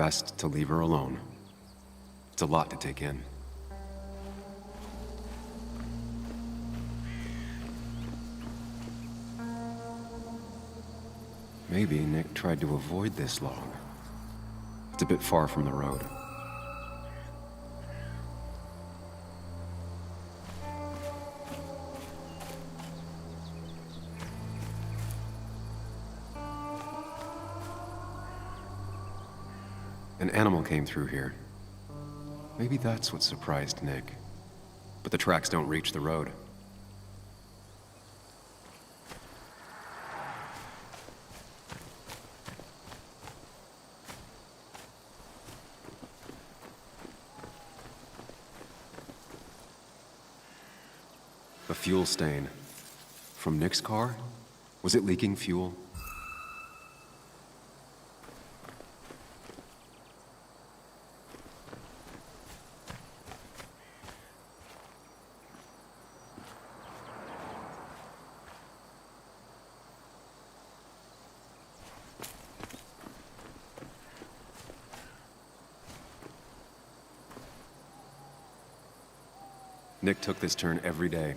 best to leave her alone. It's a lot to take in. Maybe Nick tried to avoid this log. It's a bit far from the road. An animal came through here. Maybe that's what surprised Nick. But the tracks don't reach the road. A fuel stain. From Nick's car? Was it leaking fuel? Nick took this turn every day.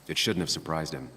It shouldn't have surprised him.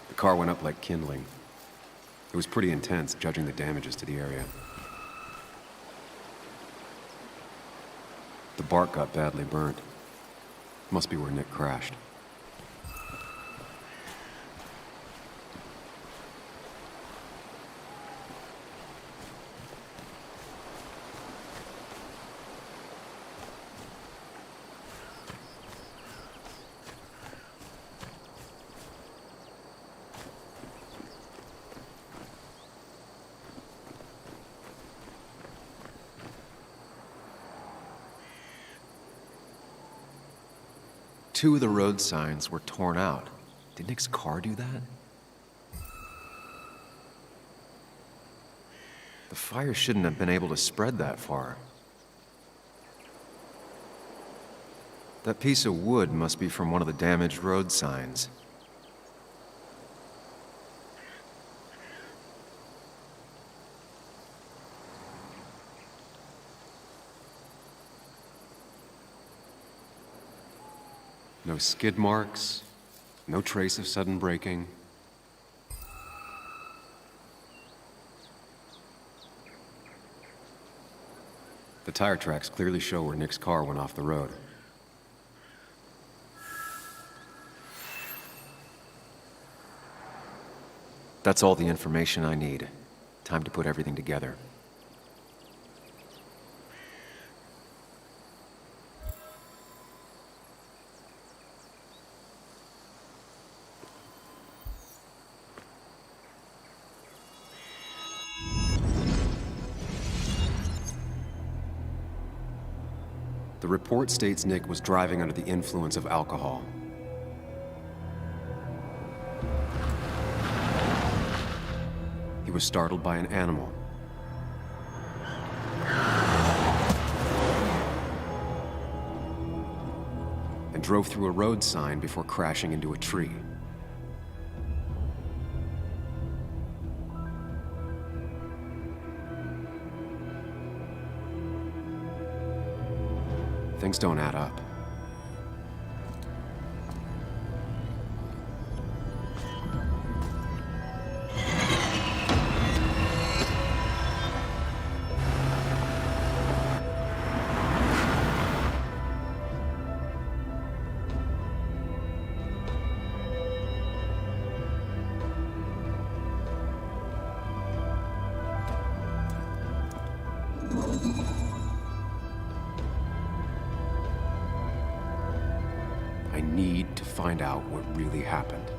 The car went up like kindling. It was pretty intense, judging the damages to the area. The bark got badly burnt. Must be where Nick crashed. Two of the road signs were torn out. Did Nick's car do that? The fire shouldn't have been able to spread that far. That piece of wood must be from one of the damaged road signs. No skid marks, no trace of sudden braking. The tire tracks clearly show where Nick's car went off the road. That's all the information I need. Time to put everything together. The report states Nick was driving under the influence of alcohol. He was startled by an animal. And drove through a road sign before crashing into a tree. Things don't add up. I need to find out what really happened.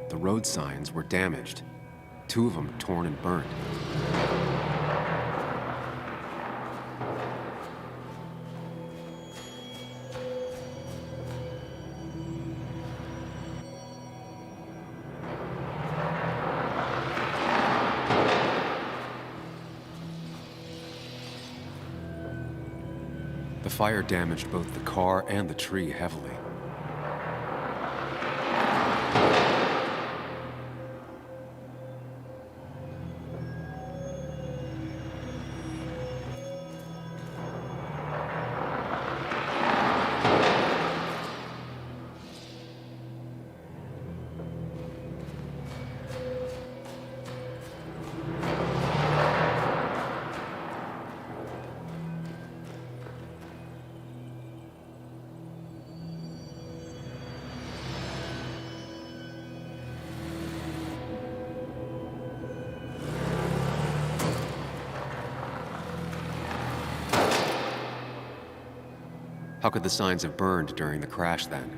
The road signs were damaged. 2 of them torn and burnt. The fire damaged both the car and the tree heavily. How could the signs have burned during the crash then?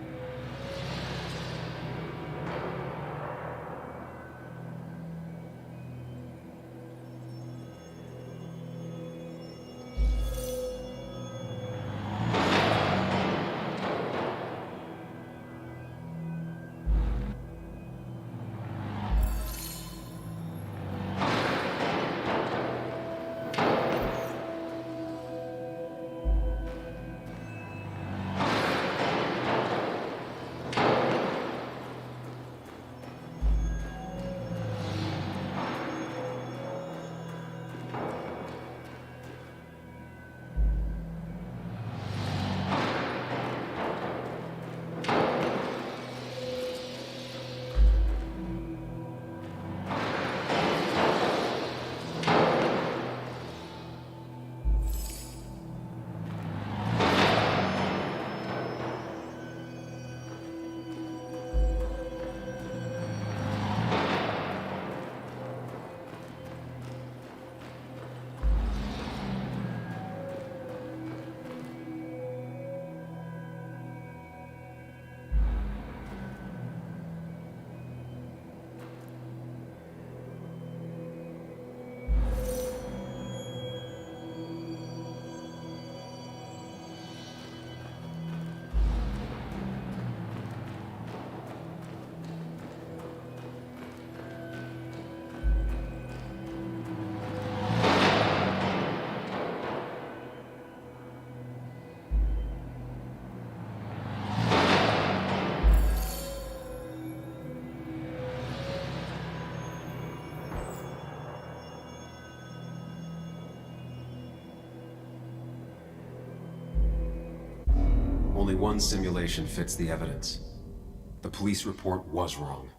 Only one simulation fits the evidence. The police report was wrong.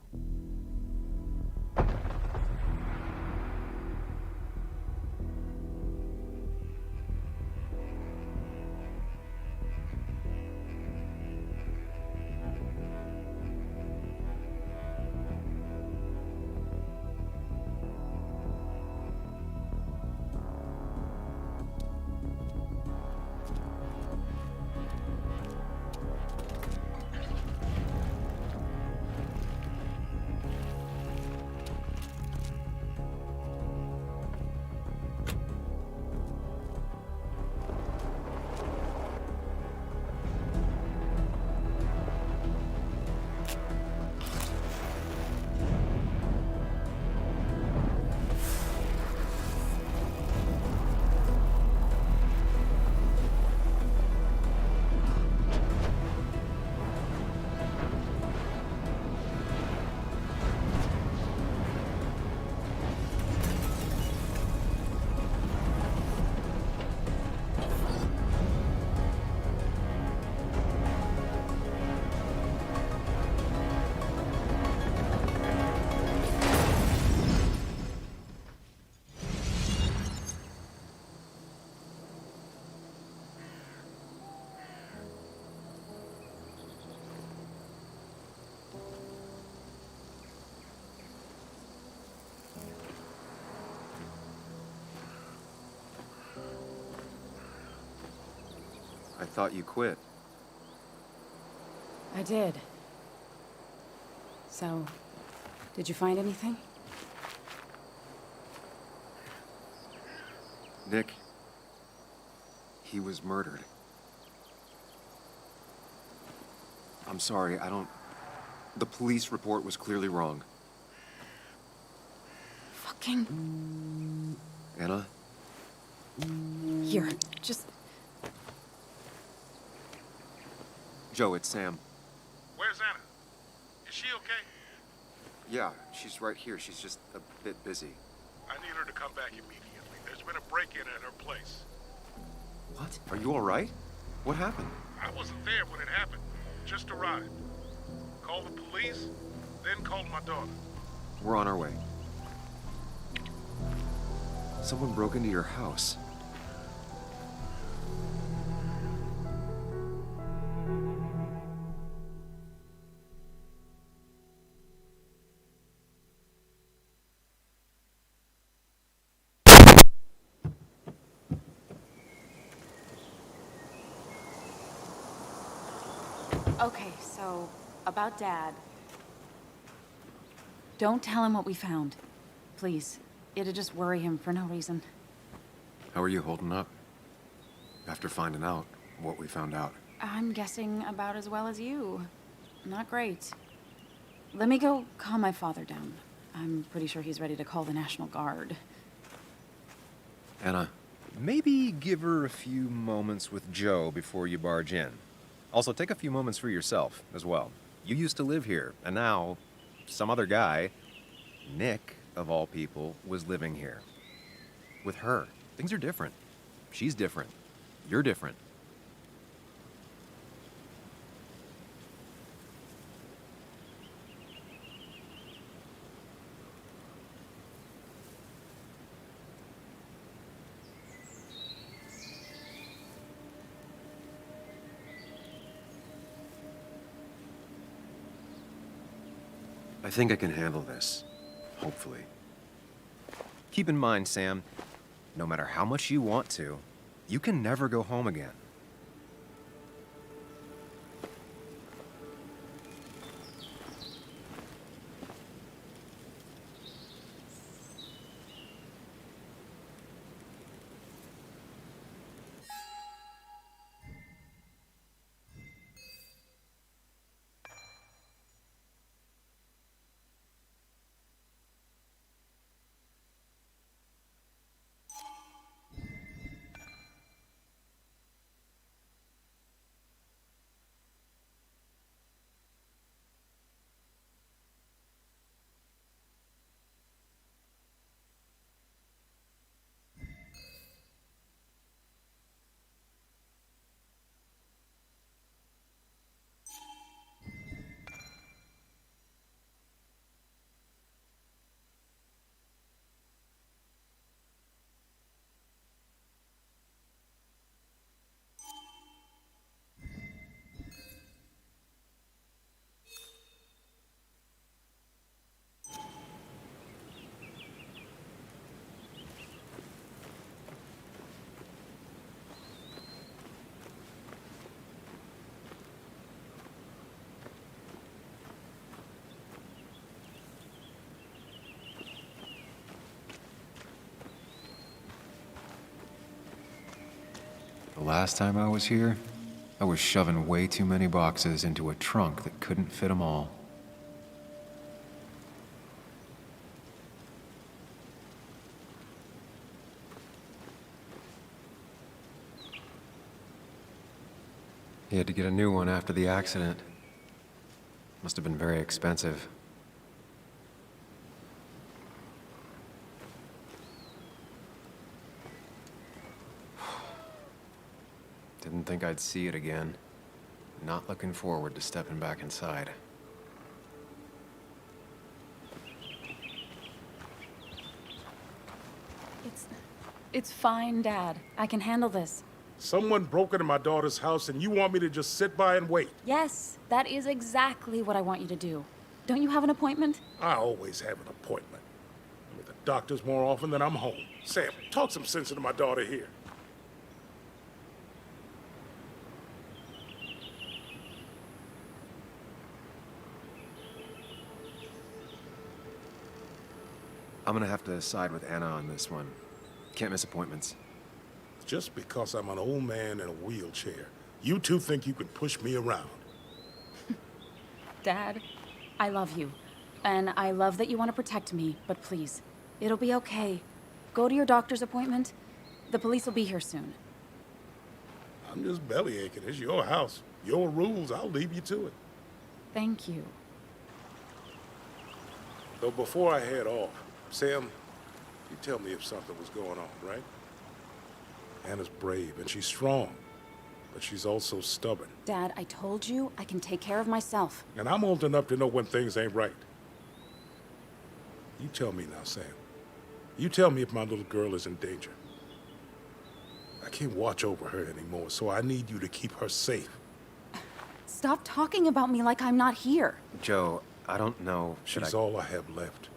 I thought you quit. I did. So, did you find anything? Nick, he was murdered. I'm sorry, The police report was clearly wrong. Fucking... Anna? Here, just... Joe, it's Sam. Where's Anna? Is she okay? Yeah, she's right here. She's just a bit busy. I need her to come back immediately. There's been a break-in at her place. What? Are you all right? What happened? I wasn't there when it happened. Just arrived. Called the police, then called my daughter. We're on our way. Someone broke into your house. Okay, so, about Dad. Don't tell him what we found. Please. It'd just worry him for no reason. How are you holding up? After finding out what we found out. I'm guessing about as well as you. Not great. Let me go calm my father down. I'm pretty sure he's ready to call the National Guard. Anna, Maybe give her a few moments with Joe before you barge in. Also, take a few moments for yourself as well. You used to live here, and now some other guy, Nick, of all people, was living here. With her. Things are different. She's different. You're different. I think I can handle this. Hopefully. Keep in mind, Sam, no matter how much you want to, you can never go home again. last time I was here, I was shoving way too many boxes into a trunk that couldn't fit them all. He had to get a new one after the accident. Must have been very expensive. Didn't think I'd see it again. Not looking forward to stepping back inside. It's fine, Dad. I can handle this. Someone broke into my daughter's house and you want me to just sit by and wait? Yes, that is exactly what I want you to do. Don't you have an appointment? I always have an appointment. I'm at the doctor's more often than I'm home. Sam, talk some sense into my daughter here. I'm gonna have to side with Anna on this one. Can't miss appointments. Just because I'm an old man in a wheelchair, you two think you can push me around. Dad, I love you. And I love that you want to protect me, but please, it'll be okay. Go to your doctor's appointment. The police will be here soon. I'm just belly aching. It's your house. Your rules. I'll leave you to it. Thank you. Though before I head off, Sam, you tell me if something was going on, right? Anna's brave and she's strong, but she's also stubborn. Dad, I told you I can take care of myself. And I'm old enough to know when things ain't right. You tell me now, Sam. You tell me if my little girl is in danger. I can't watch over her anymore, so I need you to keep her safe. Stop talking about me like I'm not here. Joe, I don't know. She's all I have left.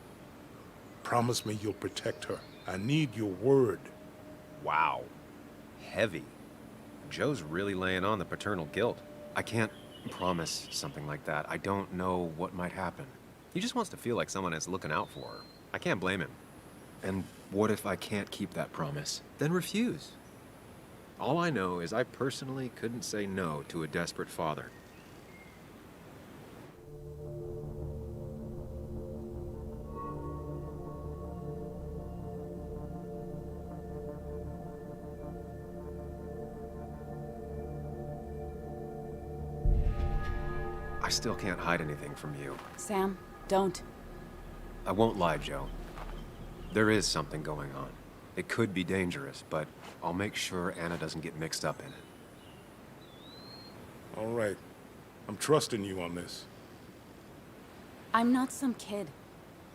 Promise me you'll protect her. I need your word. Wow. Heavy. Joe's really laying on the paternal guilt. I can't promise something like that. I don't know what might happen. He just wants to feel like someone is looking out for her. I can't blame him. And what if I can't keep that promise? Then refuse. All I know is I personally couldn't say no to a desperate father. I still can't hide anything from you. Sam, don't. I won't lie, Joe. There is something going on. It could be dangerous, but I'll make sure Anna doesn't get mixed up in it. All right. I'm trusting you on this. I'm not some kid.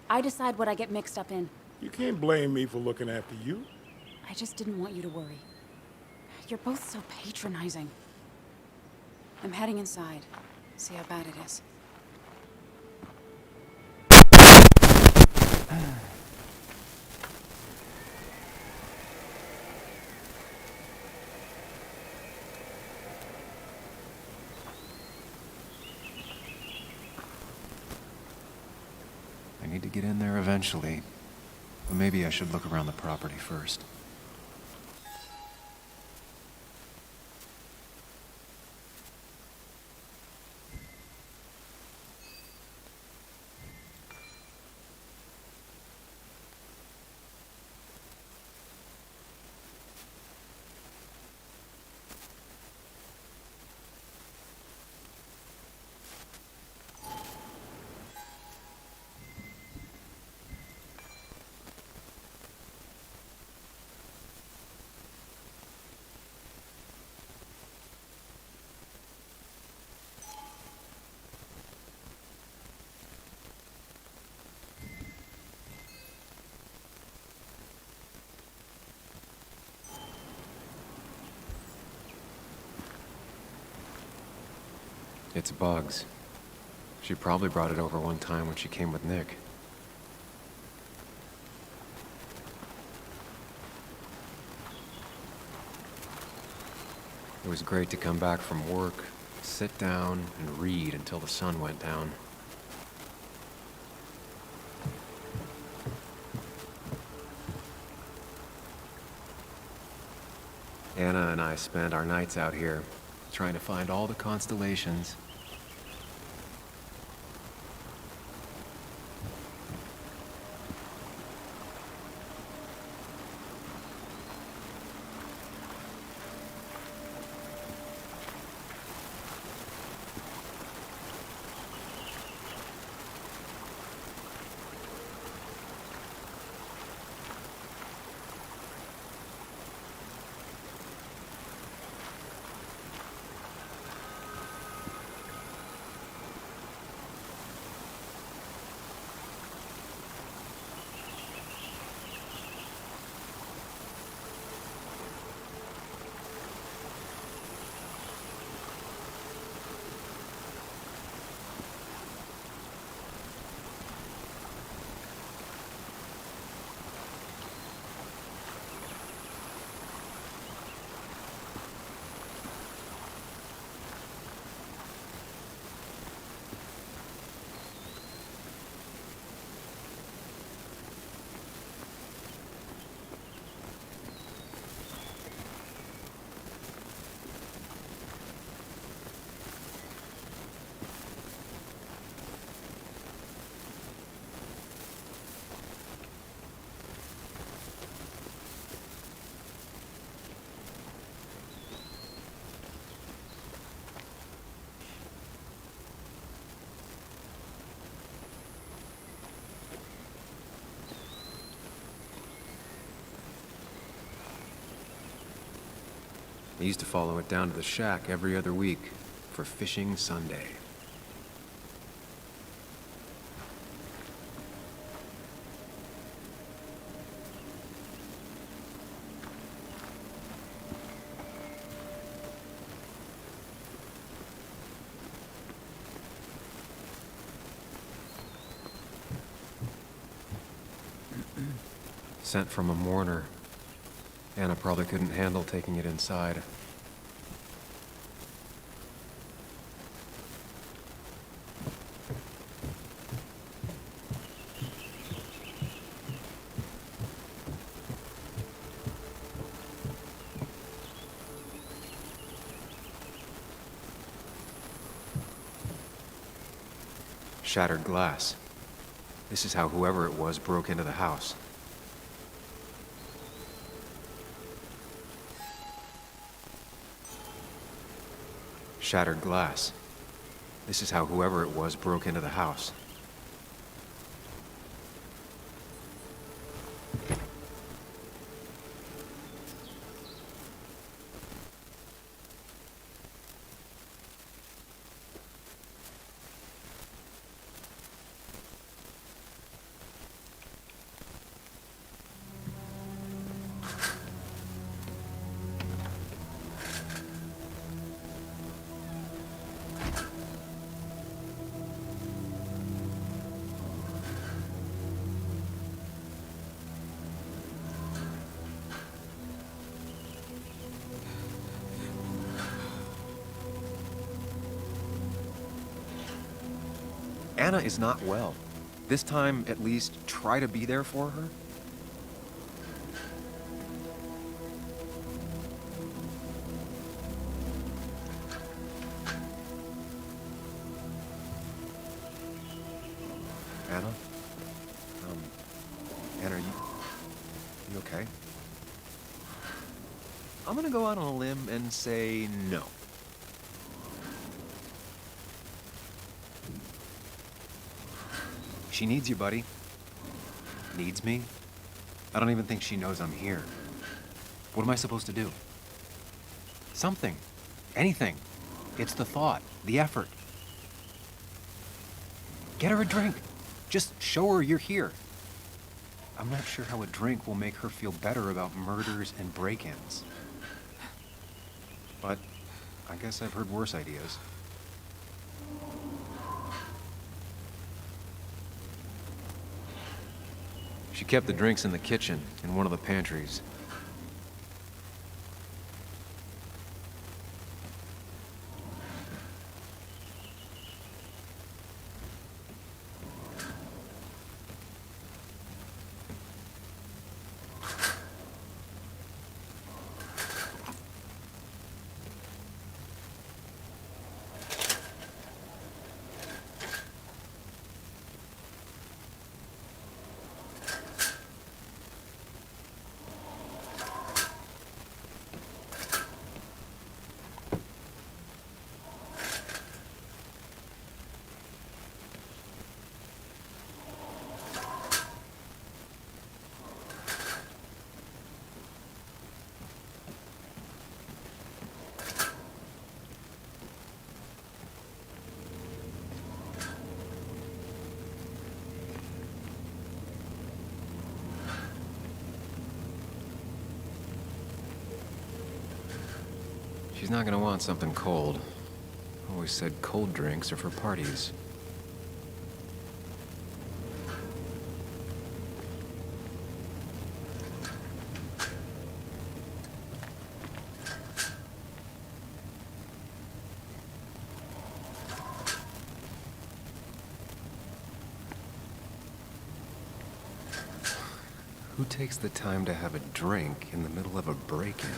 I decide what I get mixed up in. You can't blame me for looking after you. I just didn't want you to worry. You're both so patronizing. I'm heading inside. See how bad it is. I need to get in there eventually. But maybe I should look around the property first. It's bugs. She probably brought it over one time when she came with Nick. It was great to come back from work, sit down, and read until the sun went down. Anna and I spend our nights out here, trying to find all the constellations. I used to follow it down to the shack every other week for Fishing Sunday. Sent from a mourner. Anna probably couldn't handle taking it inside. Shattered glass. This is how whoever it was broke into the house. Shattered glass. This is how whoever it was broke into the house. Anna is not well. This time, at least, try to be there for her. Anna? Anna, are you okay? I'm gonna go out on a limb and say no. She needs you, buddy. Needs me? I don't even think she knows I'm here. What am I supposed to do? Something. Anything. It's the thought, the effort. Get her a drink. Just show her you're here. I'm not sure how a drink will make her feel better about murders and break-ins. But I guess I've heard worse ideas. She kept the drinks in the kitchen, in one of the pantries. She's not gonna want something cold. Always said cold drinks are for parties. Who takes the time to have a drink in the middle of a break-in?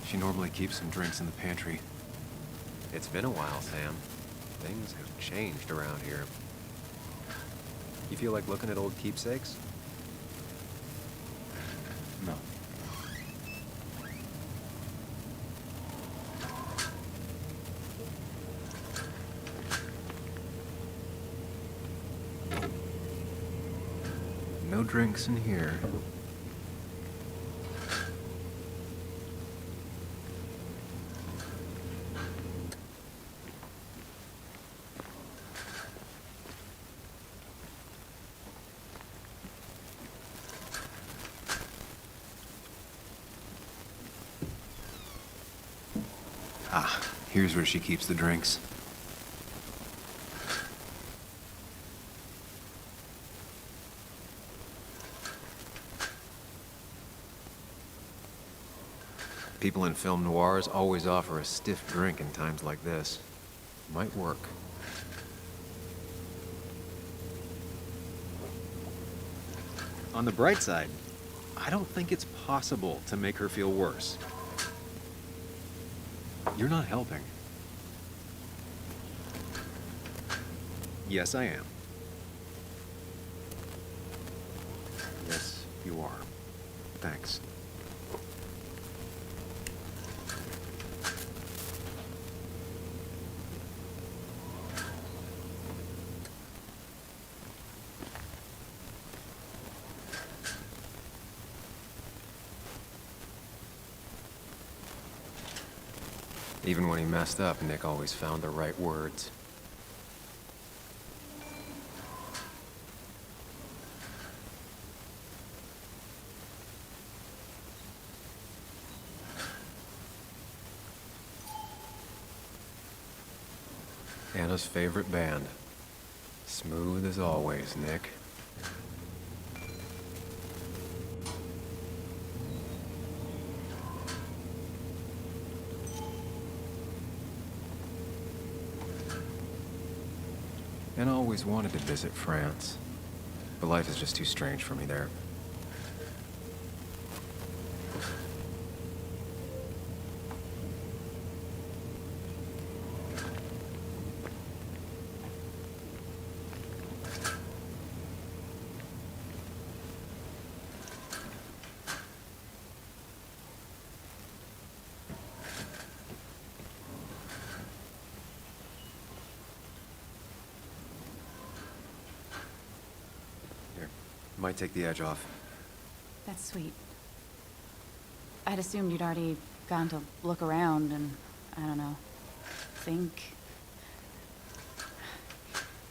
She normally keeps some drinks in the pantry. It's been a while, Sam. Things have changed around here. You feel like looking at old keepsakes? No. No drinks in here. Ah, here's where she keeps the drinks. People in film noirs always offer a stiff drink in times like this. Might work. On the bright side, I don't think it's possible to make her feel worse. You're not helping. Yes, I am. Yes, you are. Thanks. Even when he messed up, Nick always found the right words. Anna's favorite band. Smooth as always, Nick. And I always wanted to visit France, but life is just too strange for me there. Might take the edge off. That's sweet. I'd assumed you'd already gone to look around and, I don't know, think.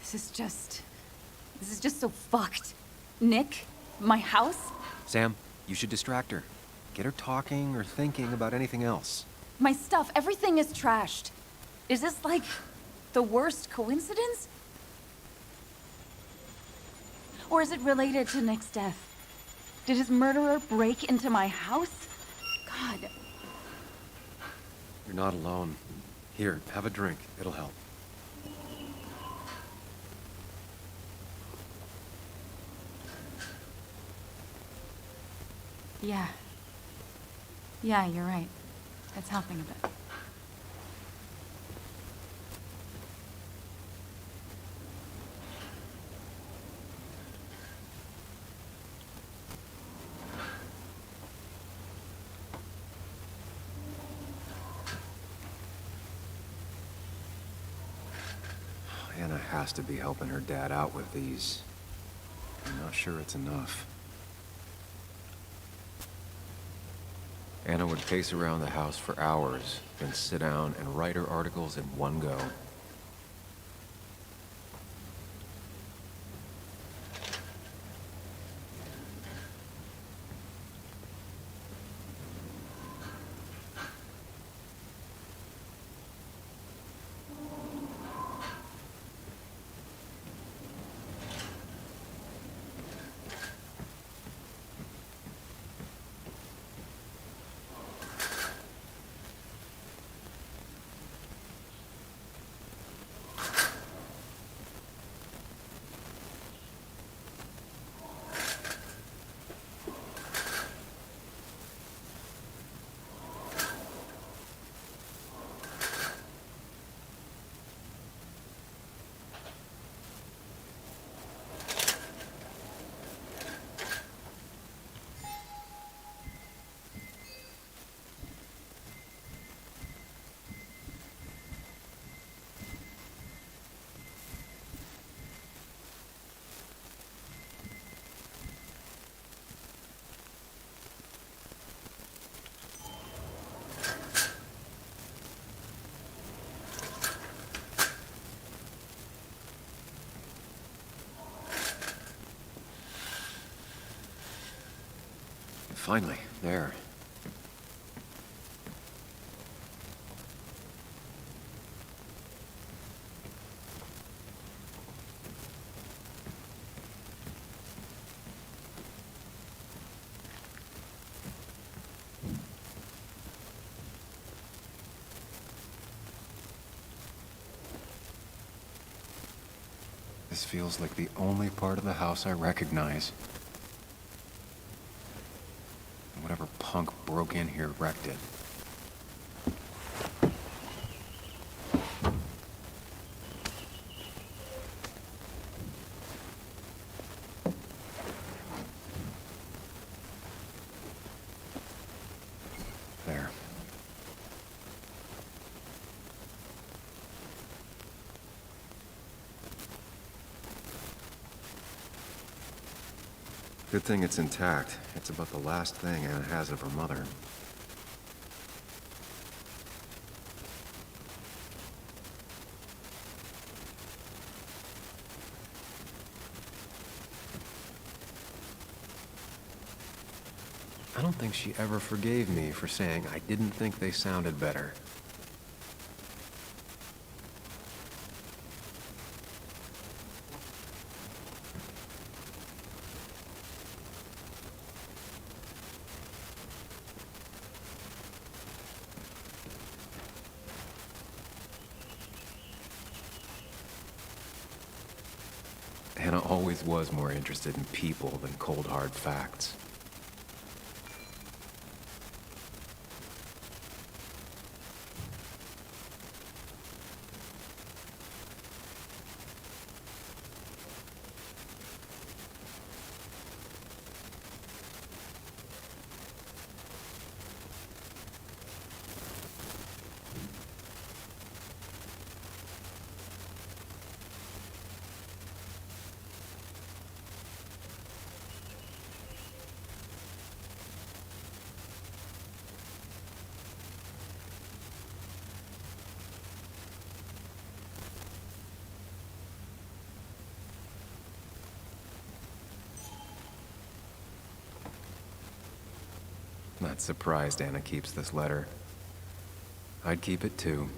This is just so fucked. Nick, my house, Sam, you should distract her. Get her talking or thinking about anything else. my stuff, everything is trashed. Is this like the worst coincidence? Or is it related to Nick's death? Did his murderer break into my house? God. You're not alone. Here, have a drink. It'll help. Yeah. Yeah, you're right. It's helping a bit. Anna has to be helping her dad out with these. I'm not sure it's enough. Anna would pace around the house for hours, then sit down and write her articles in one go. Finally, there. This feels like the only part of the house I recognize. Whatever punk broke in here wrecked it. There. Good thing it's intact. It's about the last thing Anna has of her mother. I don't think she ever forgave me for saying I didn't think they sounded better. Hannah always was more interested in people than cold, hard facts. Not surprised Anna keeps this letter. I'd keep it too.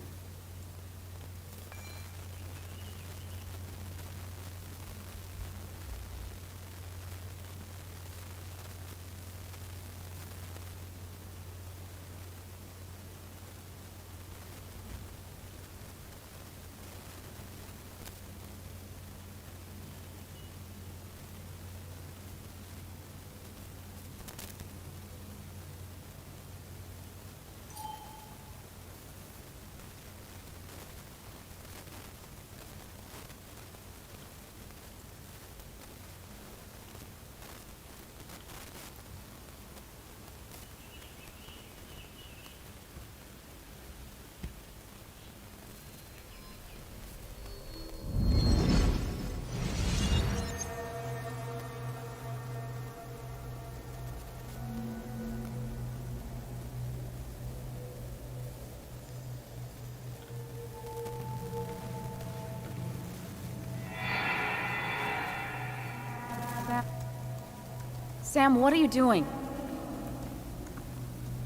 Sam, what are you doing?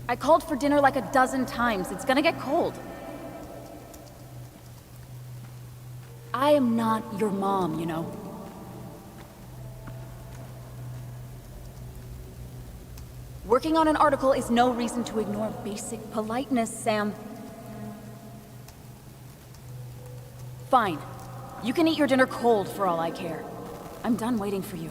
I called for dinner like a dozen times. It's gonna get cold. I am not your mom, you know. Working on an article is no reason to ignore basic politeness, Sam. Fine. You can eat your dinner cold for all I care. I'm done waiting for you.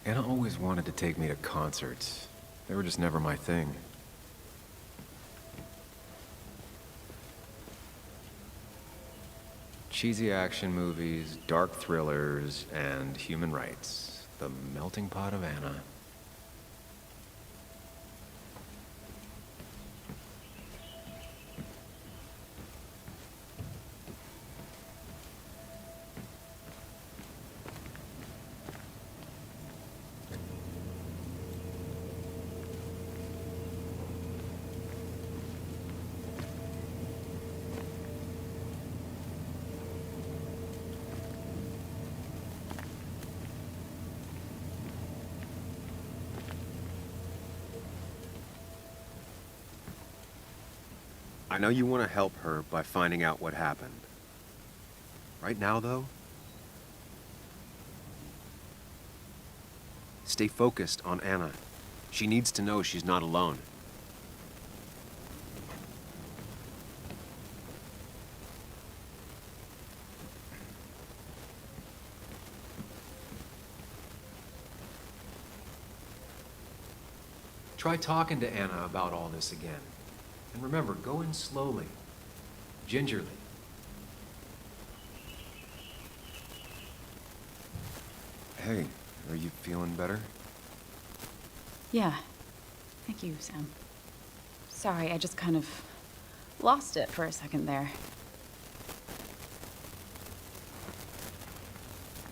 Anna always wanted to take me to concerts. They were just never my thing. Cheesy action movies, dark thrillers, and human rights. The melting pot of Anna. I know you want to help her by finding out what happened. Right now, though, stay focused on Anna. She needs to know she's not alone. Try talking to Anna about all this again. And remember, go in slowly, gingerly. Hey, are you feeling better? Yeah. Thank you, Sam. Sorry, I just kind of lost it for a second there.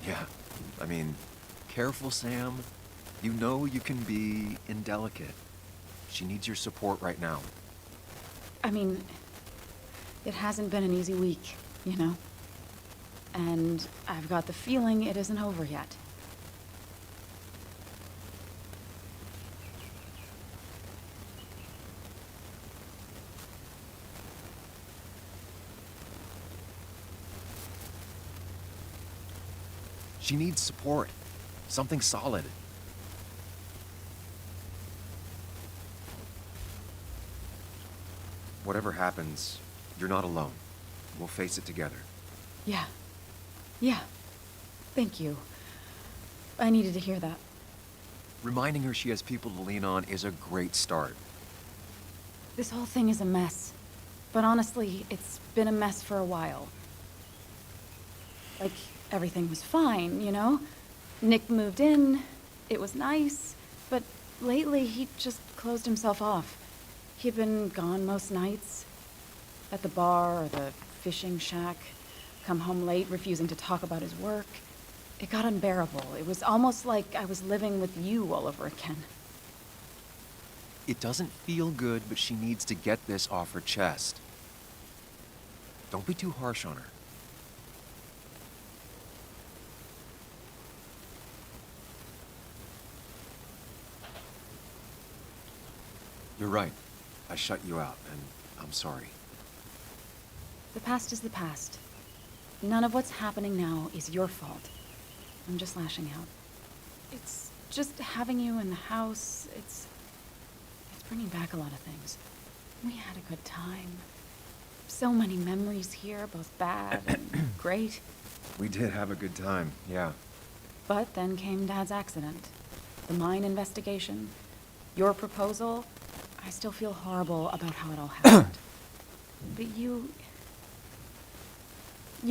Yeah, I mean, careful, Sam. You know you can be indelicate. She needs your support right now. I mean, it hasn't been an easy week, you know? And I've got the feeling it isn't over yet. She needs support. Something solid. Whatever happens, you're not alone. We'll face it together. Yeah. Yeah. Thank you. I needed to hear that. Reminding her she has people to lean on is a great start. This whole thing is a mess. But honestly, it's been a mess for a while. Like, everything was fine, you know? Nick moved in, it was nice, but lately he just closed himself off. He'd been gone most nights, at the bar or the fishing shack, come home late, refusing to talk about his work. It got unbearable. It was almost like I was living with you all over again. It doesn't feel good, but she needs to get this off her chest. Don't be too harsh on her. You're right. I shut you out, and I'm sorry. The past is the past. None of what's happening now is your fault. I'm just lashing out. It's just having you in the house. It's bringing back a lot of things. We had a good time. So many memories here, both bad and great. We did have a good time, yeah. But then came Dad's accident. The mine investigation. Your proposal. I still feel horrible about how it all happened. But you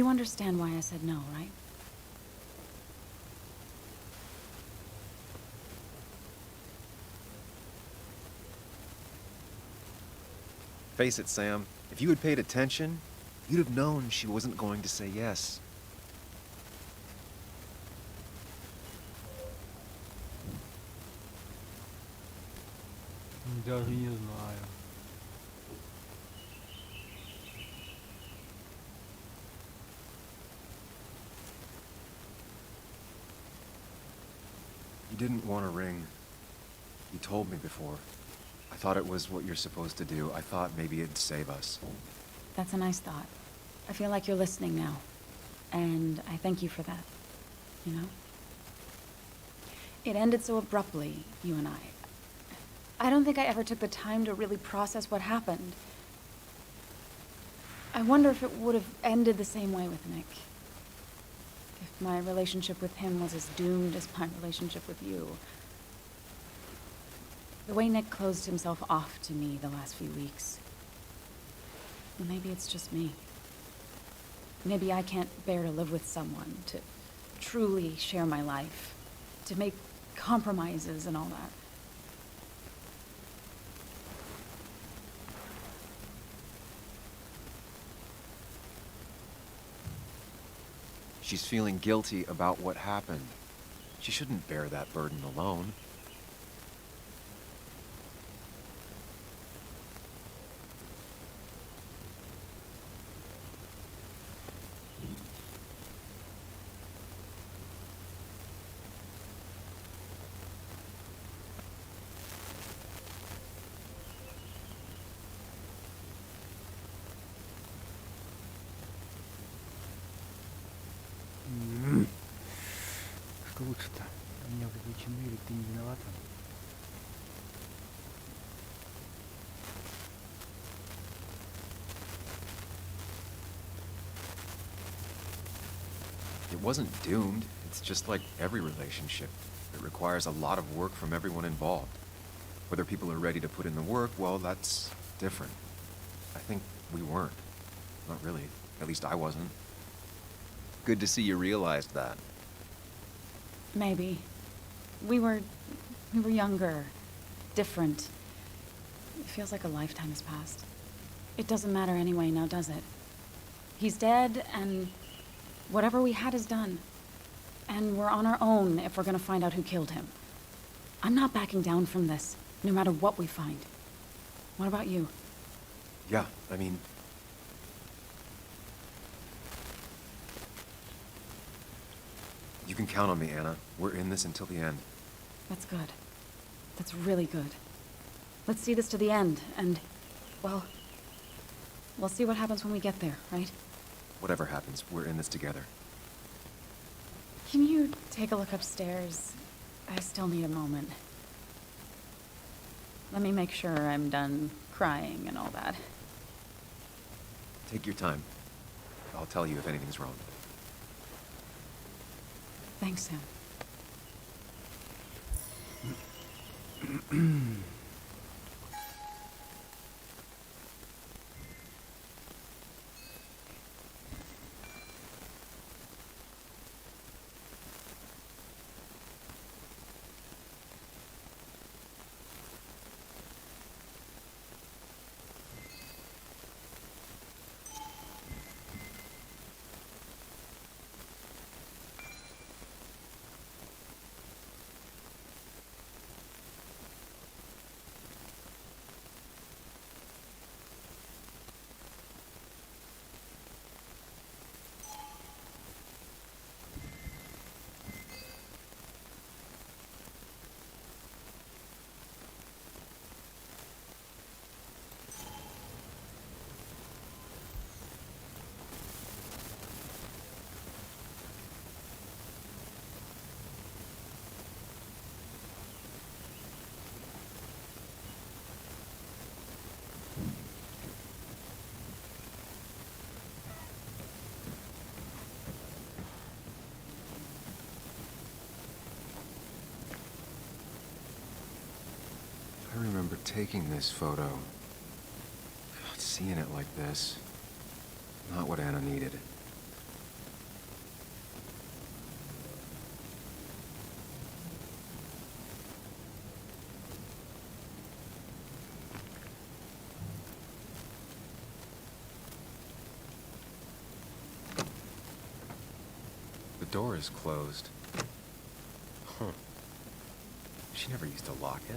understand why I said no, right? Face it, Sam. If you had paid attention, you'd have known she wasn't going to say yes. Даже не знаю. You didn't want a ring. You told me before. I thought it was what you're supposed to do. I thought maybe it'd save us. That's a nice thought. I feel like you're listening now. And I thank you for that. You know? It ended so abruptly, you and I. I don't think I ever took the time to really process what happened. I wonder if it would have ended the same way with Nick. If my relationship with him was as doomed as my relationship with you. The way Nick closed himself off to me the last few weeks. Maybe it's just me. Maybe I can't bear to live with someone, to truly share my life, to make compromises and all that. She's feeling guilty about what happened. She shouldn't bear that burden alone. Что лучше-то? Меня вовлечены или ты не виновата? It wasn't doomed. It's just like every relationship. It requires a lot of work from everyone involved. Whether people are ready to put in the work, well, that's different. I think we weren't. Not really. At least I wasn't. Good to see you realized that. Maybe. We were younger, different. It feels like a lifetime has passed. It doesn't matter anyway now, does it? He's dead, and whatever we had is done. And we're on our own if we're gonna find out who killed him. I'm not backing down from this, no matter what we find. What about you? Yeah, I mean... You can count on me, Anna. We're in this until the end. That's good. That's really good. Let's see this to the end, and, well, we'll see what happens when we get there, right? Whatever happens, we're in this together. Can you take a look upstairs? I still need a moment. Let me make sure I'm done crying and all that. Take your time. I'll tell you if anything's wrong. Thanks, Sam. I remember taking this photo. God, seeing it like this. Not what Anna needed. door is closed. Huh. She never used to lock it.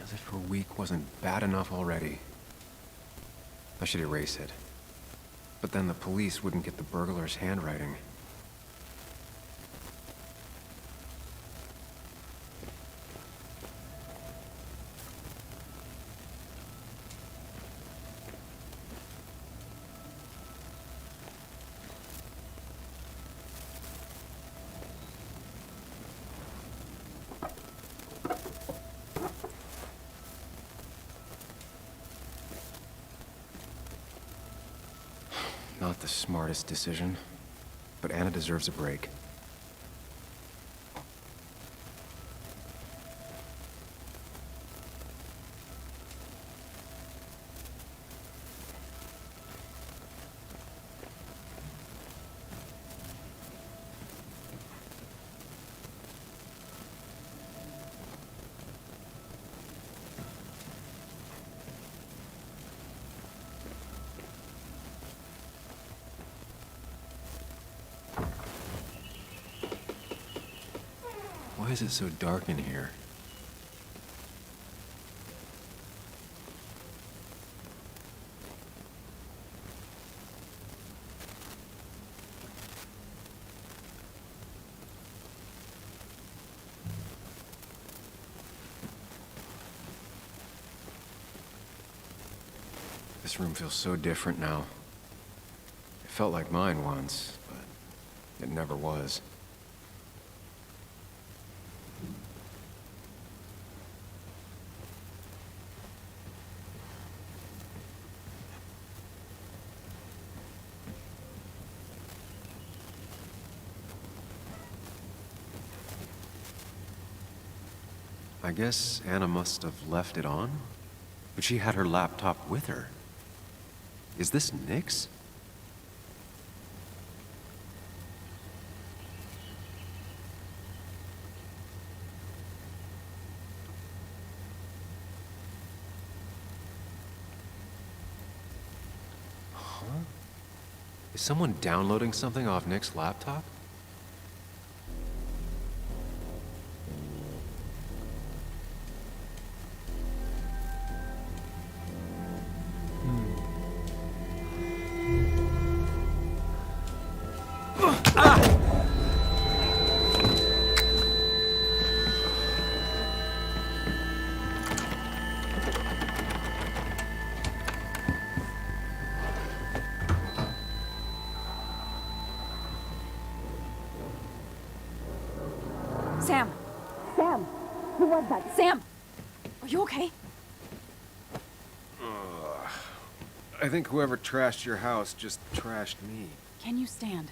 As if her week wasn't bad enough already. I should erase it. But then the police wouldn't get the burglar's handwriting. Not the smartest decision, but Anna deserves a break. Why is it so dark in here? This room feels so different now. It felt like mine once, but it never was. I guess Anna must have left it on, but she had her laptop with her. Is this Nick's? Huh? Is someone downloading something off Nick's laptop? Sam! Sam! Who was that? Sam! Are you okay? I think whoever trashed your house just trashed me. Can you stand?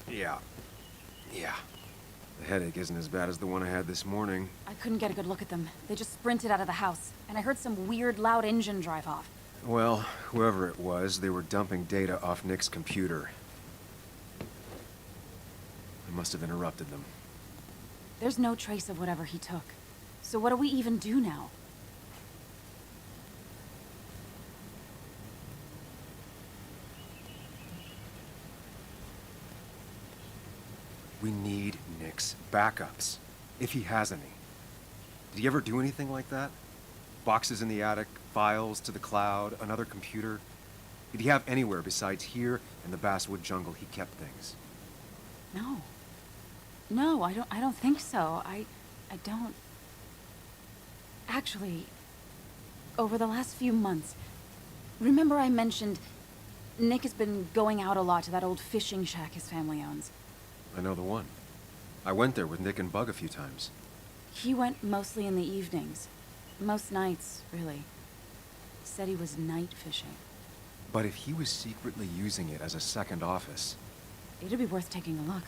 Yeah. The headache isn't as bad as the one I had this morning. I couldn't get a good look at them. They just sprinted out of the house, and I heard some weird, loud engine drive off. Well, whoever it was, they were dumping data off Nick's computer. I must have interrupted them. There's no trace of whatever he took. So what do we even do now? We need Nick's backups, if he has any. Did he ever do anything like that? Boxes in the attic, files to the cloud, another computer? Did he have anywhere besides here in the basswood jungle he kept things? No. No, I don't think so. I don't... Actually, over the last few months, remember I mentioned Nick has been going out a lot to that old fishing shack his family owns. I know the one. I went there with Nick and Bug a few times. He went mostly in the evenings. Most nights, really. Said he was night fishing. But if he was secretly using it as a second office... It'd be worth taking a look.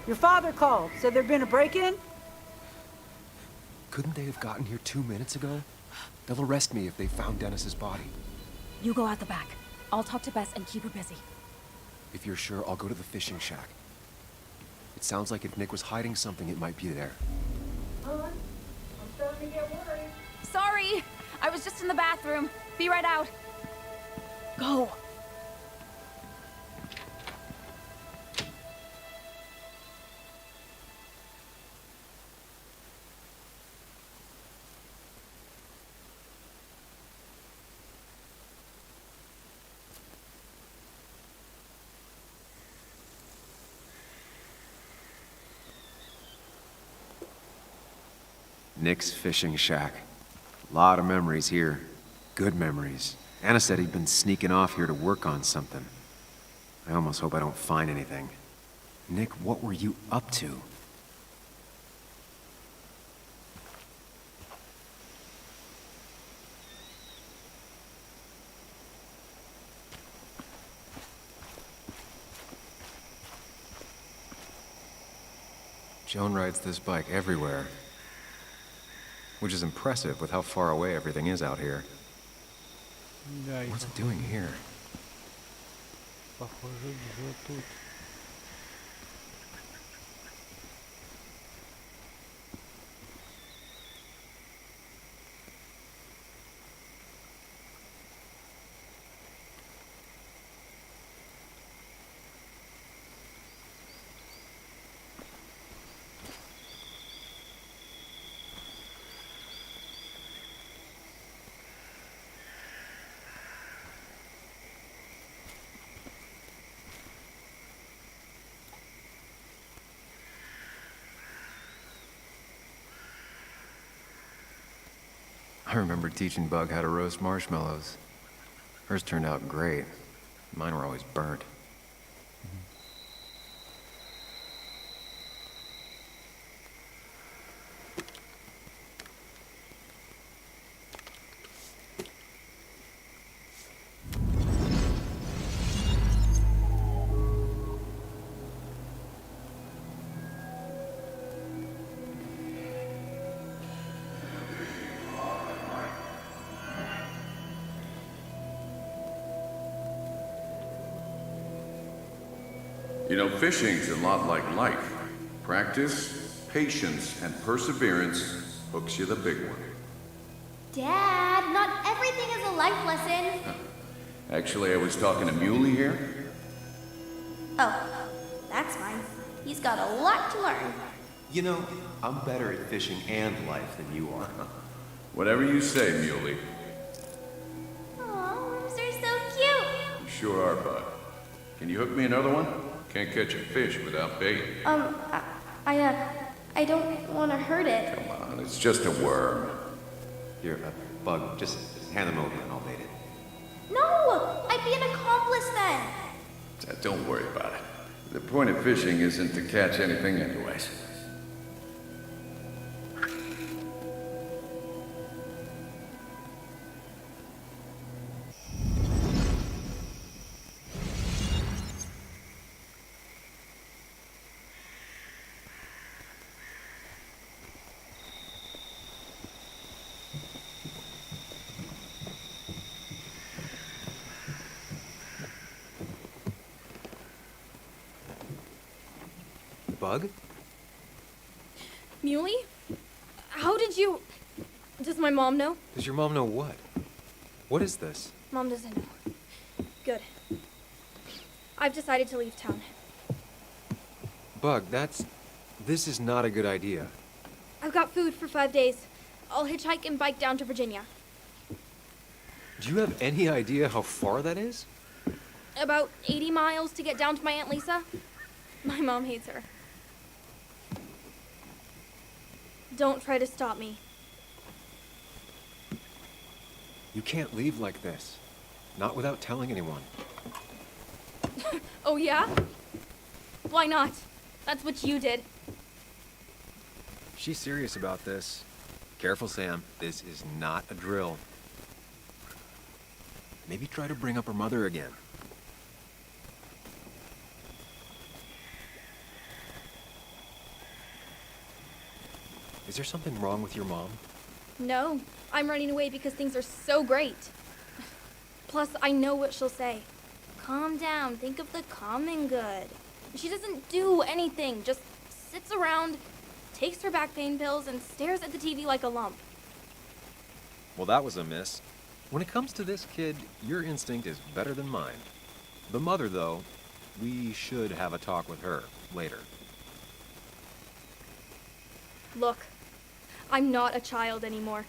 Your father called. Said there'd been a break-in? Couldn't they have gotten here 2 minutes ago? They'll arrest me if they found Dennis's body. You go out the back. I'll talk to Bess and keep her busy. If you're sure, I'll go to the fishing shack. It sounds like if Nick was hiding something, it might be there. Hon, I'm starting to get worried. Sorry! I was just in the bathroom. Be right out. Go. Nick's fishing shack. Lot of memories here. Good memories. Anna said he'd been sneaking off here to work on something. I almost hope I don't find anything. Nick, what were you up to? Joan rides this bike everywhere. Which is impressive with how far away everything is out here. Да, и What's it doing here? похоже, Джо тут. I remember teaching Bug how to roast marshmallows. Hers turned out great. Mine were always burnt. You know, fishing's a lot like life. Practice, patience, and perseverance hooks you the big one. Dad, not everything is a life lesson. Actually, I was talking to Muley here. Oh, that's fine. He's got a lot to learn. You know, I'm better at fishing and life than you are. Whatever you say, Muley. Aw, worms are so cute. You sure are, bud. Can you hook me another one? Can't catch a fish without bait. I don't want to hurt it. Come on, it's just a worm. Here, Bug, just hand them over and I'll bait it. No, I'd be an accomplice then. Don't worry about it. The point of fishing isn't to catch anything anyways. Bug? Muley? How did you... Does my mom know? Does your mom know what? What is this? Mom doesn't know. Good. I've decided to leave town. Bug, this is not a good idea. I've got food for 5 days. I'll hitchhike and bike down to Virginia. Do you have any idea how far that is? About 80 miles to get down to my Aunt Lisa. My mom hates her. Don't try to stop me. You can't leave like this. Not without telling anyone. Oh, yeah? Why not? That's what you did. She's serious about this. Careful, Sam. This is not a drill. Maybe try to bring up her mother again. Is there something wrong with your mom? No, I'm running away because things are so great. Plus, I know what she'll say. Calm down, think of the common good. She doesn't do anything, just sits around, takes her back pain pills, and stares at the TV like a lump. Well, that was a miss. When it comes to this kid, your instinct is better than mine. The mother, though, we should have a talk with her later. Look, I'm not a child anymore.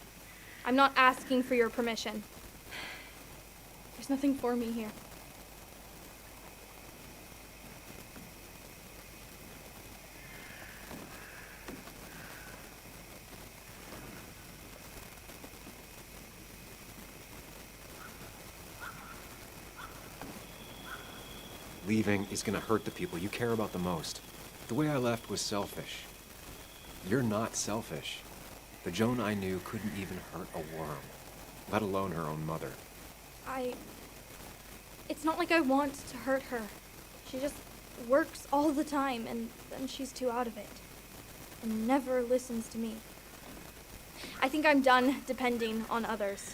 I'm not asking for your permission. There's nothing for me here. Leaving is gonna hurt the people you care about the most. The way I left was selfish. You're not selfish. The Joan I knew couldn't even hurt a worm, let alone her own mother. It's not like I want to hurt her. She just works all the time, and then she's too out of it. And never listens to me. I think I'm done depending on others.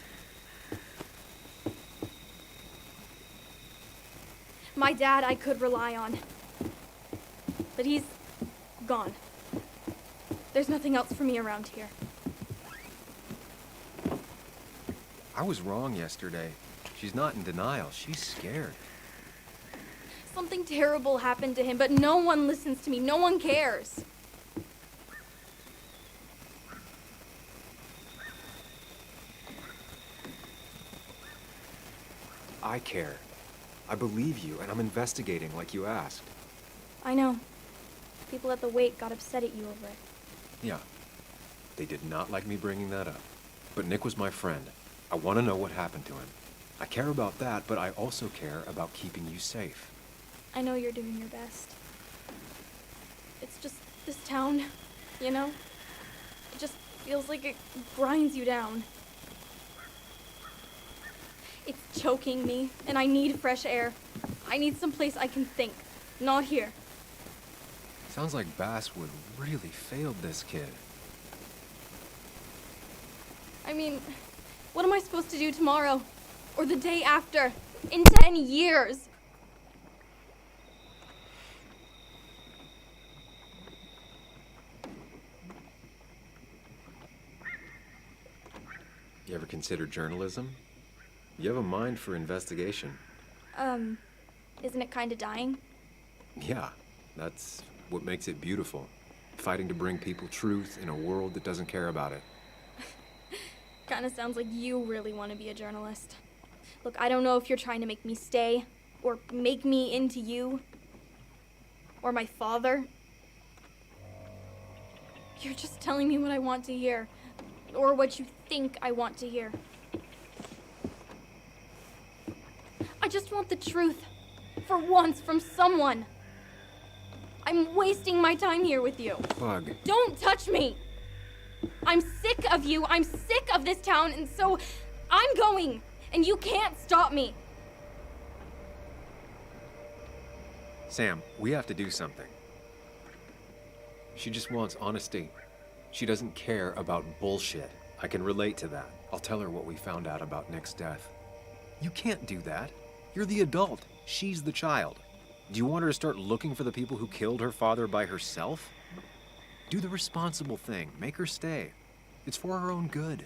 My dad I could rely on. But he's gone. There's nothing else for me around here. I was wrong yesterday. She's not in denial. She's scared. Something terrible happened to him, but no one listens to me. No one cares. I care. I believe you, and I'm investigating like you asked. I know. People at the wake got upset at you over it. Yeah. They did not like me bringing that up. But Nick was my friend. I want to know what happened to him. I care about that, but I also care about keeping you safe. I know you're doing your best. It's just this town, you know? It just feels like it grinds you down. It's choking me, and I need fresh air. I need someplace I can think, not here. Sounds like Basswood really failed this kid. I mean, what am I supposed to do tomorrow? Or the day after? In 10 years? You ever consider journalism? You have a mind for investigation. Isn't it kinda dying? Yeah, that's what makes it beautiful. Fighting to bring people truth in a world that doesn't care about it. Kinda sounds like you really want to be a journalist. Look, I don't know if you're trying to make me stay, or make me into you, or my father. You're just telling me what I want to hear, or what you think I want to hear. I just want the truth, for once, from someone. I'm wasting my time here with you. Bug. Don't touch me! I'm sick of you, I'm sick of this town, and so I'm going, and you can't stop me. Sam, we have to do something. She just wants honesty. She doesn't care about bullshit. I can relate to that. I'll tell her what we found out about Nick's death. You can't do that. You're the adult. She's the child. Do you want her to start looking for the people who killed her father by herself? Do the responsible thing. Make her stay. It's for her own good.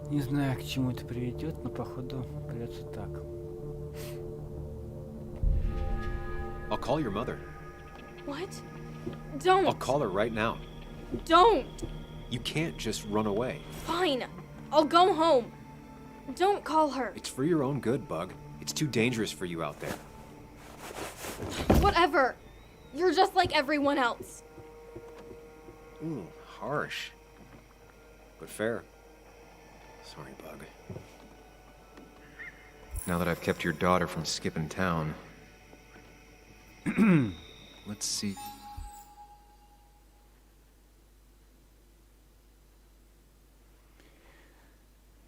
Не знаю, к чему это приведет, но походу придется так. Call your mother. What? Don't. I'll call her right now. Don't. You can't just run away. Fine. I'll go home. Don't call her. It's for your own good, Bug. It's too dangerous for you out there. Whatever. You're just like everyone else. Ooh, harsh. But fair. Sorry, Bug. Now that I've kept your daughter from skipping town... Let's see...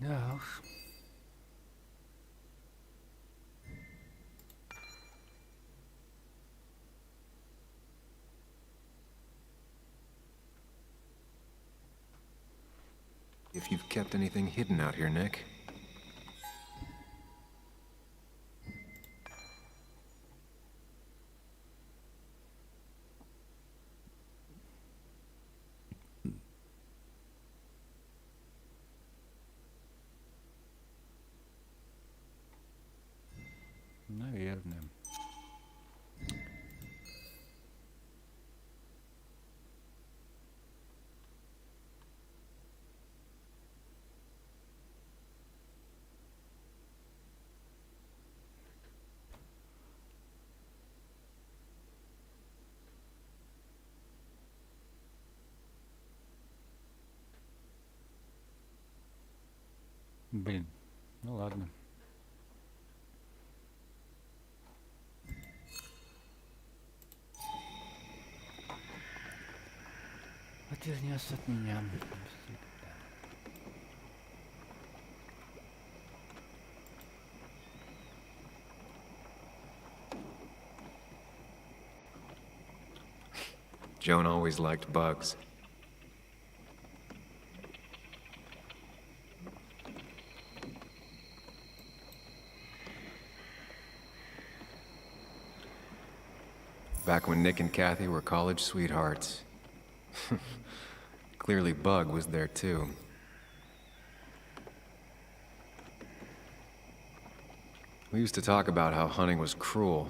Ja uж. If you've kept anything hidden out here, Nick. Наверное. Блин, ну ладно. Отвернешься от меня. Joan always liked bugs. Back when Nick and Kathy were college sweethearts. Clearly Bug was there too. We used to talk about how hunting was cruel.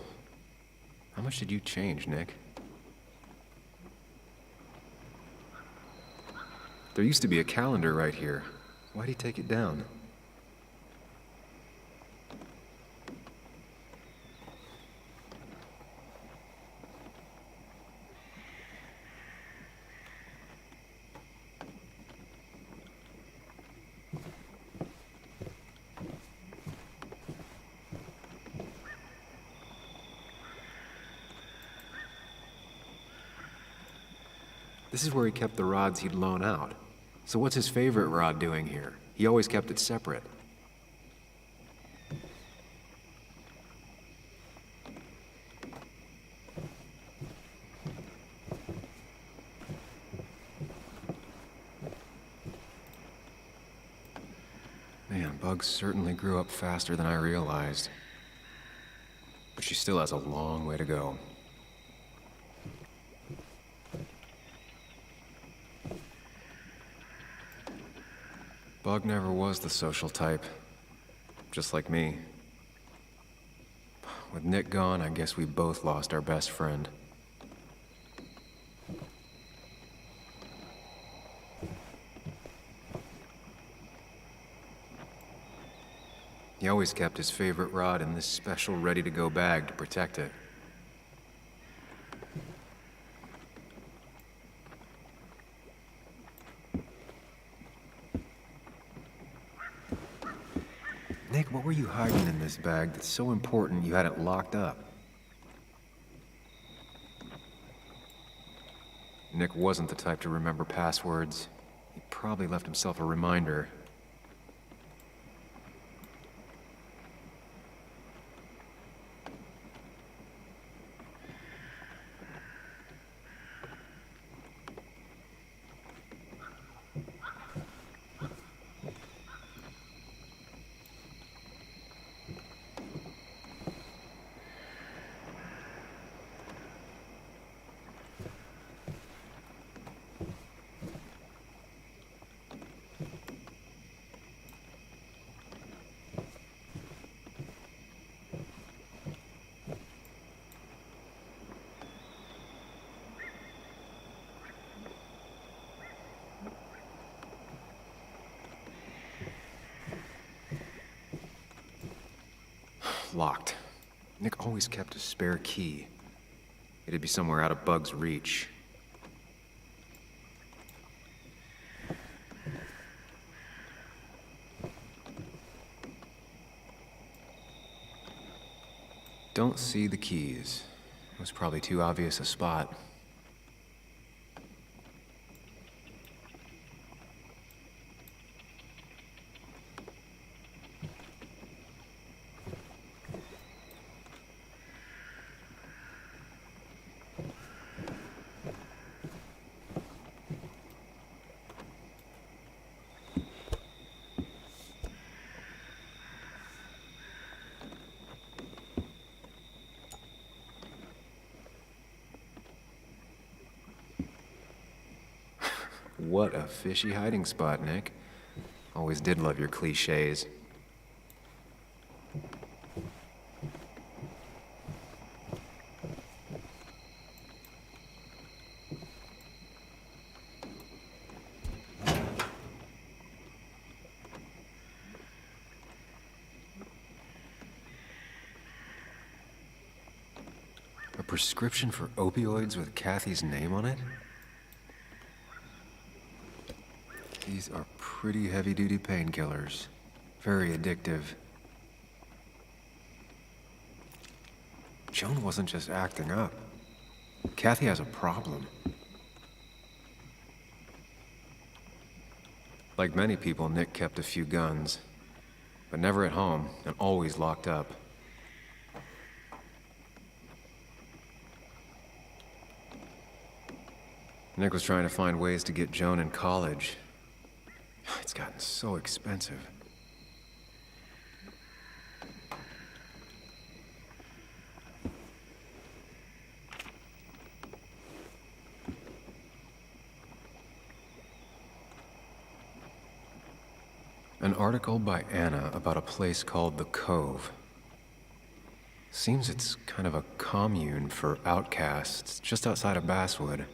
How much did you change, Nick? There used to be a calendar right here. Why'd he take it down? This is where he kept the rods he'd loan out. So what's his favorite rod doing here? He always kept it separate. Man, Bugs certainly grew up faster than I realized. But she still has a long way to go. Bug never was the social type. Just like me. With Nick gone, I guess we both lost our best friend. He always kept his favorite rod in this special ready-to-go bag to protect it. Nick, what were you hiding in this bag that's so important you had it locked up? Nick wasn't the type to remember passwords. He probably left himself a reminder. Locked. Nick always kept a spare key. It'd be somewhere out of Bug's reach. Don't see the keys. It was probably too obvious a spot. What a fishy hiding spot, Nick. Always did love your cliches. A prescription for opioids with Kathy's name on it? These are pretty heavy-duty painkillers. Very addictive. Joan wasn't just acting up. Kathy has a problem. Like many people, Nick kept a few guns. But never at home, and always locked up. Nick was trying to find ways to get Joan in college. It's gotten so expensive. An article by Anna about a place called the Cove. Seems it's kind of a commune for outcasts just outside of Basswood.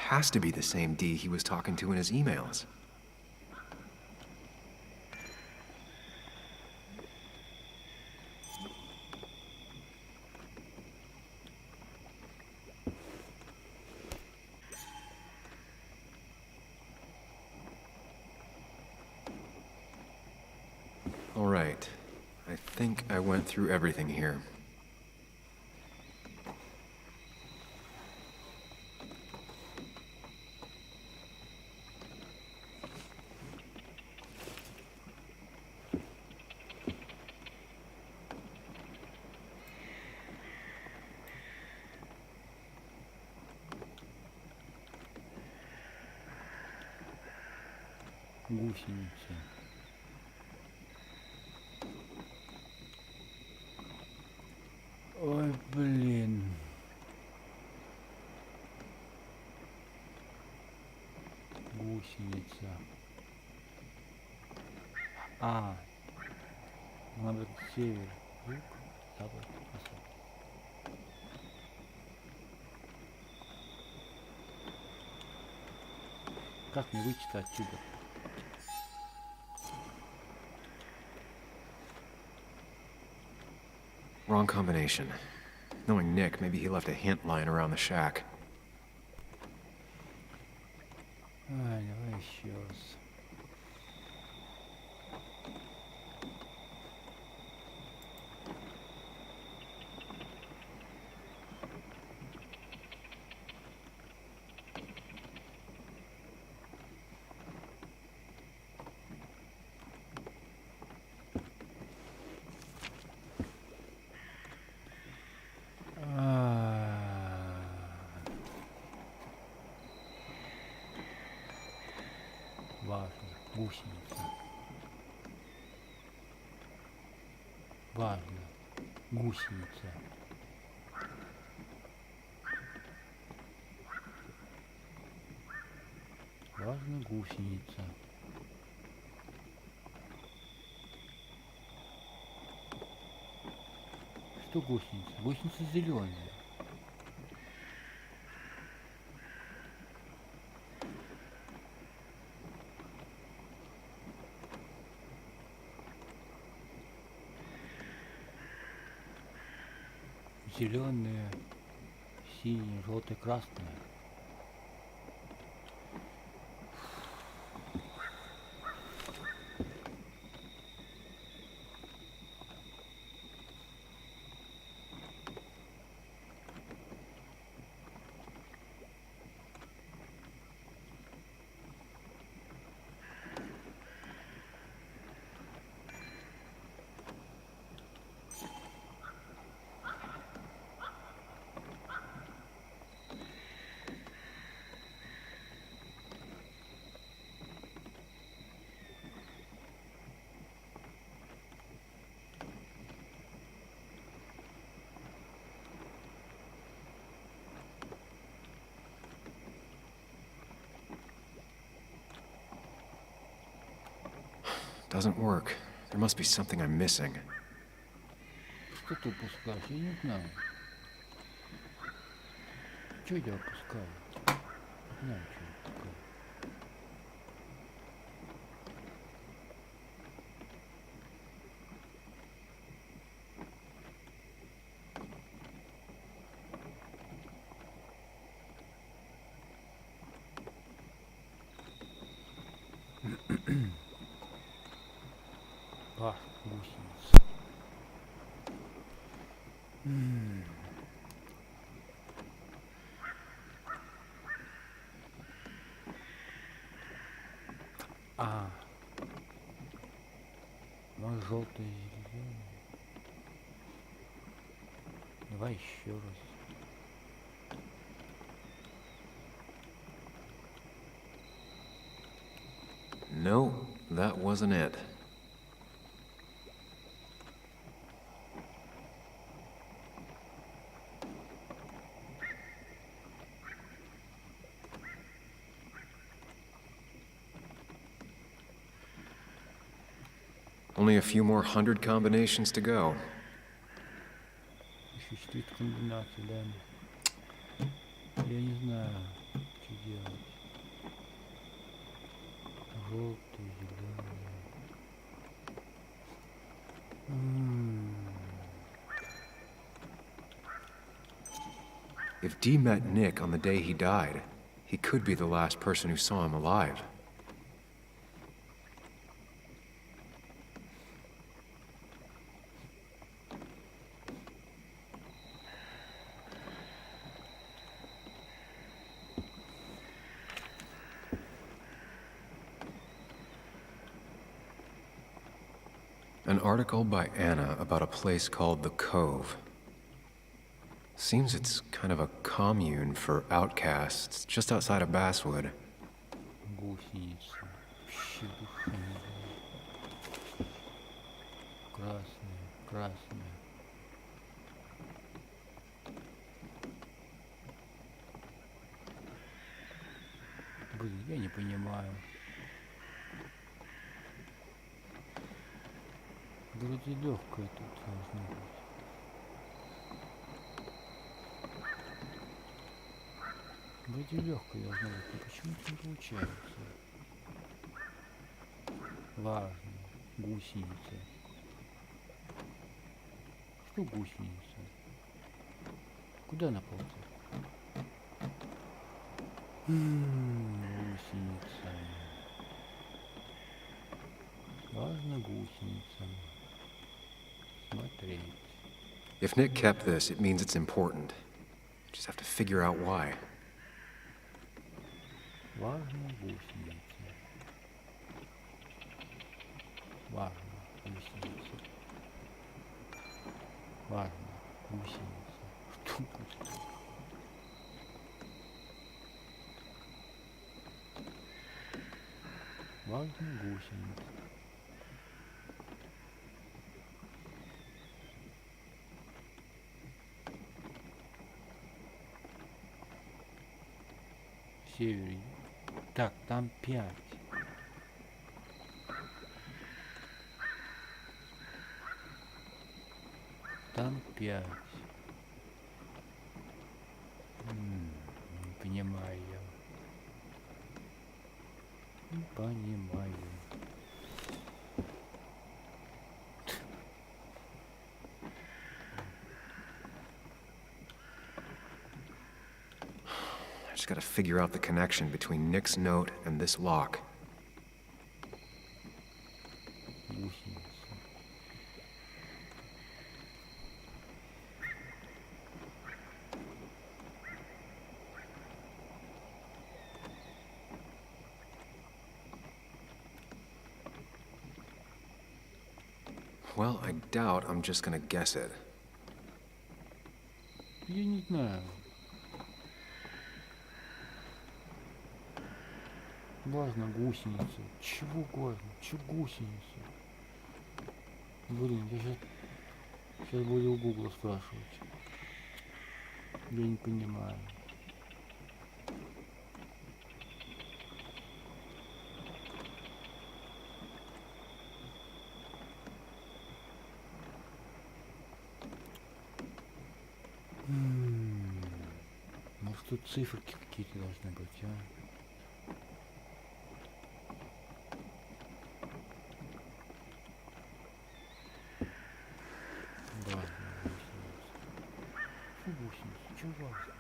has to be the same D he was talking to in his emails. All right. I think I went through everything here. Гусеница. Ой, блин. Гусеница. А. Надо север, юг, запад, восток. Как мне выйти отсюда? Wrong combination. Knowing Nick, maybe he left a hint lying around the shack. Ай, давай еще раз. Важно. Гусеница. Важно. Гусеница. Важно, гусеница. Что гусеница? Гусеница зеленая. Зеленые, синие, желтые, красные. Doesn't work. There must be something I'm missing. Что ты упускаешь? Я не знаю. Что я упускаю? Не знаю, что я упускаю. А, гусеница. А, ну желтый и зеленый. Давай еще раз. No, that wasn't it. Only a few more 100 combinations to go. Еще 4 комбинации, да. Я не знаю, будете делать? Желтый, зеленый. If Dee met Nick on the day he died, he could be the last person who saw him alive. An article by Anna about a place called The Cove. Seems it's kind of a commune for outcasts just outside of Basswood. Гусеница. Вообще душа не было. Красная, красная. Блин, я не понимаю. Вроде легкая тут должна быть. Вроде легкая должна быть, но почему-то не получается. Ладно, гусеница. Что гусеница? Куда она ползет? Гусеница. Важно гусеница. Смотреть. If Nick kept this, it means it's important. Just have to figure out why. Важно гусеница. Важно гусеница. Важно гусеница. Что гусеница? Важно гусеница. Севере. Так, там 5. Там 5. Не понимаю я. Не понимаю. I just gotta figure out the connection between Nick's note and this lock. Гусеница. Well, I doubt I'm just gonna guess it. Я не знаю. Важно гусеница. Чего важно? Чего гусеница? Блин, я сейчас буду у Гугла спрашивать. Я не понимаю. Может тут циферки какие-то должны быть, а? Гусеница, что важно?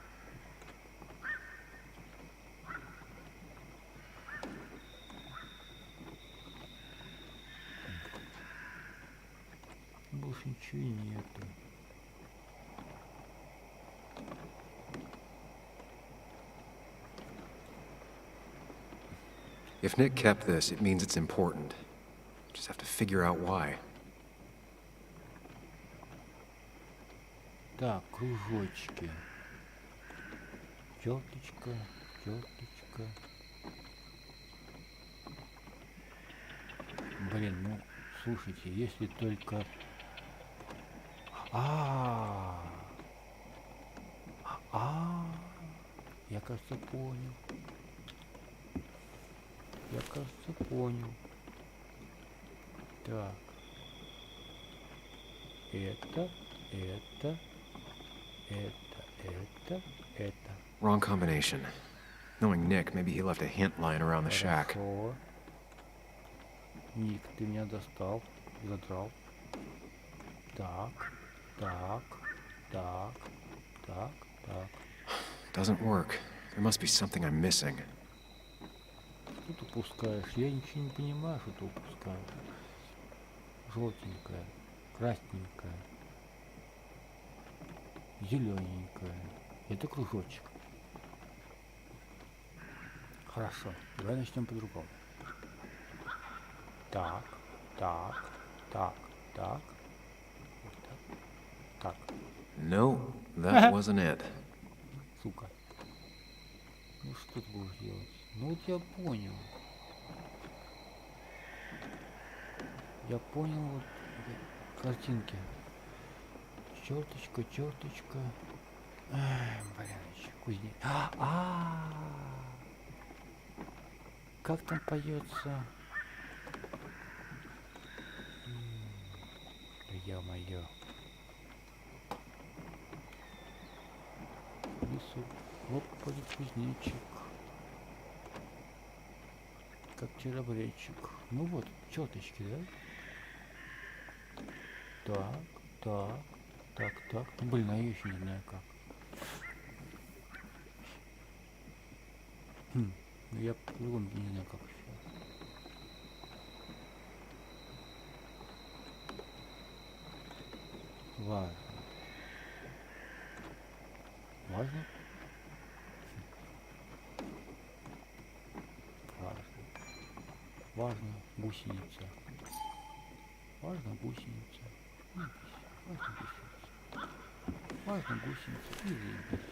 Больше ничего и нету. If Nick kept this, it means it's important. Just have to figure out why. Так, кружочки. Черточка, черточка. Блин, ну, слушайте, если только... Я, кажется, понял. Я, кажется, понял. Так. Это. Wrong combination. Knowing Nick, maybe he left a hint lying around the shack. Хорошо. Ник, ты меня достал, задрал. Так, так, так, так, так. Doesn't work. There must be something I'm missing. Что ты упускаешь? Я ничего не понимаю, что ты упускаешь. Желтенькая, красненькая, зелененькая. Это кружочек. Хорошо, давай начнем по-другому. Так, так, так, так. Вот так. Так. No, that wasn't it. Сука. Ну что ты будешь делать? Ну вот я понял. Я понял вот картинки. Черточка, черточка. Ай, блин, кузнец. Как там поется? Ё-моё. Лесу хлопали кузнечик, как черебречик. Ну вот, черточки, да? Так, так, так, так. Ну, блин, а я еще не знаю как. Ну я по-другому не знаю как еще. Важно. Важно? Важно. Важно гусеница. Важно гусеница. Важно гусеница. Важно гусеница. И заебись.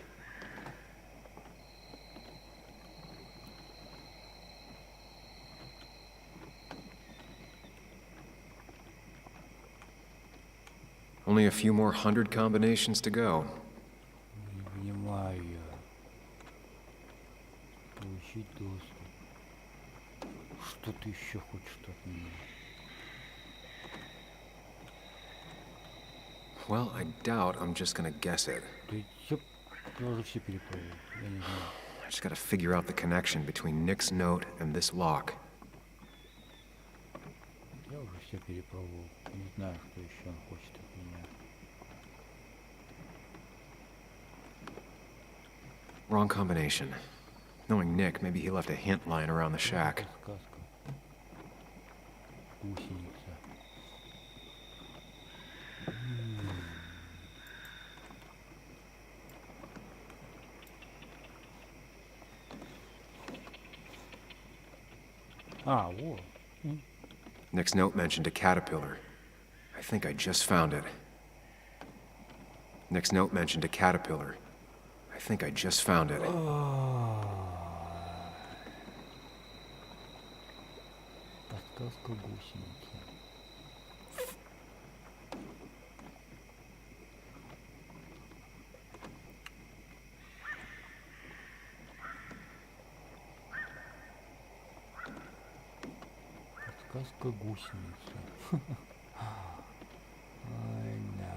Only a few more 100 combinations to go. Не понимаю я. Получить доступ. Что ты еще хочешь от меня? Well, I doubt I'm just gonna guess it. Да я уже все перепробовал. Я не знаю. I just gotta figure out the connection between Nick's note and this lock. Я уже все перепробовал. Не знаю, что еще он хочет от меня. Wrong combination. Knowing Nick, maybe he left a hint lying around the shack. Сказка. Гусеница. Вот. Nick's note mentioned a caterpillar. I think I just found it. Nick's note mentioned a caterpillar. I think I just found it. Подсказка гусеницы. Подсказка гусеницы. Ай, да.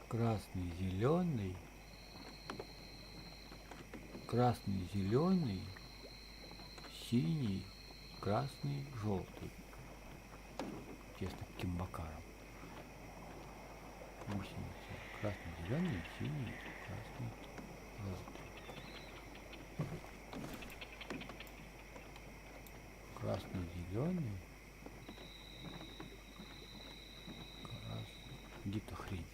Красный, зеленый. Красный, зеленый. Синий, красный, желтый. Интересно, каким макаром. Гусеница. Красный, зеленый, синий, красный, желтый. Красный, зеленый. Красный. Где-то хрень.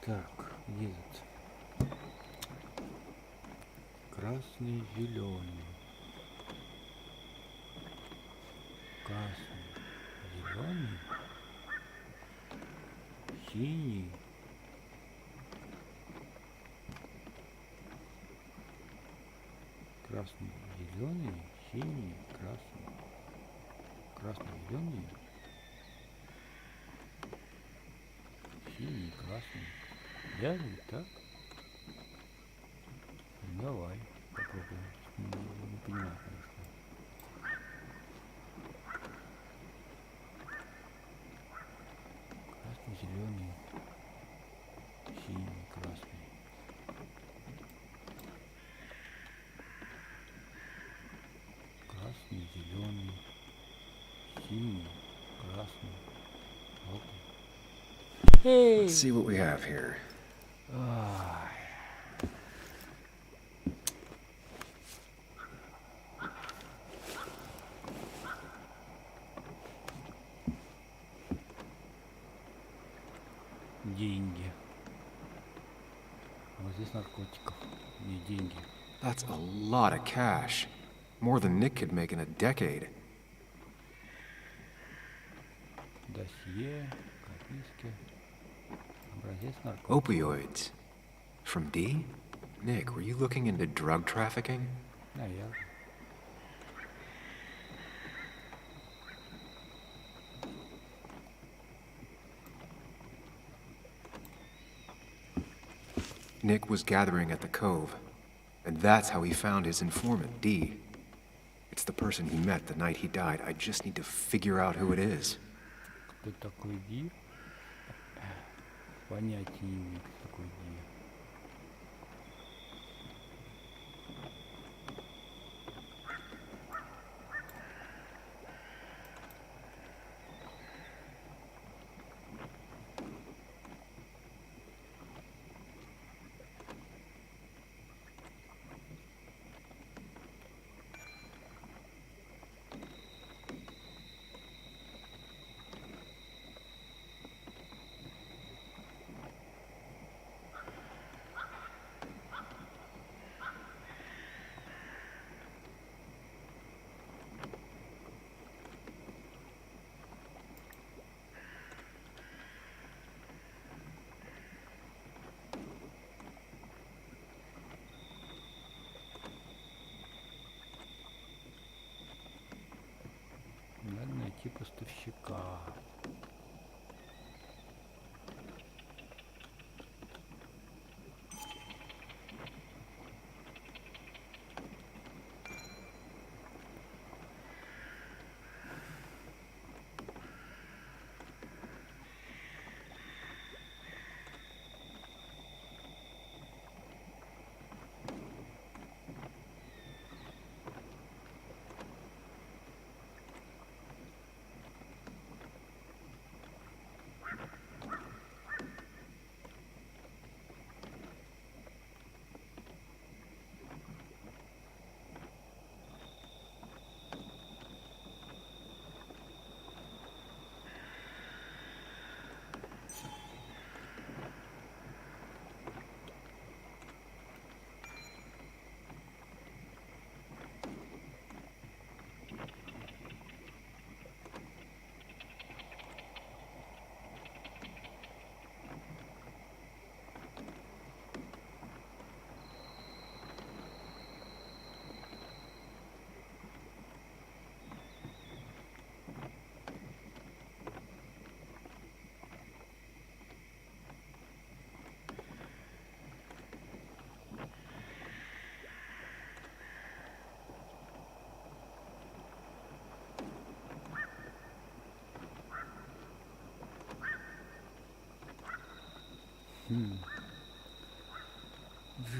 Так, где этот? Красный, зеленый. Красный, зеленый. Синий. Красный, зеленый, синий, красный. Красный, зеленый. Синий, красный. Я ведь так? Давай, попробуем. понимаю, конечно. Красный, зеленый, синий, красный. Красный, зеленый, синий, красный, желтый. Let's see what we have here. Ай. Деньги. А вот здесь наркотиков. Не деньги. That's a lot of cash. More than Nick could make in a decade. Досье, прописки. Образец наркотиков. Opioids. From D? Nick, were you looking into drug trafficking? Наверное. Nick was gathering at the cove, and that's how he found his informant, D. It's the person he met the night he died. I just need to figure out who it is. Кто такой Ди? Понятия не имею, кто такой Ди. Надо найти поставщика.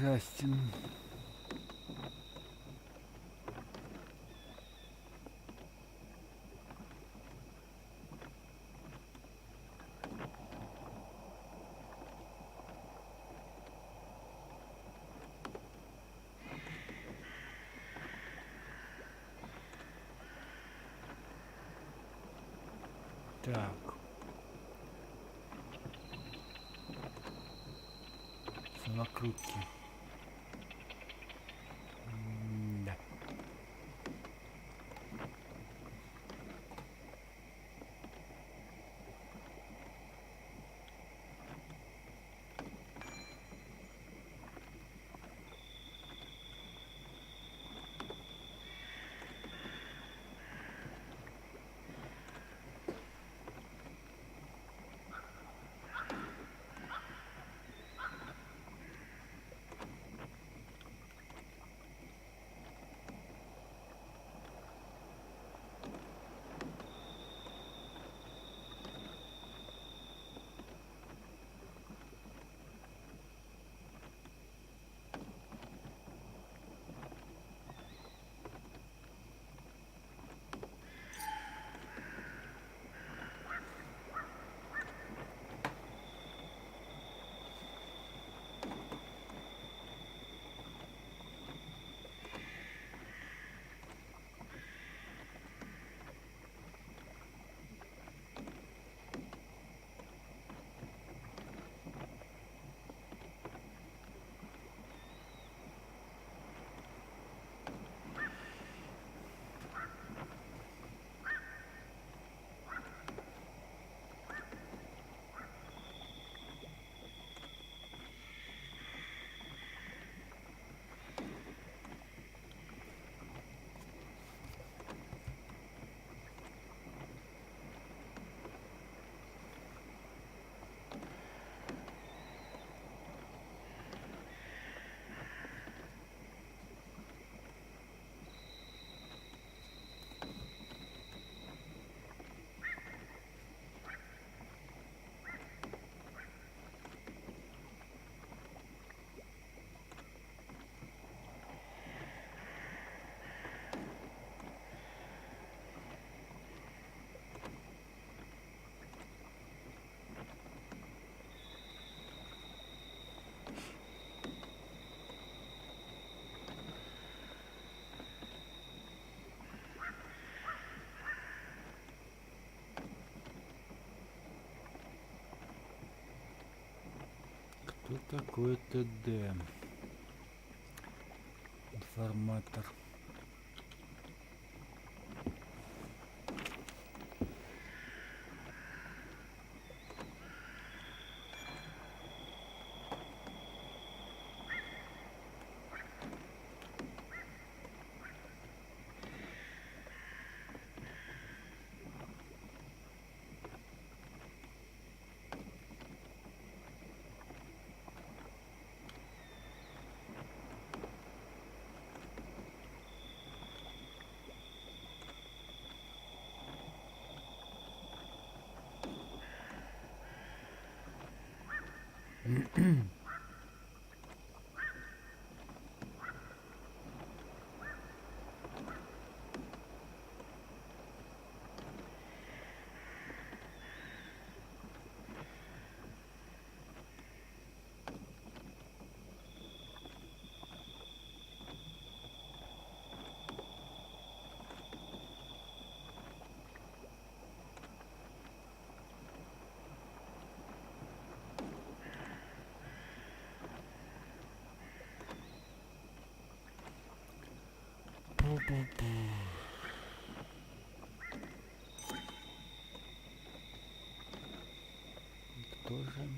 Джастин. Так. Самокрутки. Да. Что такое ТД? Информатор. Кто же?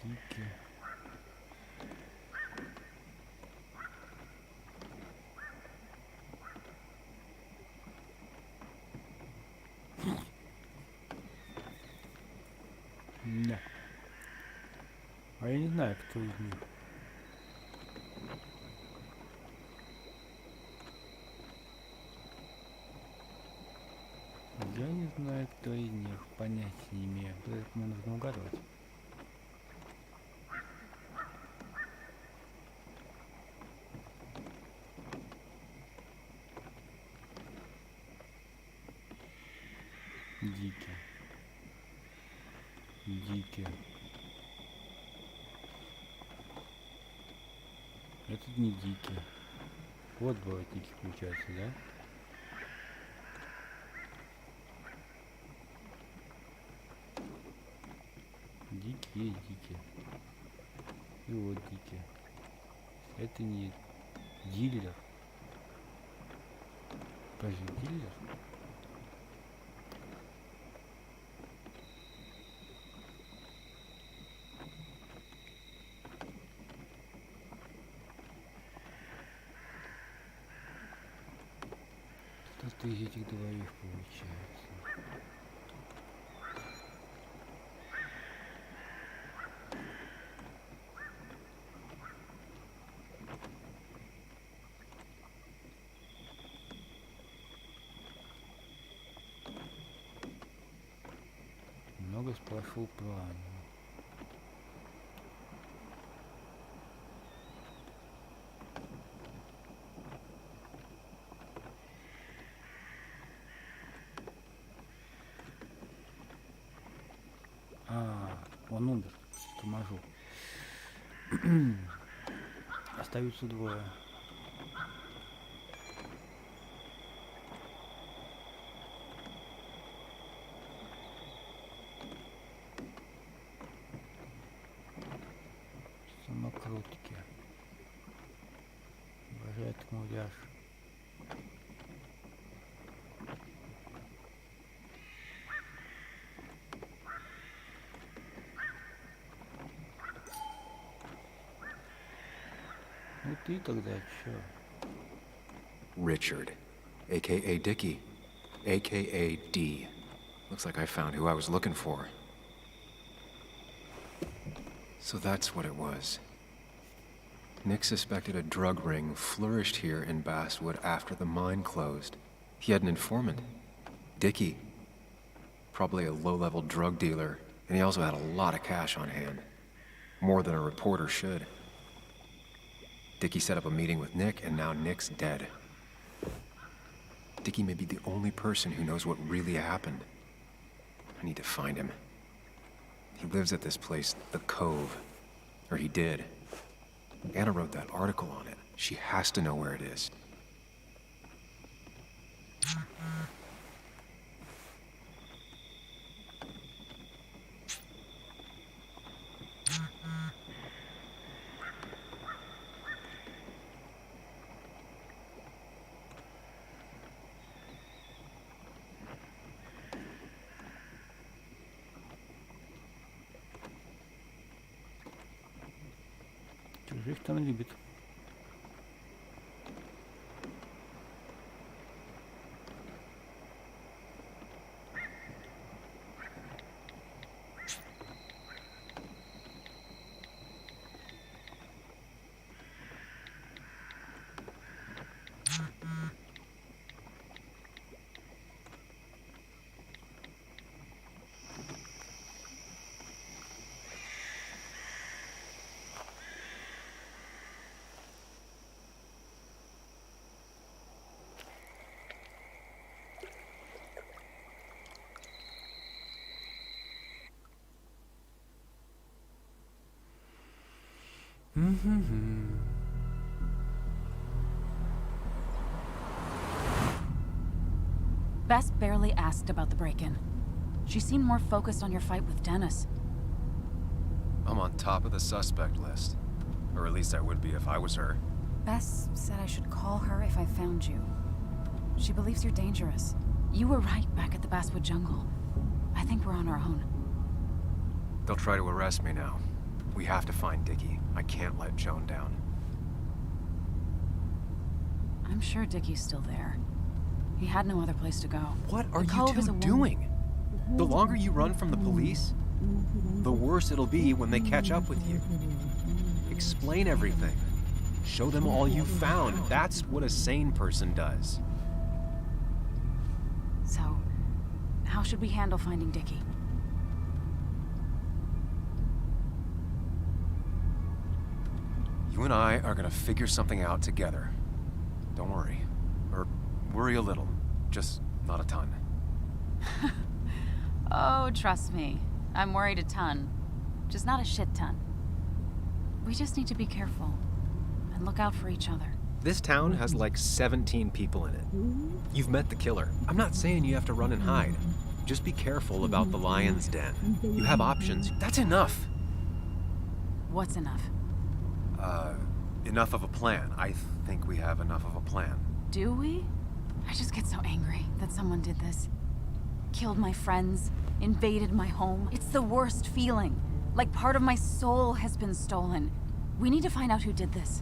Дикий. Да. А я не знаю, кто из них. Я не знаю, кто из них. Понятия не имею. Поэтому нужно угадывать. Дикий. Дикий. Этот не дикий. Вот бывает дикий получается, да? Дикий и дикий. И вот дикий. Это не дилер. Подожди, дилер? Что-то из этих двоих получается. Много спрашивал про Анну. Он умер. Торможу. Остаются двое. Самокрутки. Обожает муляж. Ну ты тогда чё? Richard, a.k.a. Dickie, a.k.a. D. Looks like I found who I was looking for. So that's what it was. Nick suspected a drug ring flourished here in Basswood after the mine closed. He had an informant, Dickie. Probably a low-level drug dealer, and he also had a lot of cash on hand. More than a reporter should. Dickie set up a meeting with Nick, and now Nick's dead. Dickie may be the only person who knows what really happened. I need to find him. He lives at this place, the Cove. Or he did. Anna wrote that article on it. She has to know where it is. Чужих там любит. Bess barely asked about the break-in. She seemed more focused on your fight with Dennis. I'm on top of the suspect list. Or at least I would be if I was her. Bess said I should call her if I found you. She believes you're dangerous. You were right back at the Basswood Jungle. I think we're on our own. They'll try to arrest me now. We have to find Dickie. I can't let Joan down. I'm sure Dickie's still there. He had no other place to go. What are The you Cove is two a doing? The longer you run from the police, the worse it'll be when they catch up with you. Explain everything. Show them all you found. That's what a sane person does. So, how should we handle finding Dickie? You and I are gonna figure something out together. Don't worry. Or worry a little. Just not a ton. Oh, trust me. I'm worried a ton. Just not a shit ton. We just need to be careful. And look out for each other. This town has like 17 people in it. You've met the killer. I'm not saying you have to run and hide. Just be careful about the lion's den. You have options. That's enough. What's enough? Enough of a plan. I think we have enough of a plan. Do we? I just get so angry that someone did this. Killed my friends, invaded my home. It's the worst feeling. Like part of my soul has been stolen. We need to find out who did this.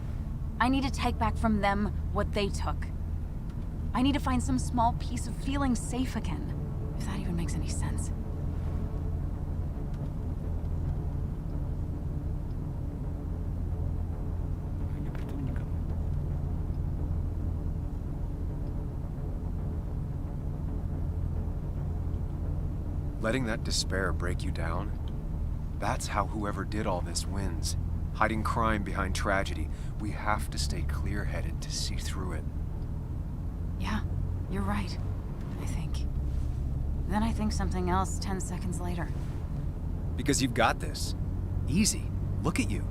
I need to take back from them what they took. I need to find some small piece of feeling safe again. If that even makes any sense. Не притом никого. Letting that despair break you down? That's how whoever did all this wins. Hiding crime behind tragedy. We have to stay clear-headed to see through it. Yeah, you're right. I think. Then I think something else 10 seconds later. Because you've got this. Easy. Look at you.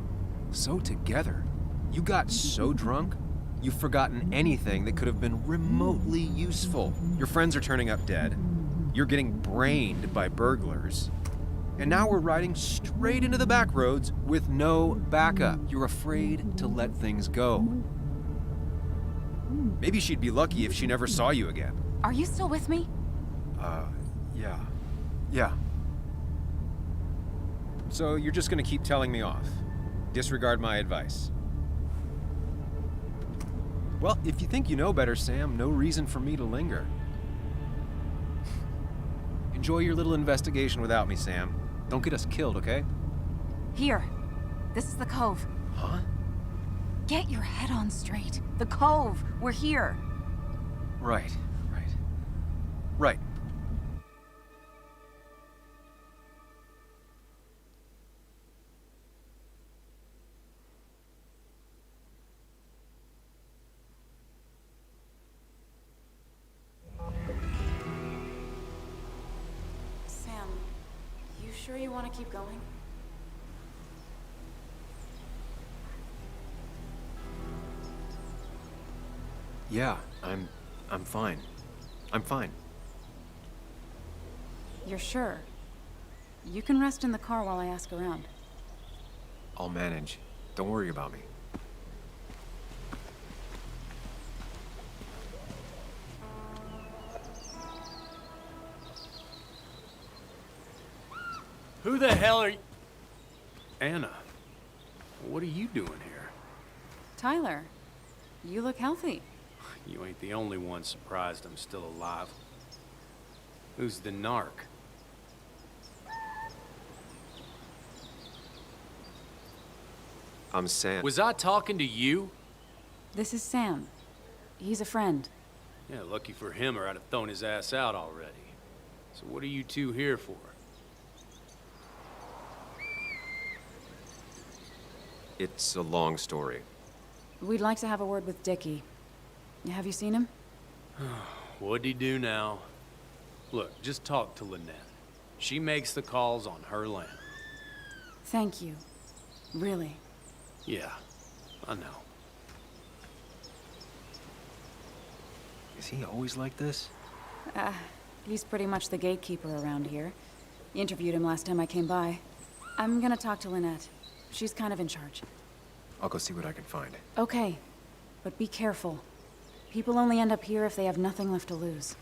So together. You got so drunk, you've forgotten anything that could have been remotely useful. Your friends are turning up dead. You're getting brained by burglars. And now we're riding straight into the back roads with no backup. You're afraid to let things go. Maybe she'd be lucky if she never saw you again. Are you still with me? Yeah. Yeah. So you're just gonna keep telling me off. Disregard my advice. Well, if you think you know better, Sam, no reason for me to linger. Enjoy your little investigation without me, Sam. Don't get us killed, okay? Here. This is the Cove. Huh? Get your head on straight. The Cove. We're here. Right. Right. sure you want to keep going? Yeah, I'm fine. I'm fine. You're sure? You can rest in the car while I ask around. I'll manage. Don't worry about me. Who the hell are you? Anna, what are you doing here? Tyler, you look healthy. You ain't the only one surprised I'm still alive. Who's the narc? I'm Sam. Was I talking to you? This is Sam. He's a friend. Yeah, lucky for him or I'd have thrown his ass out already. So what are you two here for? It's a long story. We'd like to have a word with Dickie. Have you seen him? What'd he do now? Look, just talk to Lynette. She makes the calls on her land. Thank you. Really. Yeah, I know. Is he always like this? He's pretty much the gatekeeper around here. Interviewed him last time I came by. I'm gonna talk to Lynette. She's kind of in charge. I'll go see what I can find. Okay, but be careful. People only end up here if they have nothing left to lose.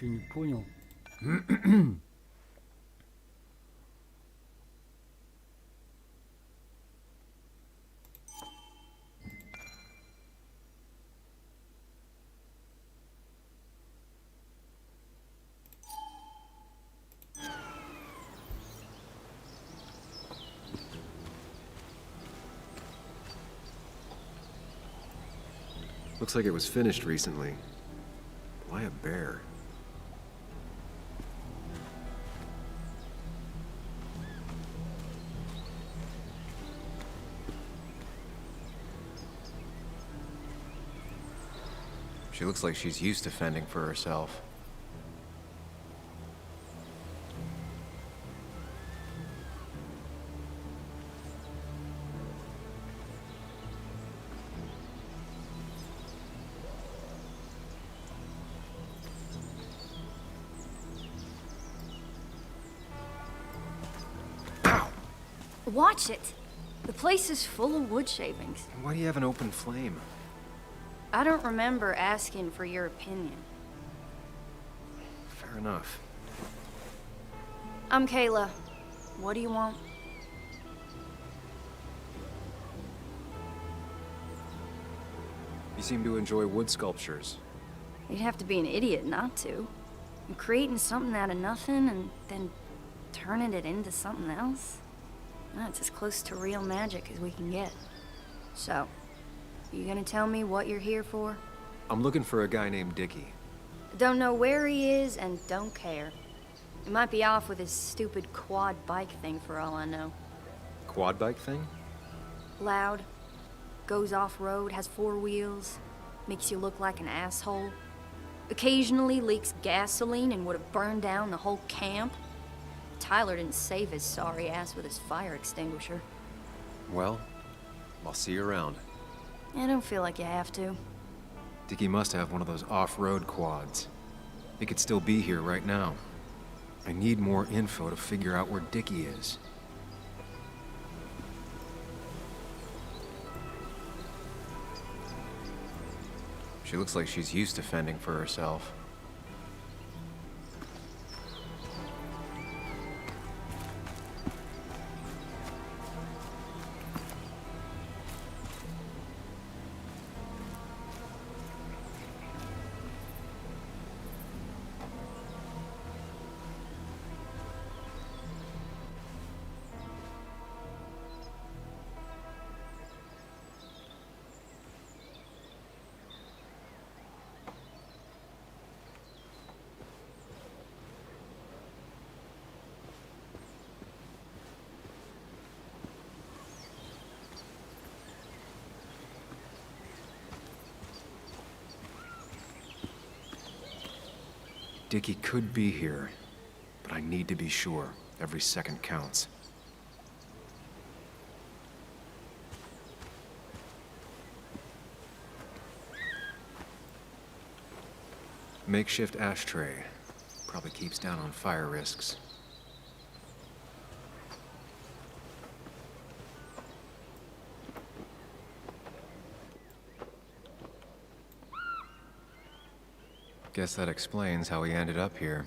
Ничего не понял. Looks like it was finished recently. Why a bear? She looks like she's used to fending for herself. Watch it. The place is full of wood shavings. Why do you have an open flame? I don't remember asking for your opinion. Fair enough. I'm Kayla. What do you want? You seem to enjoy wood sculptures. You'd have to be an idiot not to. And creating something out of nothing and then turning it into something else? That's as close to real magic as we can get. So, you gonna tell me what you're here for? I'm looking for a guy named Dickie. Don't know where he is and don't care. He might be off with his stupid quad bike thing for all I know. Quad bike thing? Loud, goes off-road, has 4 wheels, makes you look like an asshole. Occasionally leaks gasoline and would have burned down the whole camp. Tyler didn't save his sorry ass with his fire extinguisher. Well, I'll see you around. I don't feel like you have to. Dickie must have one of those off-road quads. He could still be here right now. I need more info to figure out where Dickie is. She looks like she's used to fending for herself. Dickie could be here, but I need to be sure. Every second counts. Makeshift ashtray. Probably keeps down on fire risks. Guess that explains how he ended up here.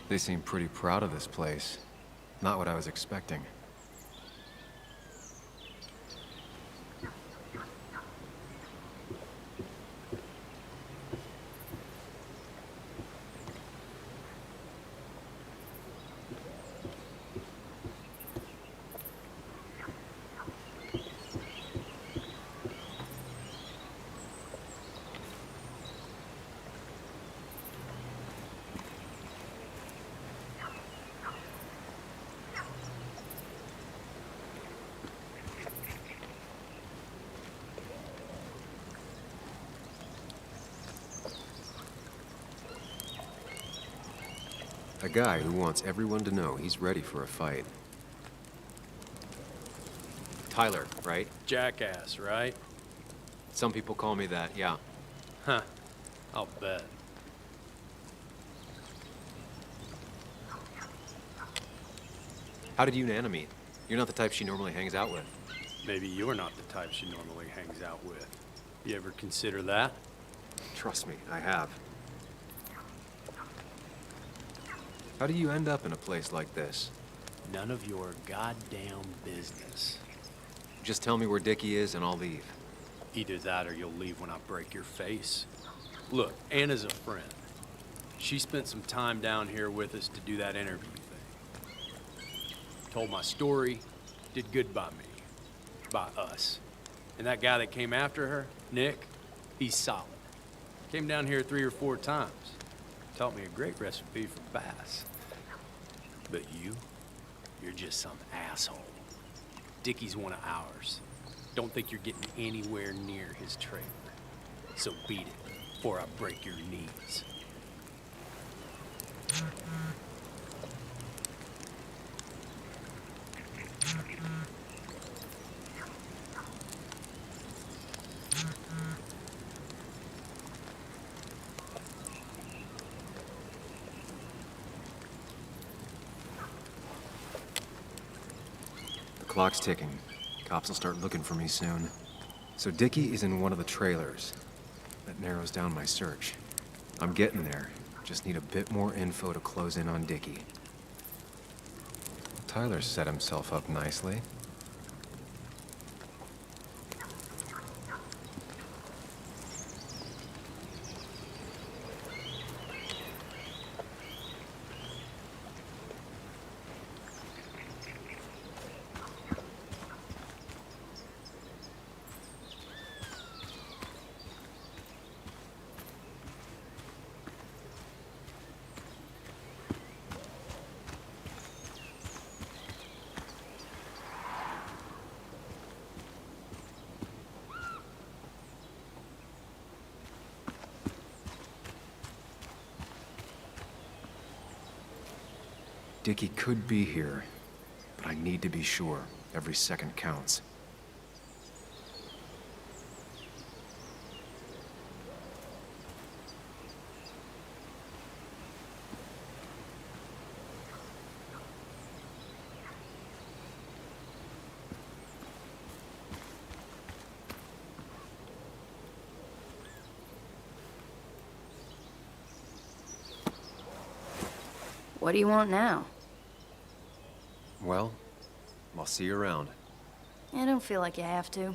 They seem pretty proud of this place. Not what I was expecting. A guy who wants everyone to know he's ready for a fight. Tyler, right? Jackass, right? Some people call me that, yeah. Huh. I'll bet. How did you and Anna meet? You're not the type she normally hangs out with. Maybe you're not the type she normally hangs out with. You ever consider that? Trust me, I have. How do you end up in a place like this? None of your goddamn business. Just tell me where Dickie is and I'll leave. Either that or you'll leave when I break your face. Look, Anna's a friend. She spent some time down here with us to do that interview thing. Told my story, did good by me, by us. And that guy that came after her, Nick, he's solid. Came down here 3 or 4 times. Taught me a great recipe for bass. But you're just some asshole. Dickie's one of ours. Don't think you're getting anywhere near his trailer. So beat it before I break your knees. The clock's ticking. Cops will start looking for me soon. So Dickie is in one of the trailers. That narrows down my search. I'm getting there. Just need a bit more info to close in on Dickie. Tyler set himself up nicely. Dickie could be here, but I need to be sure. Every second counts. What do you want now? Well, I'll see you around. I don't feel like you have to.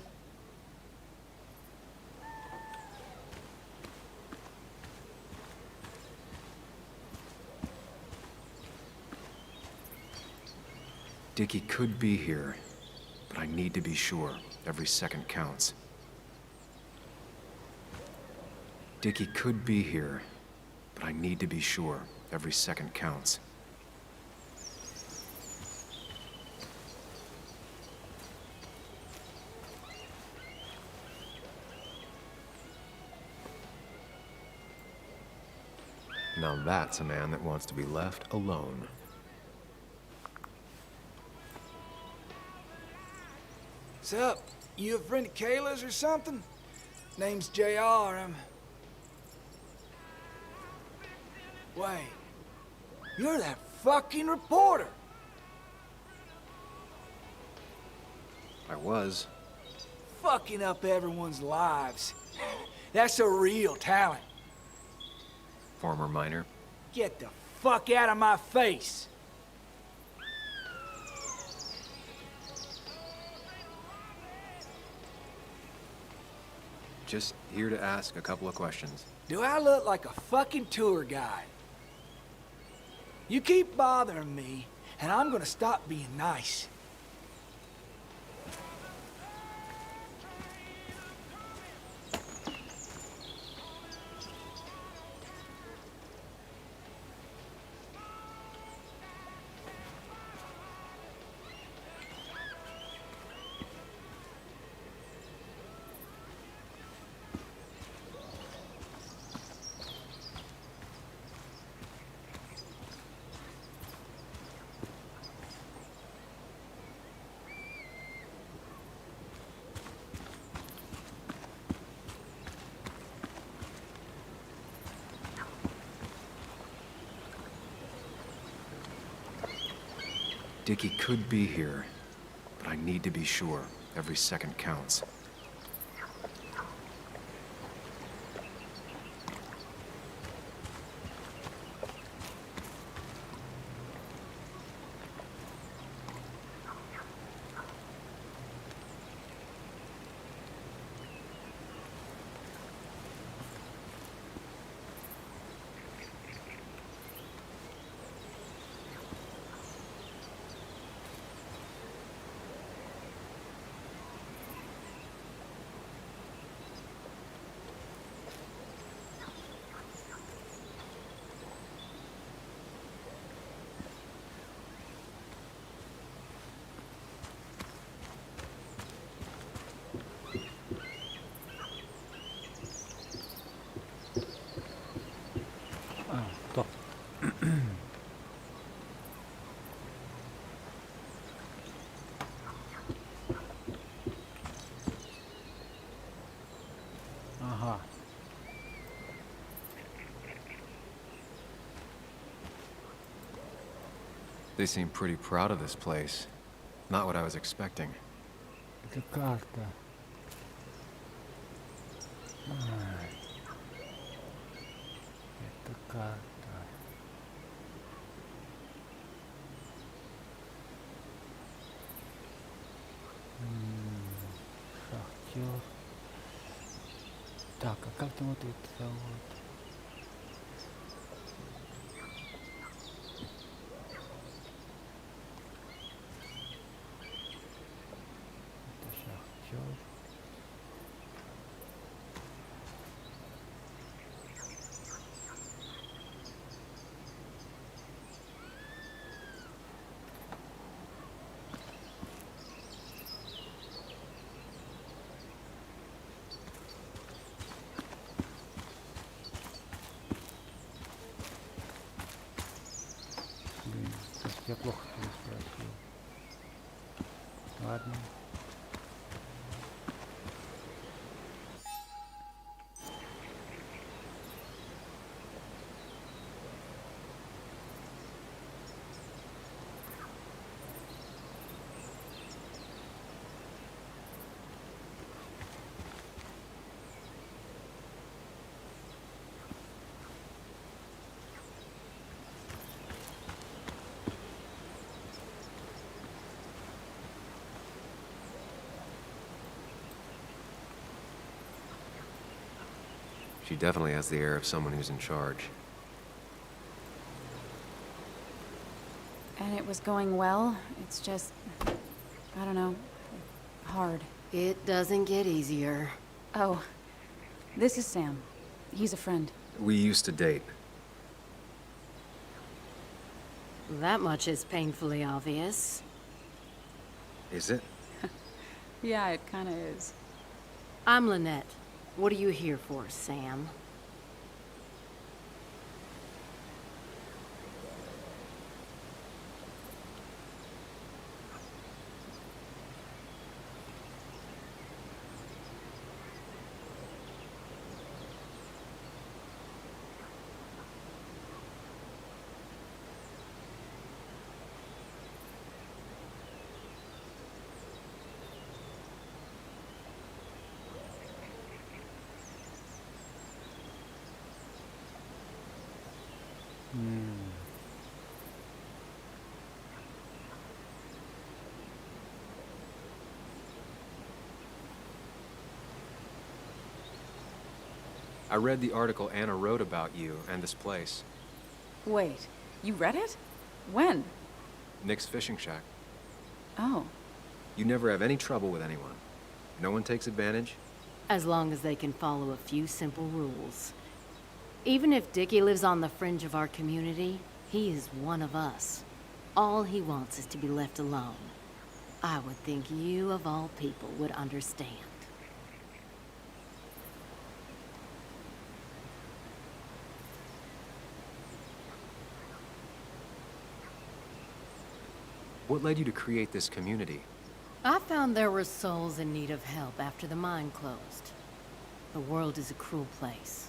Dickie could be here, but I need to be sure. Every second counts. Dickie could be here, but I need to be sure. Every second counts. Now that's a man that wants to be left alone. What's up? You a friend of Kayla's or something? Name's JR. Wait. You're that fucking reporter. I was. Fucking up everyone's lives. That's a real talent. Former miner. Get the fuck out of my face. Just here to ask a couple of questions. Do I look like a fucking tour guide? You keep bothering me, and I'm gonna stop being nice. Dickie could be here, but I need to be sure. Every second counts. Стоп. Ага. They seem pretty proud of this place. Not what I was expecting. Это карта. Ай. Это карта. Шахтер. Так, а как там вот это вот? Это шахтер. Блин, кажется, я плохо тебя спросил. Ладно. She definitely has the air of someone who's in charge. And it was going well. It's just, I don't know, hard. It doesn't get easier. Oh, this is Sam. He's a friend. We used to date. That much is painfully obvious. Is it? Yeah, it kind of is. I'm Lynette. What are you here for, Sam? I read the article Anna wrote about you and this place. Wait, you read it? When? Nick's fishing shack. Oh. You never have any trouble with anyone. No one takes advantage. As long as they can follow a few simple rules. Even if Dickie lives on the fringe of our community, he is one of us. All he wants is to be left alone. I would think you, of all people, would understand. What led you to create this community? I found there were souls in need of help after the mine closed. The world is a cruel place.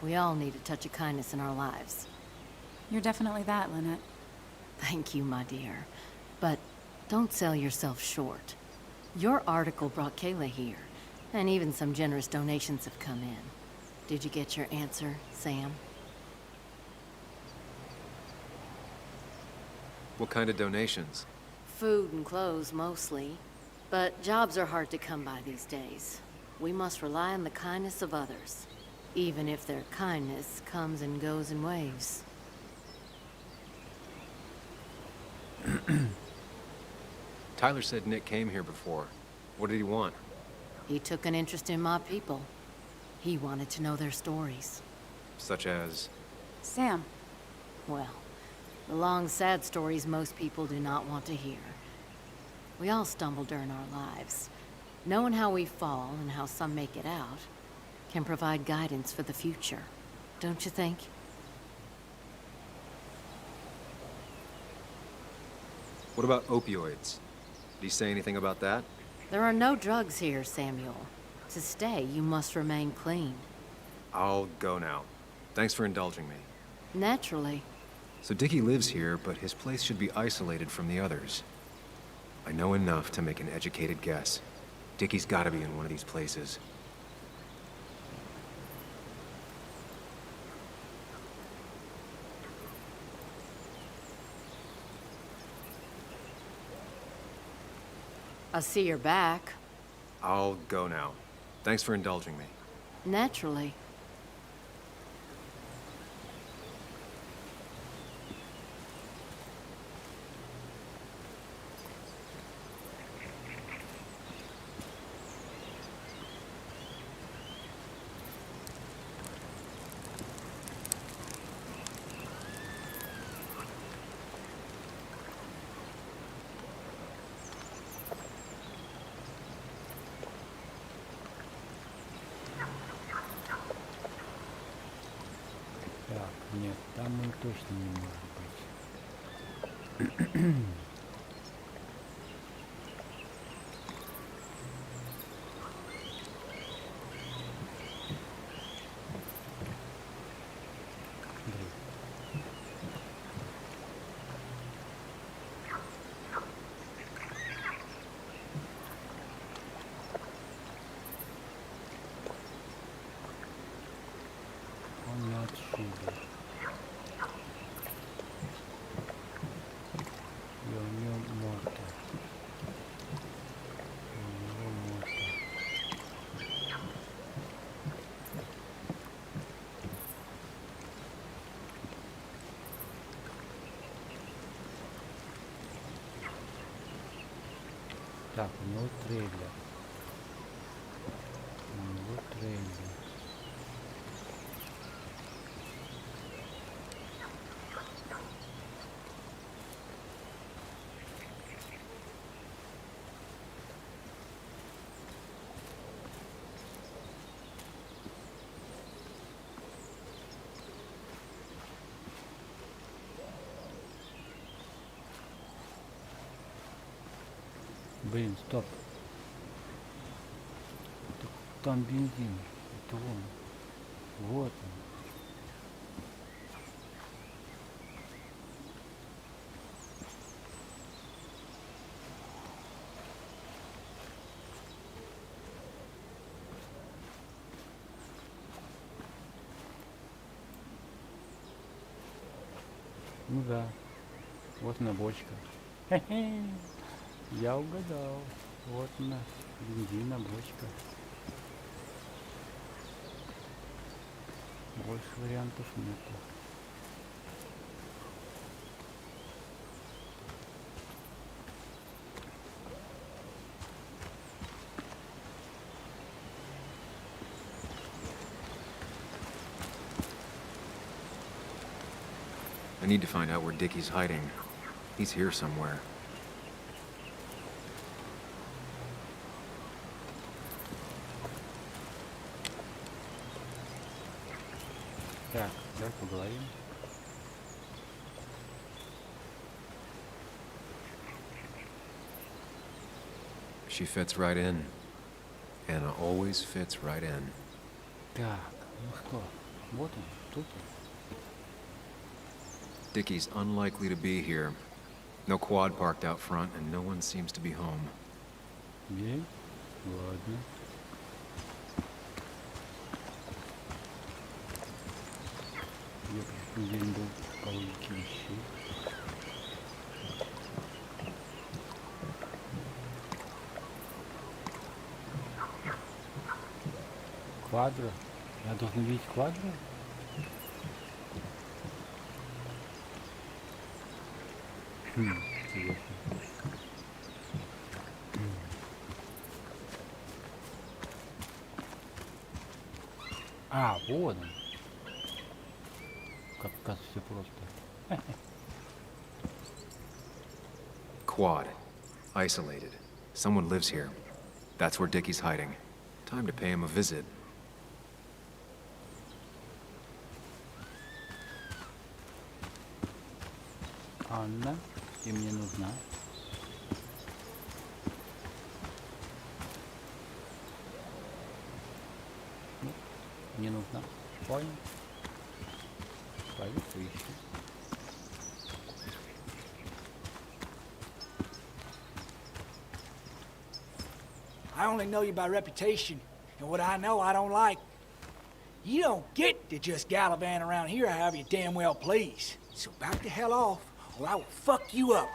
We all need a touch of kindness in our lives. You're definitely that, Lynette. Thank you, my dear. But don't sell yourself short. Your article brought Kayla here, and even some generous donations have come in. Did you get your answer, Sam? What kind of donations? Food and clothes, mostly. But jobs are hard to come by these days. We must rely on the kindness of others, even if their kindness comes and goes in waves. Tyler said Nick came here before. What did he want? He took an interest in my people. He wanted to know their stories. Such as? Sam. Well, the long, sad stories most people do not want to hear. We all stumble during our lives. Knowing how we fall and how some make it out can provide guidance for the future, don't you think? What about opioids? Did he say anything about that? There are no drugs here, Samuel. To stay, you must remain clean. I'll go now. Thanks for indulging me. Naturally. So Dickie lives here, but his place should be isolated from the others. I know enough to make an educated guess. Dickie's gotta be in one of these places. I see you're back. I'll go now. Thanks for indulging me. Naturally. Так, нет, там он точно не может быть. Он не отсюда. И у него морда. У него морда. Так, у него трейлер. У него трейлер. Блин, стоп. Это там бензин. Это вон. Вот он. Ну да. Вот она бочка. Хе-хе. Я угадал. Вот она, бензина, бочка. Больше вариантов нету. I need to find out where Dickie's hiding. He's here somewhere. Так, давай поговорим. She fits right in. Anna always fits right in. Так, ну что? Вот он, тут он. Dickie's unlikely to be here. No quad parked out front, and no one seems to be home. Есть? Ладно. Я прошлый день был по логике вещей. Квадро? Я должен видеть квадро? Интересно. А, вот он. Как оказывается, все просто. Quad. Isolated. Someone lives here. That's where Dickie's hiding. Time to pay him a visit. Анна, ты мне нужна. Ну, не нужна. Понял. Пойду поищу. I only know you by reputation, and what I know I don't like. You don't get to just gallivant around here however you damn well please. So back the hell off, or I will fuck you up.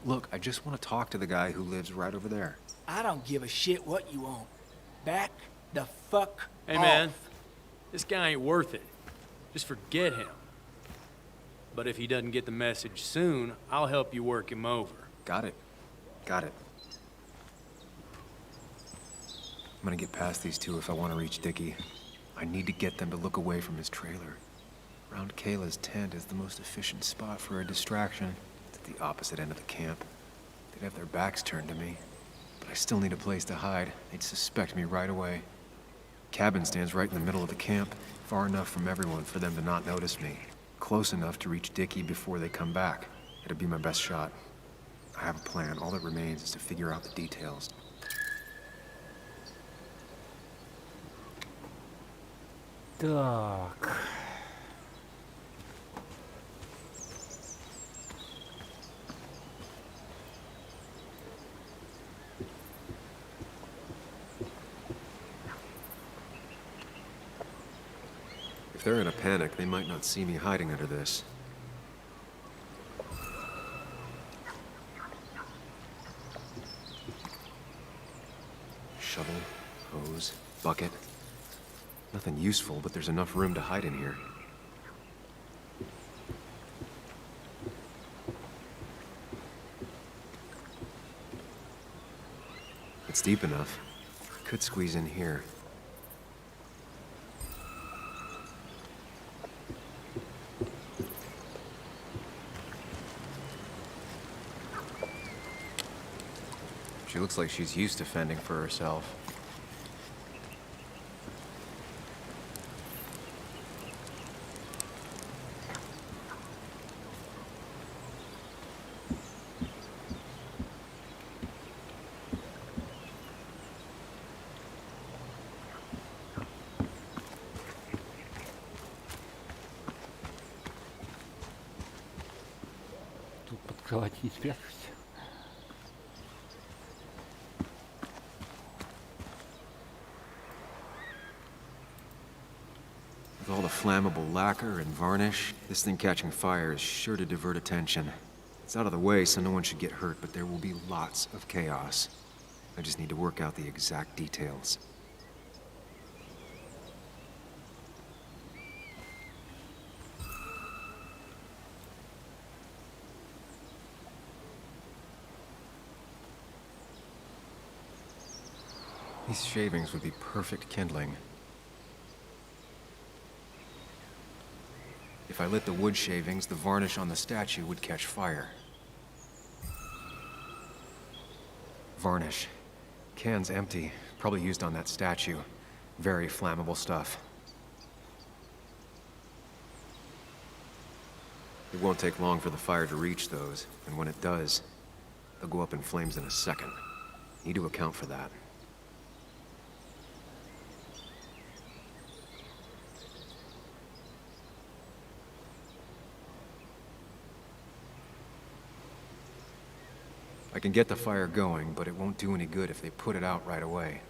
Look, I just want to talk to the guy who lives right over there. I don't give a shit what you want. Back the fuck Hey, off. man. This guy ain't worth it. Just forget him. But if he doesn't get the message soon, I'll help you work him over. Got it. Got it. I'm gonna get past these two if I want to reach Dickie. I need to get them to look away from his trailer. Around Kayla's tent is the most efficient spot for a distraction. It's at the opposite end of the camp. They'd have their backs turned to me. But I still need a place to hide. They'd suspect me right away. Cabin stands right in the middle of the camp, far enough from everyone for them to not notice me. Close enough to reach Dickie before they come back. It'll be my best shot. I have a plan. All that remains is to figure out the details. Так. If they're in a panic, they might not see me hiding under this. Shovel, hose, bucket. Nothing useful, but there's enough room to hide in here. It's deep enough. Could squeeze in here. She looks like she's used to fending for herself. Тут под кровати не спрячешься. With all the flammable lacquer and varnish, this thing catching fire is sure to divert attention. It's out of the way, so no one should get hurt, but there will be lots of chaos. I just need to work out the exact details. These shavings would be perfect kindling. If I lit the wood shavings, the varnish on the statue would catch fire. Varnish. Can's empty. Probably used on that statue. Very flammable stuff. It won't take long for the fire to reach those, and when it does, they'll go up in flames in a second. Need to account for that. I can get the fire going, but it won't do any good if they put it out right away.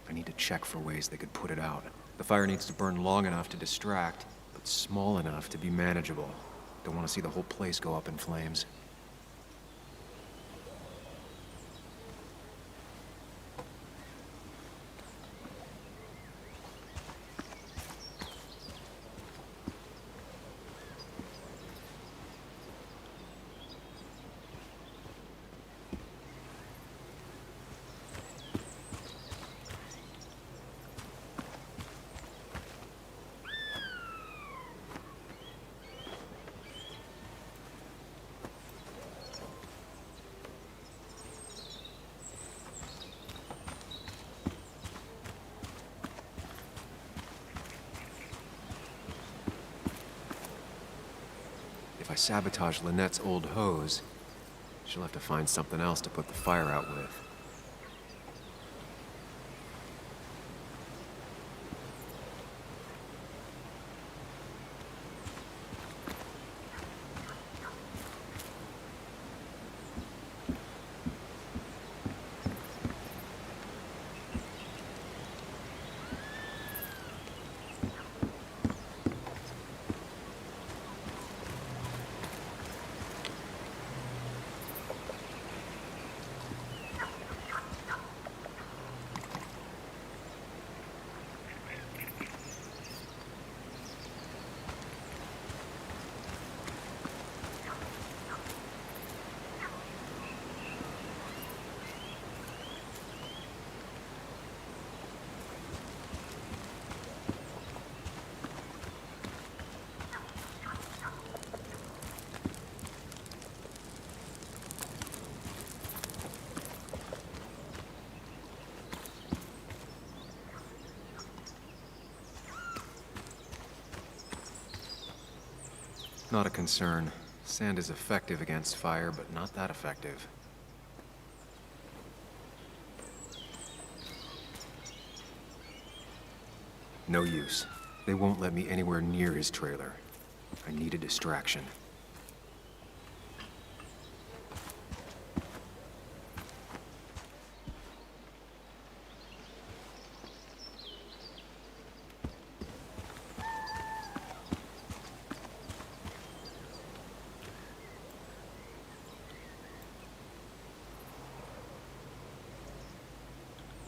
I need to check for ways they could put it out. The fire needs to burn long enough to distract, but small enough to be manageable. Don't want to see the whole place go up in flames. If I sabotage Lynette's old hose, she'll have to find something else to put the fire out with. Not a concern. Sand is effective against fire, but not that effective. No use. They won't let me anywhere near his trailer. I need a distraction.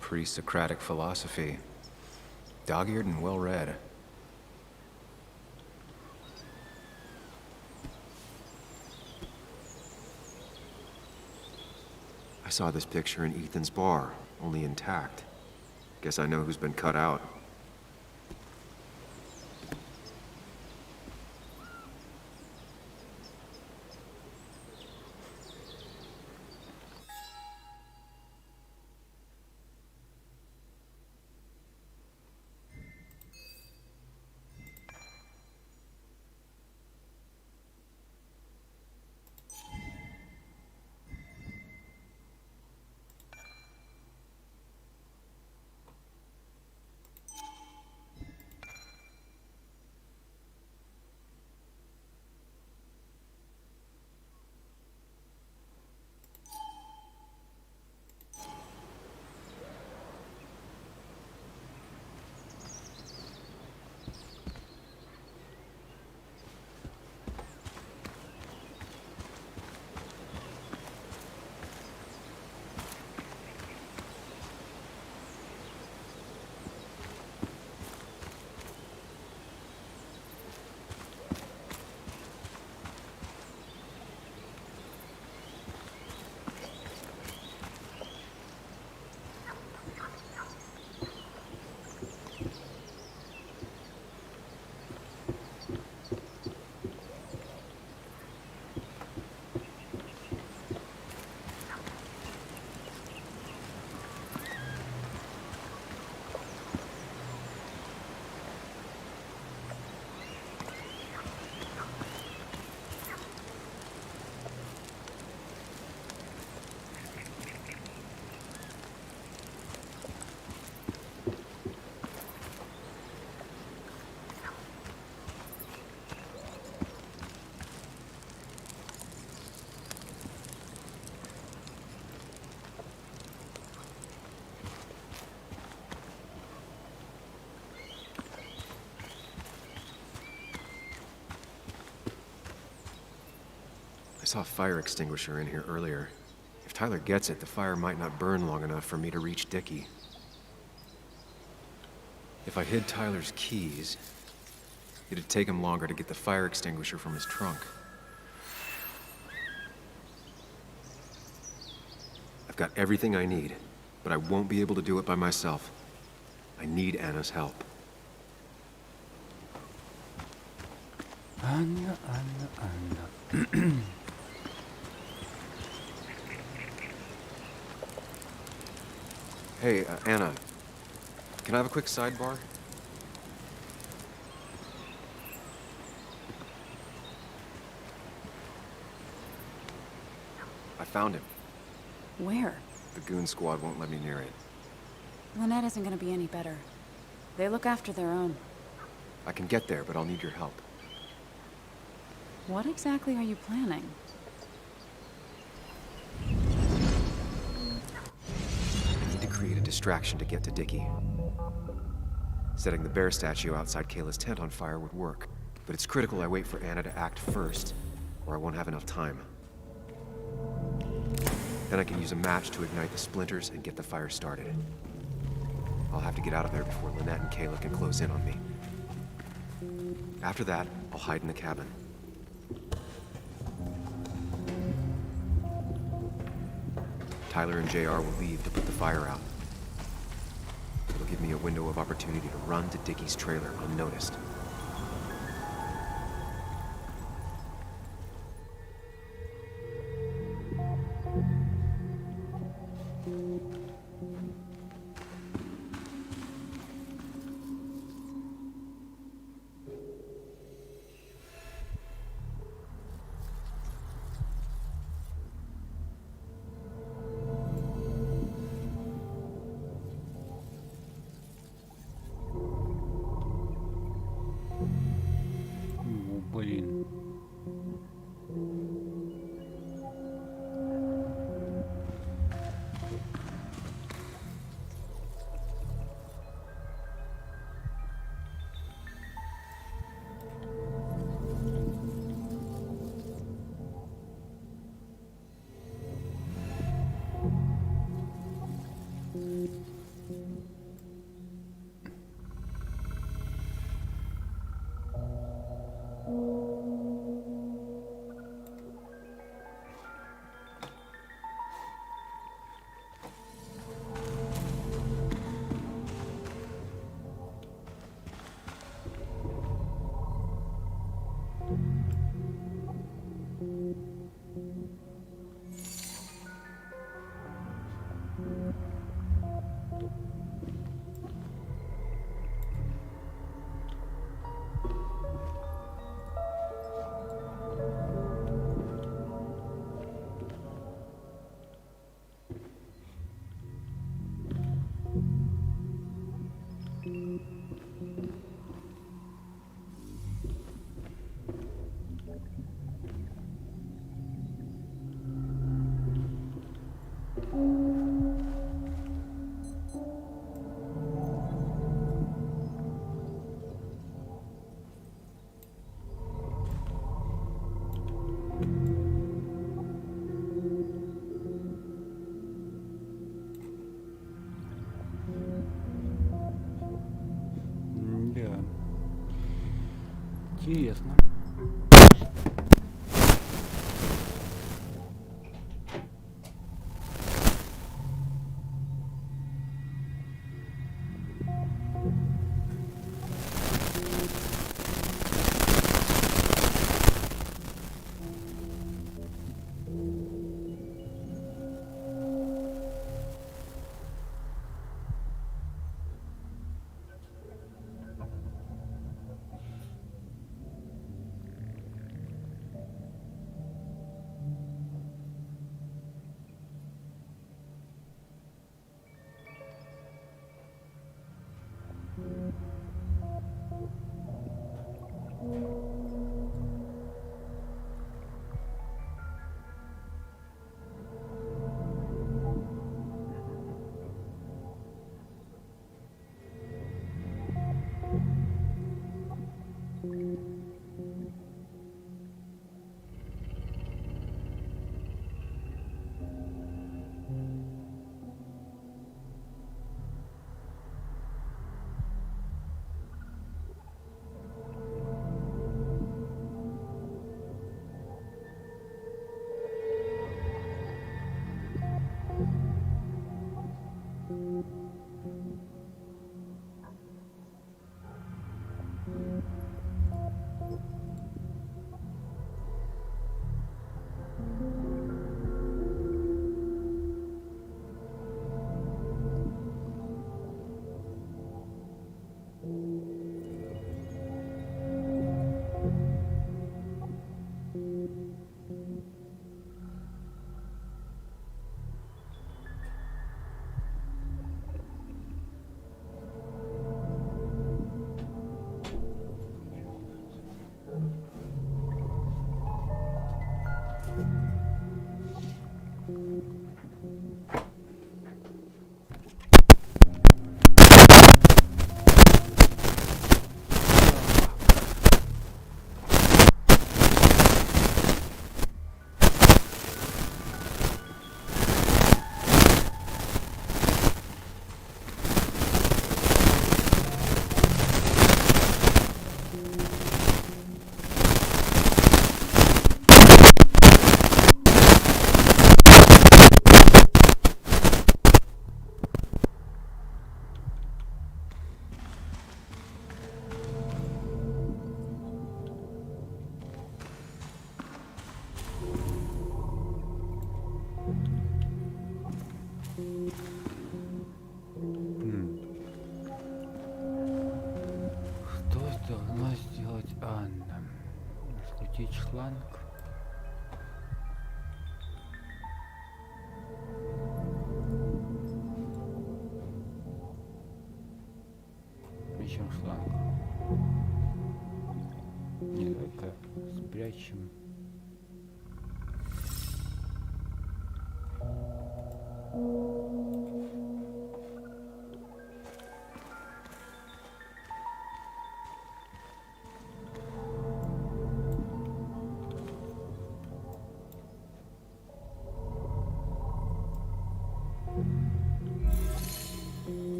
Pre-Socratic philosophy. Dog-eared and well-read. I saw this picture in Ethan's bar, only intact. Guess I know who's been cut out. saw a fire extinguisher in here earlier. If Tyler gets it, the fire might not burn long enough for me to reach Dickie. If I hid Tyler's keys, it'd take him longer to get the fire extinguisher from his trunk. I've got everything I need, but I won't be able to do it by myself. I need Anna's help. Anna. Hey, Anna, can I have a quick sidebar? I found him. Where? The goon squad won't let me near it. Lynette isn't gonna be any better. They look after their own. I can get there, but I'll need your help. What exactly are you planning? I need to create a distraction to get to Dickie. Setting the bear statue outside Kayla's tent on fire would work, but it's critical I wait for Anna to act first, or I won't have enough time. Then I can use a match to ignite the splinters and get the fire started. I'll have to get out of there before Lynette and Kayla can close in on me. After that, I'll hide in the cabin. Tyler and JR will leave to put the fire out. It'll give me a window of opportunity to run to Dickie's trailer unnoticed. Блин. Да. Интересно. Что должна сделать Анна? Раскрутить шланг? Причем шланг? Не, давай-ка спрячем.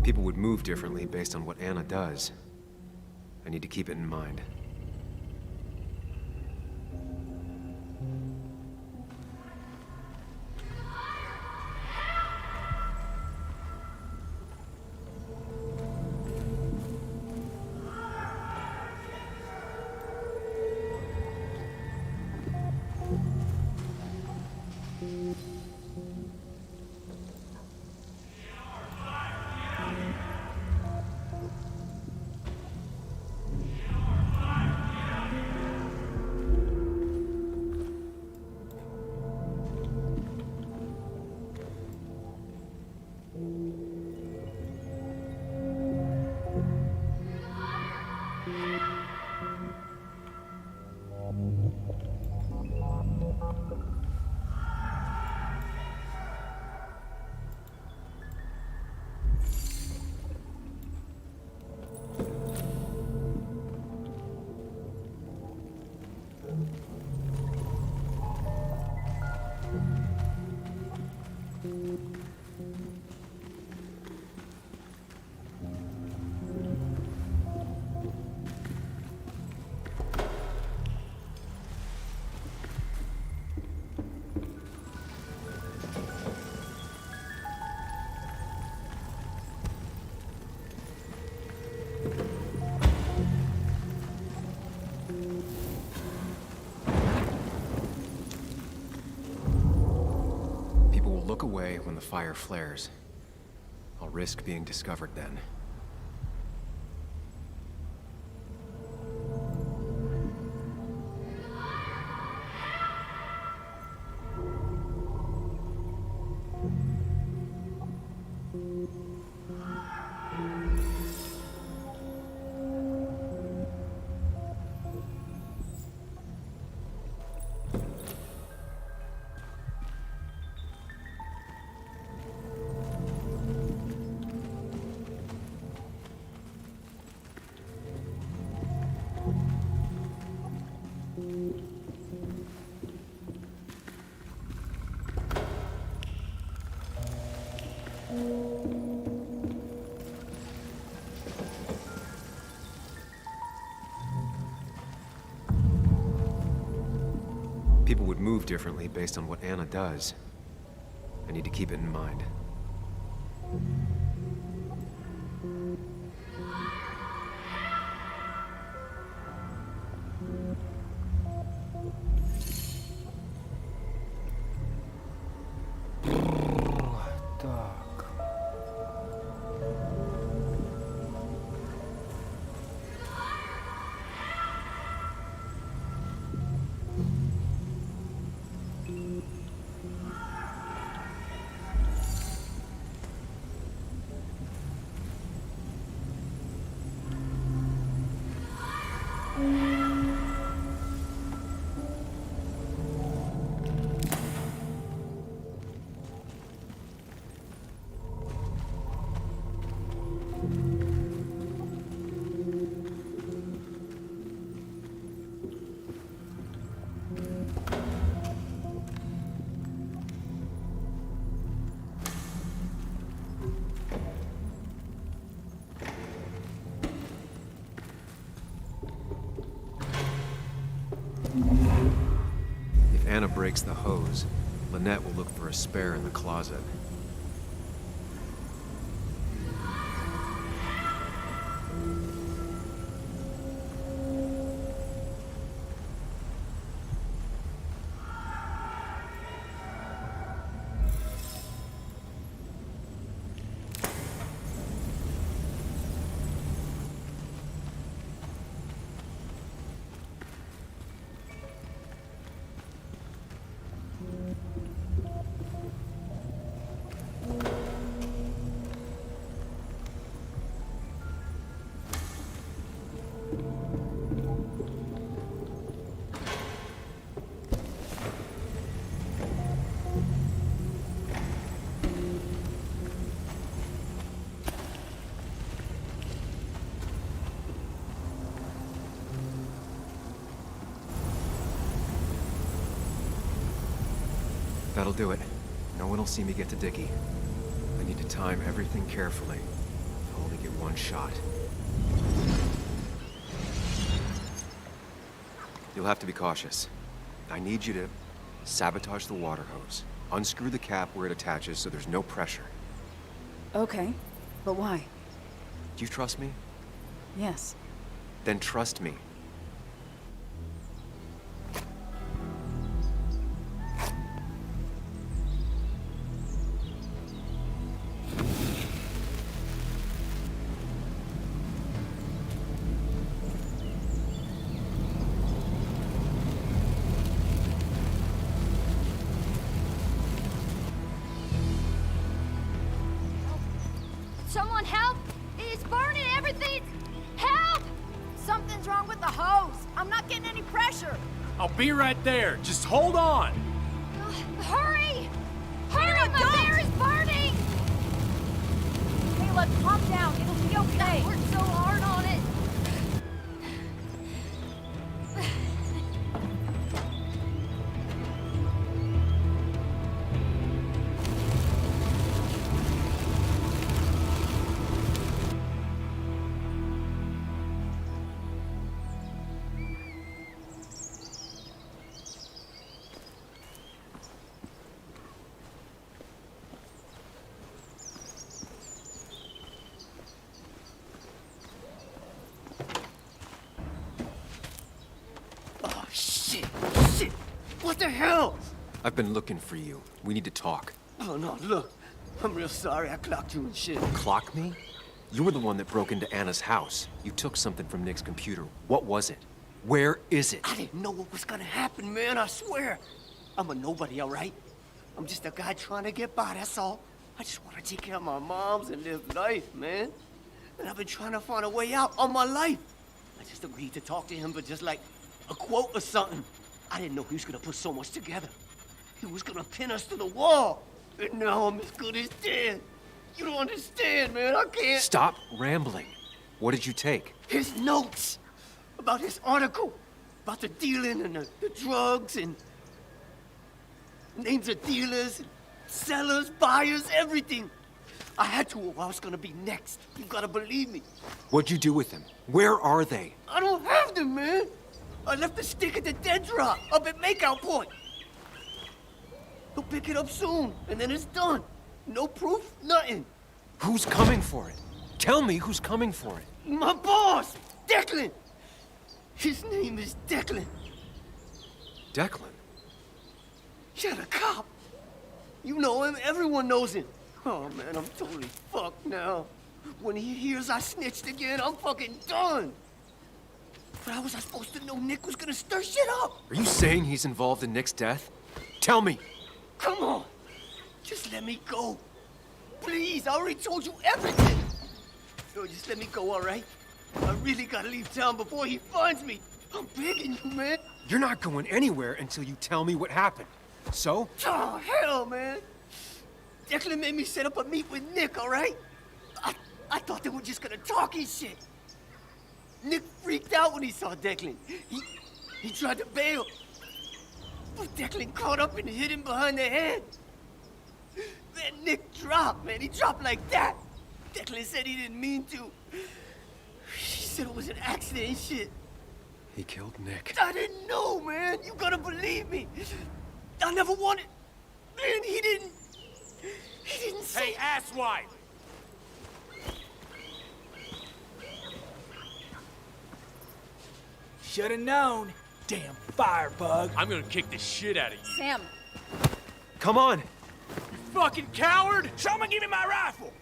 People would move differently based on what Anna does. I need to keep it in mind. Look away when the fire flares. I'll risk being discovered then. People would move differently based on what Anna does. I need to keep it in mind. Так. If Anna breaks the hose, Lynette will look for a spare in the closet. That'll do it. No one will see me get to Dickie. I need to time everything carefully. I'll only get one shot. You'll have to be cautious. I need you to sabotage the water hose. Unscrew the cap where it attaches so there's no pressure. Okay, but why? Do you trust me? Yes. Then trust me. Someone help! It's burning everything! Help! Something's wrong with the hose. I'm not getting any pressure. I'll be right there. Just hold on. Hurry! Hurry! My bear is burning! Caleb, calm down. It'll be okay. I worked so hard on it. Shit! What the hell? I've been looking for you. We need to talk. Oh, no, look. I'm real sorry I clocked you and shit. Clock me? You were the one that broke into Anna's house. You took something from Nick's computer. What was it? Where is it? I didn't know what was gonna happen, man, I swear. I'm a nobody, all right? I'm just a guy trying to get by, that's all. I just want to take care of my moms and live life, man. And I've been trying to find a way out all my life. I just agreed to talk to him for just like a quote or something. I didn't know he was gonna put so much together. He was gonna pin us to the wall. And now I'm as good as dead. You don't understand, man. I can't. Stop rambling. What did you take? His notes about his article. about the dealing and the drugs and names of dealers, sellers, buyers, everything. I had to, or I was gonna be next. You gotta believe me. What'd you do with them? Where are they? I don't have them, man. I left the stick at the dead drop up at Makeout Point. He'll pick it up soon, and then it's done. No proof, nothing. Who's coming for it? Tell me who's coming for it. My boss, Declan. His name is Declan. Declan? Yeah, the cop. You know him, everyone knows him. Oh man, I'm totally fucked now. When he hears I snitched again, I'm fucking done. But how was I supposed to know Nick was gonna stir shit up? Are you saying he's involved in Nick's death? Tell me. Come on. Just let me go. Please, I already told you everything. No, just let me go, all right? I really gotta leave town before he finds me. I'm begging you, man. You're not going anywhere until you tell me what happened. So? Oh, hell, man. Declan made me set up a meet with Nick, all right? I thought they were just gonna talk his shit. Nick freaked out when he saw Declan. He tried to bail. But Declan caught up and hit him behind the head. Man, Nick dropped, man. He dropped like that. Declan said he didn't mean to. He said it was an accident and shit. He killed Nick. I didn't know, man. You gotta believe me. I never wanted... Man, he didn't say... Hey, asswipe! Should've known. Damn firebug. I'm gonna kick the shit out of you. Sam. Come on. You fucking coward! Someone give me my rifle.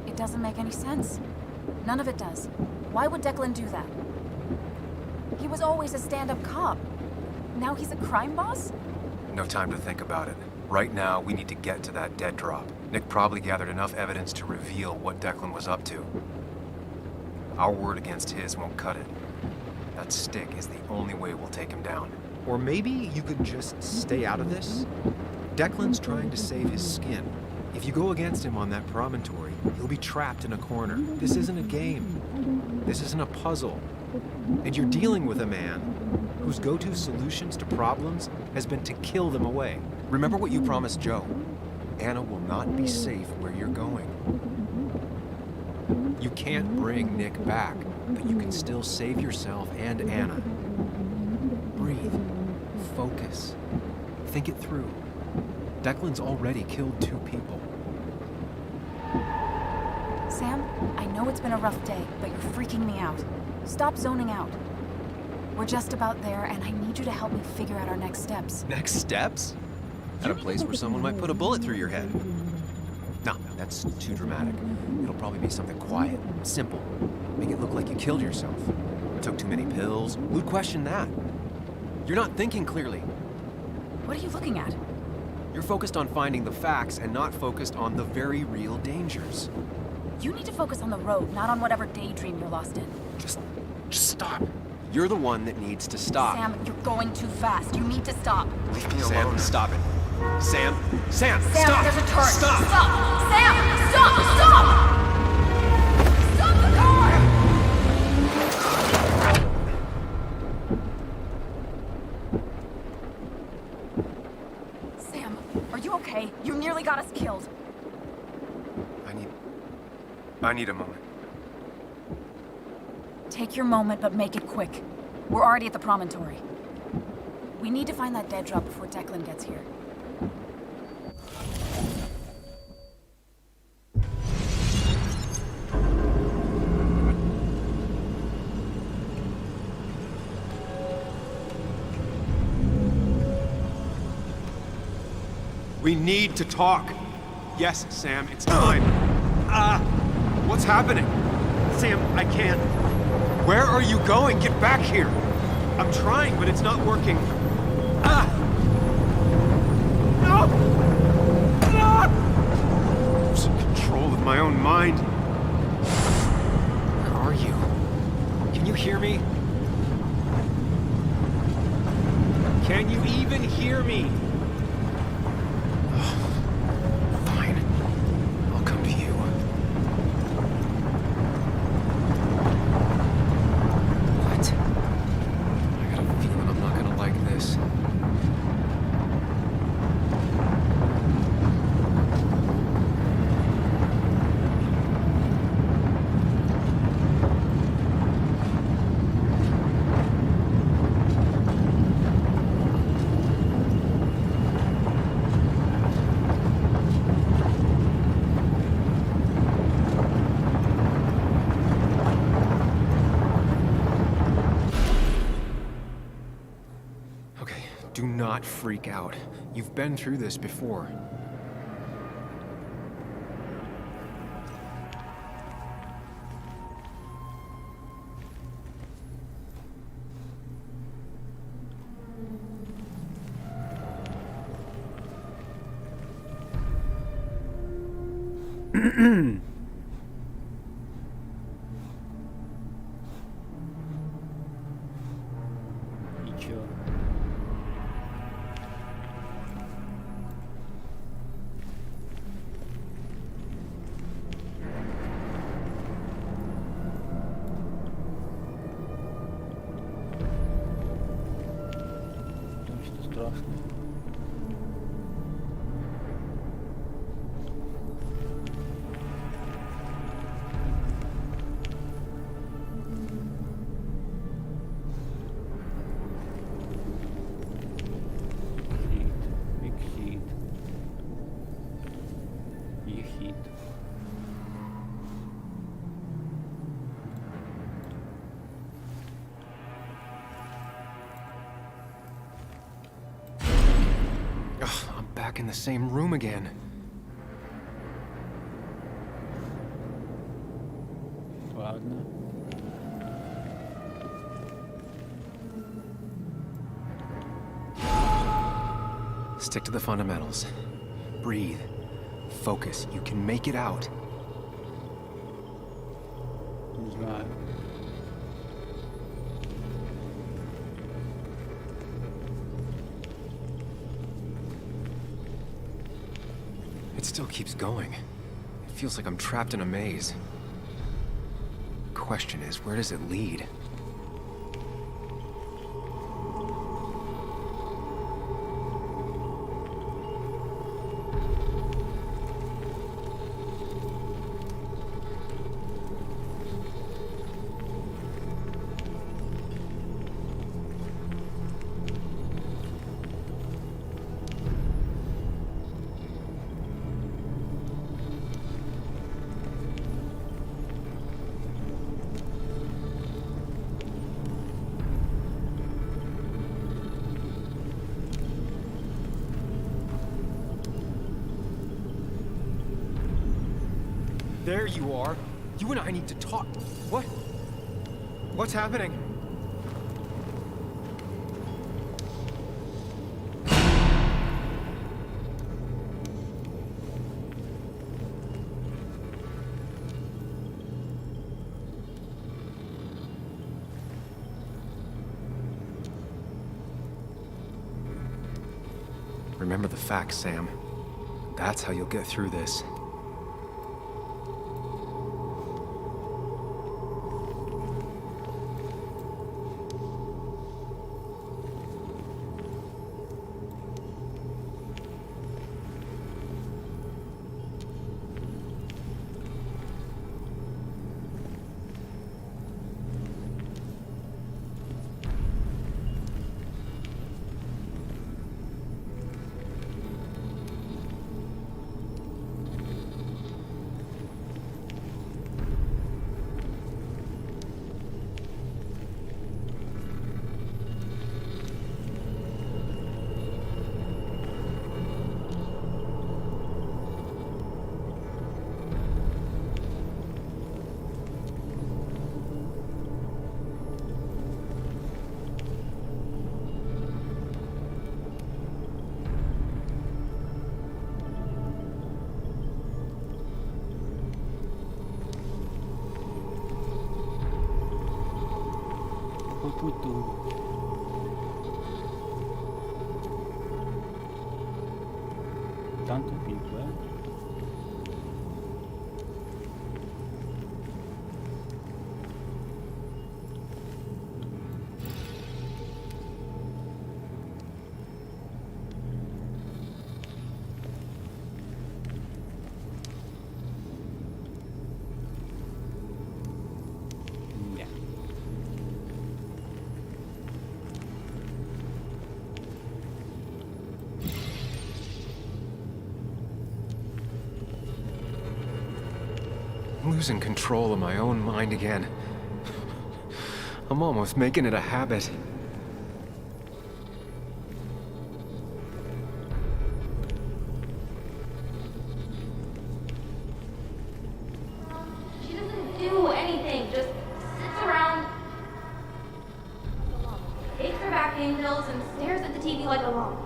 It doesn't make any sense. None of it does. Why would Declan do that? He was always a stand-up cop. Now he's a crime boss? No time to think about it. Right now, we need to get to that dead drop. Nick probably gathered enough evidence to reveal what Declan was up to. Our word against his won't cut it. That stick is the only way we'll take him down. Or maybe you could just stay out of this? Declan's trying to save his skin. If you go against him on that promontory, he'll be trapped in a corner. This isn't a game. This isn't a puzzle. And you're dealing with a man whose go-to solutions to problems has been to kill them away. Remember what you promised Joe. Anna will not be safe where you're going. You can't bring Nick back, but you can still save yourself and Anna. Breathe. Focus. Think it through. Declan's already killed 2 people. Sam, I know it's been a rough day, but you're freaking me out. Stop zoning out. We're just about there, and I need you to help me figure out our next steps. Next steps? At a place where someone might put a bullet through your head. No, that's too dramatic. It'll probably be something quiet, simple. Make it look like you killed yourself. Took too many pills. Who'd question that? You're not thinking clearly. What are you looking at? You're focused on finding the facts and not focused on the very real dangers. You need to focus on the road, not on whatever daydream you're lost in. Just stop. You're the one that needs to stop. Sam, you're going too fast. You need to stop. Leave me Sam, alone. stop it. Sam, Sam, stop! there's a turn. Stop! Stop! Sam, stop! Stop! Stop the car! Sam, are you okay? You nearly got us killed. I need a moment. Take your moment, but make it quick. We're already at the promontory. We need to find that dead drop before Declan gets here. We need to talk. Yes, Sam, it's time. What's happening? Sam, I can't. Where are you going? Get back here. I'm trying, but it's not working. No! No! I'm losing control of my own mind. mind? Where are you? Can you hear me? Can you even hear me? Fine. I'll come to you. What? I got a feeling I'm not gonna like this. Okay, do not freak out. You've been through this before. Ничего. Там что страшное. Exit. Ехид. Ugh, I'm back in the same room again. Ладно. Stick to the fundamentals. Breathe. Focus. You can make it out. Не знаю. It still keeps going. It feels like I'm trapped in a maze. Question is, where does it lead? There you are. You and I need to talk. What? What's happening? Remember the facts, Sam. That's how you'll get through this. Путу. Tanto pinto, é? I'm losing control of my own mind again. I'm almost making it a habit. She doesn't do anything, just sits around, takes her back pills, and stares at the TV like a lump.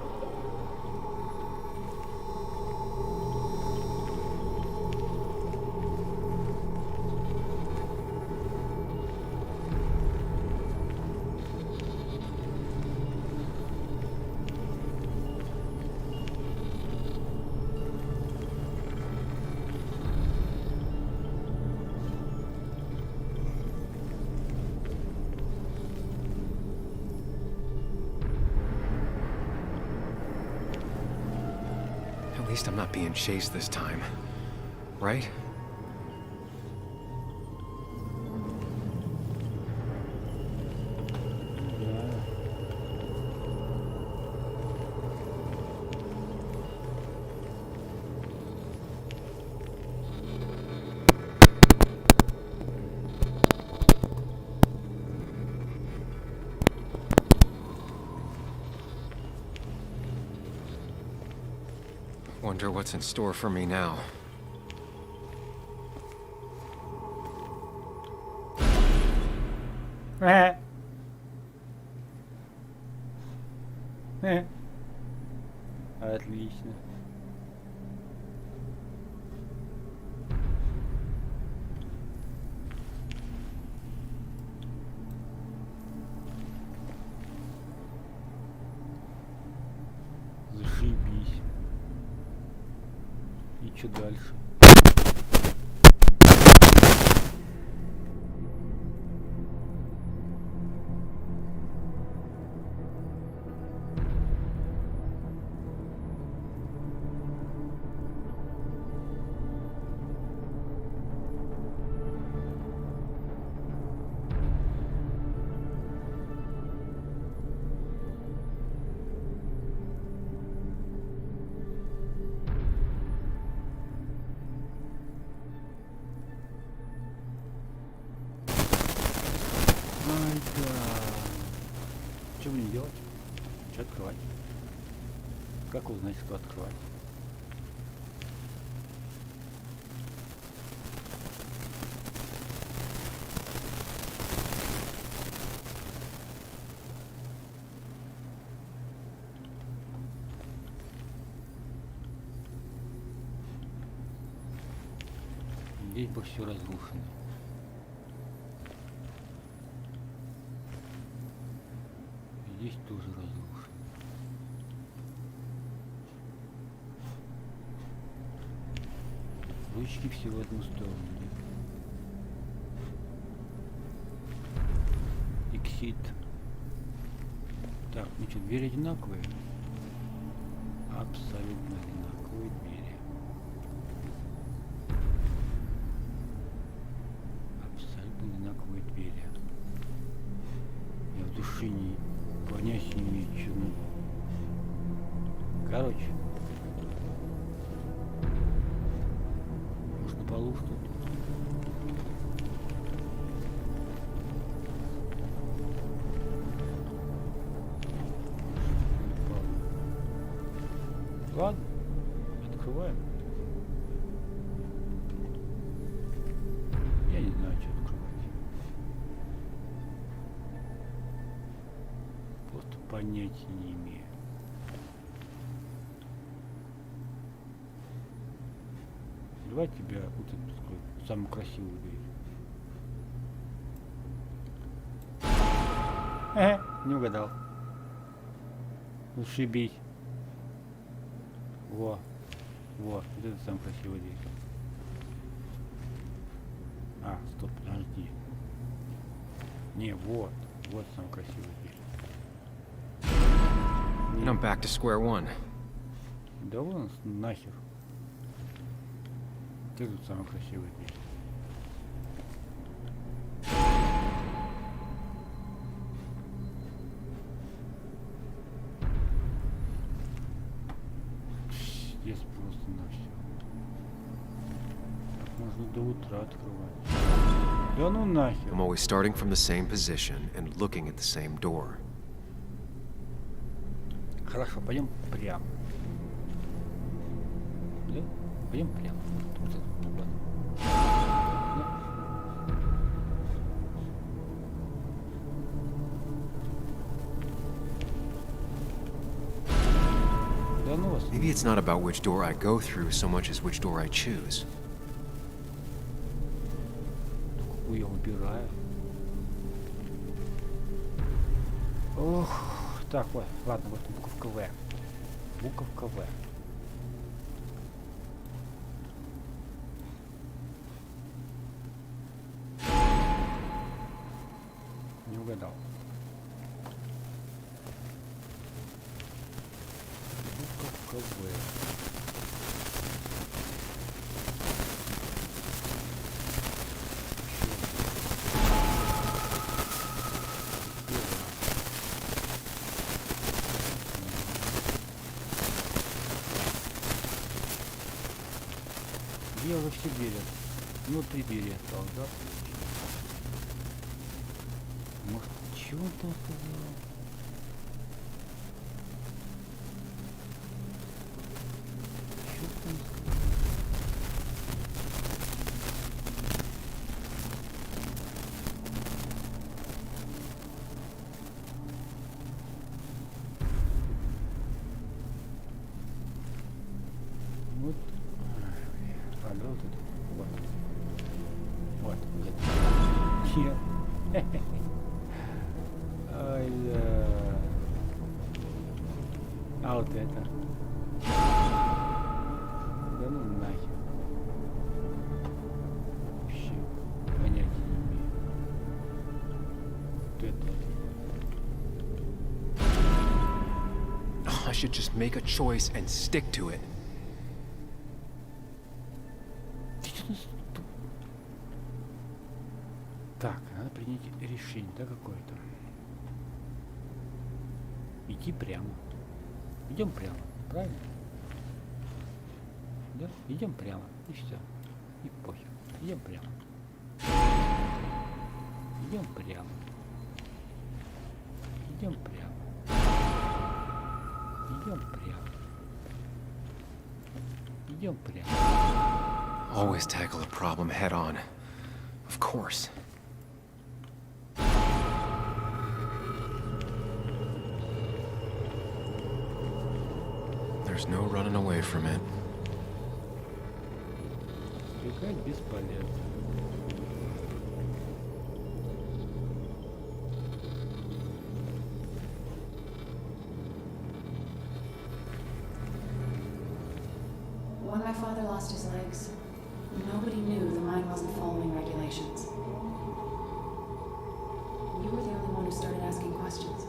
At least I'm not being chased this time. Right? Wonder what's in store for me now. Отлично. Зашибись. И что дальше? Ай да. Что мне делать? Что открывать? Как узнать, что открывать? Здесь бы все разрушено. Здесь тоже разрушено. Ручки все в одну сторону. Exit. Так, ну что, двери одинаковые? Абсолютно одинаковые двери. Абсолютно одинаковые двери. Я в душе не понятия не имею, что ну. Короче. Может, на полу что-то? Ладно, открываем. Я не знаю, что открывать. Просто понятия не имею. Давай тебя вот эту такую самую красивую дверь. Не угадал. Зашибись. Во. Вот это самая красивая дверь. А, стоп, подожди. Не, вот. Вот самая красивая дверь. And I'm back to square one. Да вон нахер. Где тут самая красивая дверь? Здесь просто на все. Можно до утра открывать. Да ну нахер. I'm always starting from the same position and looking at the same door. Хорошо, пойдем прямо. Да? Пойдем прямо. Вот это, вот. Да ну вас. Maybe it's not about which door I go through so much as which door I choose. Какую я выбираю? Ох, так, вот, ладно, вот буковка В. Буковка В. Не угадал. Буковка В. Я уже все двери. Ну, 3 двери осталось, да? Может, чего он там сказал? Чё там сказал? Вот. А, да, вот это. Вот. Вот, где-то. Че? Ай, да. А вот это. Да ну нахер. Вообще понятия не имею. Вот это вот. I should just make a choice and stick to it. Так, надо принять решение, да, какое-то. Идти прямо. Идем прямо, правильно? Да? Идем прямо. И все. И похер. Идем прямо. Идем прямо. Идем прямо. Идем прямо. Идем прямо. Always tackle a problem head on. Of course. There's no running away from it. Бегать бесполезно. When my father lost his legs, nobody knew the mine wasn't following regulations. You were the only one who started asking questions.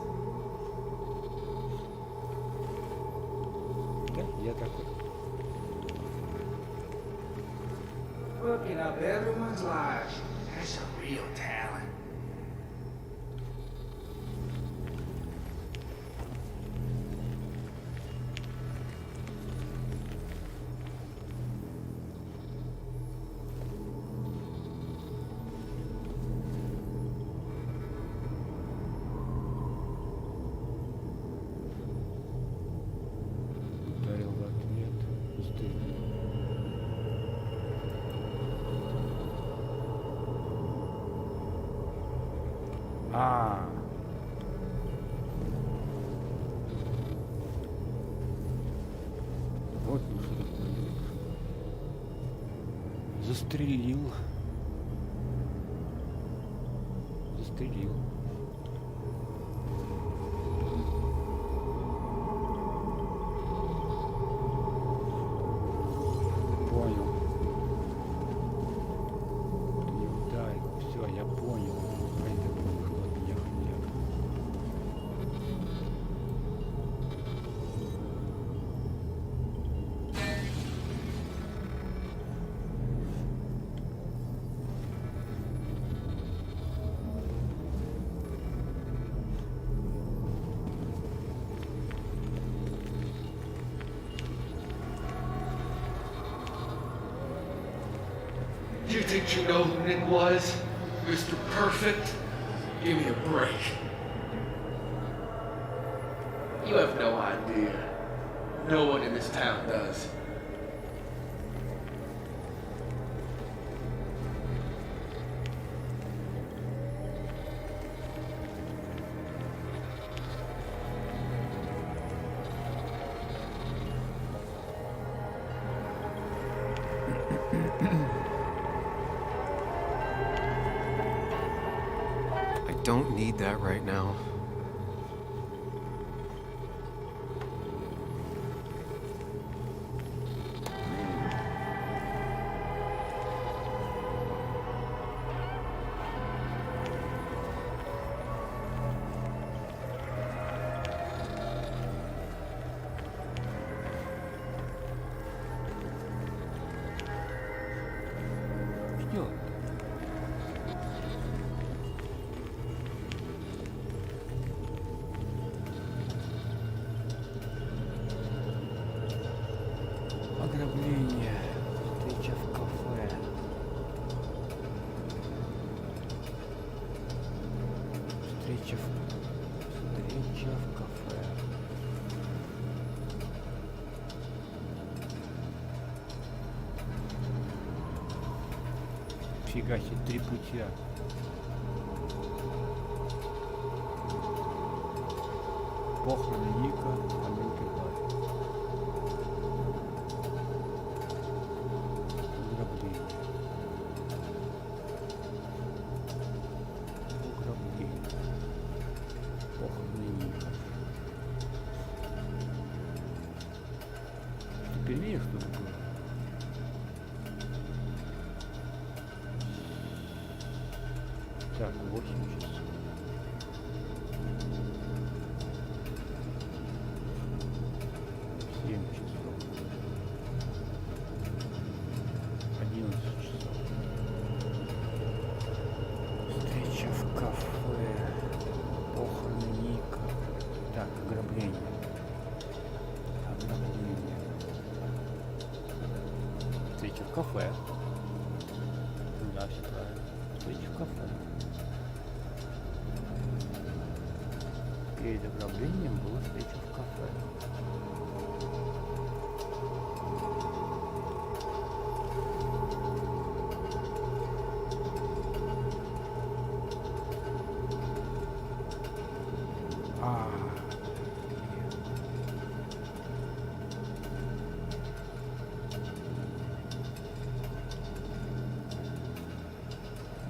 Да, я такой. Looking up everyone's lives. That's a real talent. Ударил в ответ. Стыдно. А. Вот ну что такое. Застрелил. Застрелил. Do you think you know who Nick was? Mr. Perfect? Give me a break. You have no idea. No one in this town does. I don't need that right now. Что? Ограбление. Встреча в кафе. Встреча в кафе. Фига себе, 3 путя. Похороны Ника, Андрюки Барри. Ограбление. Ограбление. Похороны Ника. Теперь видишь, что такое? Так, 8 часов. 7 часов. 11 часов. Встреча в кафе. Похороны Ника. Так, ограбление. Ограбление. Встреча в кафе. Да, все правильно. Встреча в кафе. Перед ограблением была встреча в кафе. А,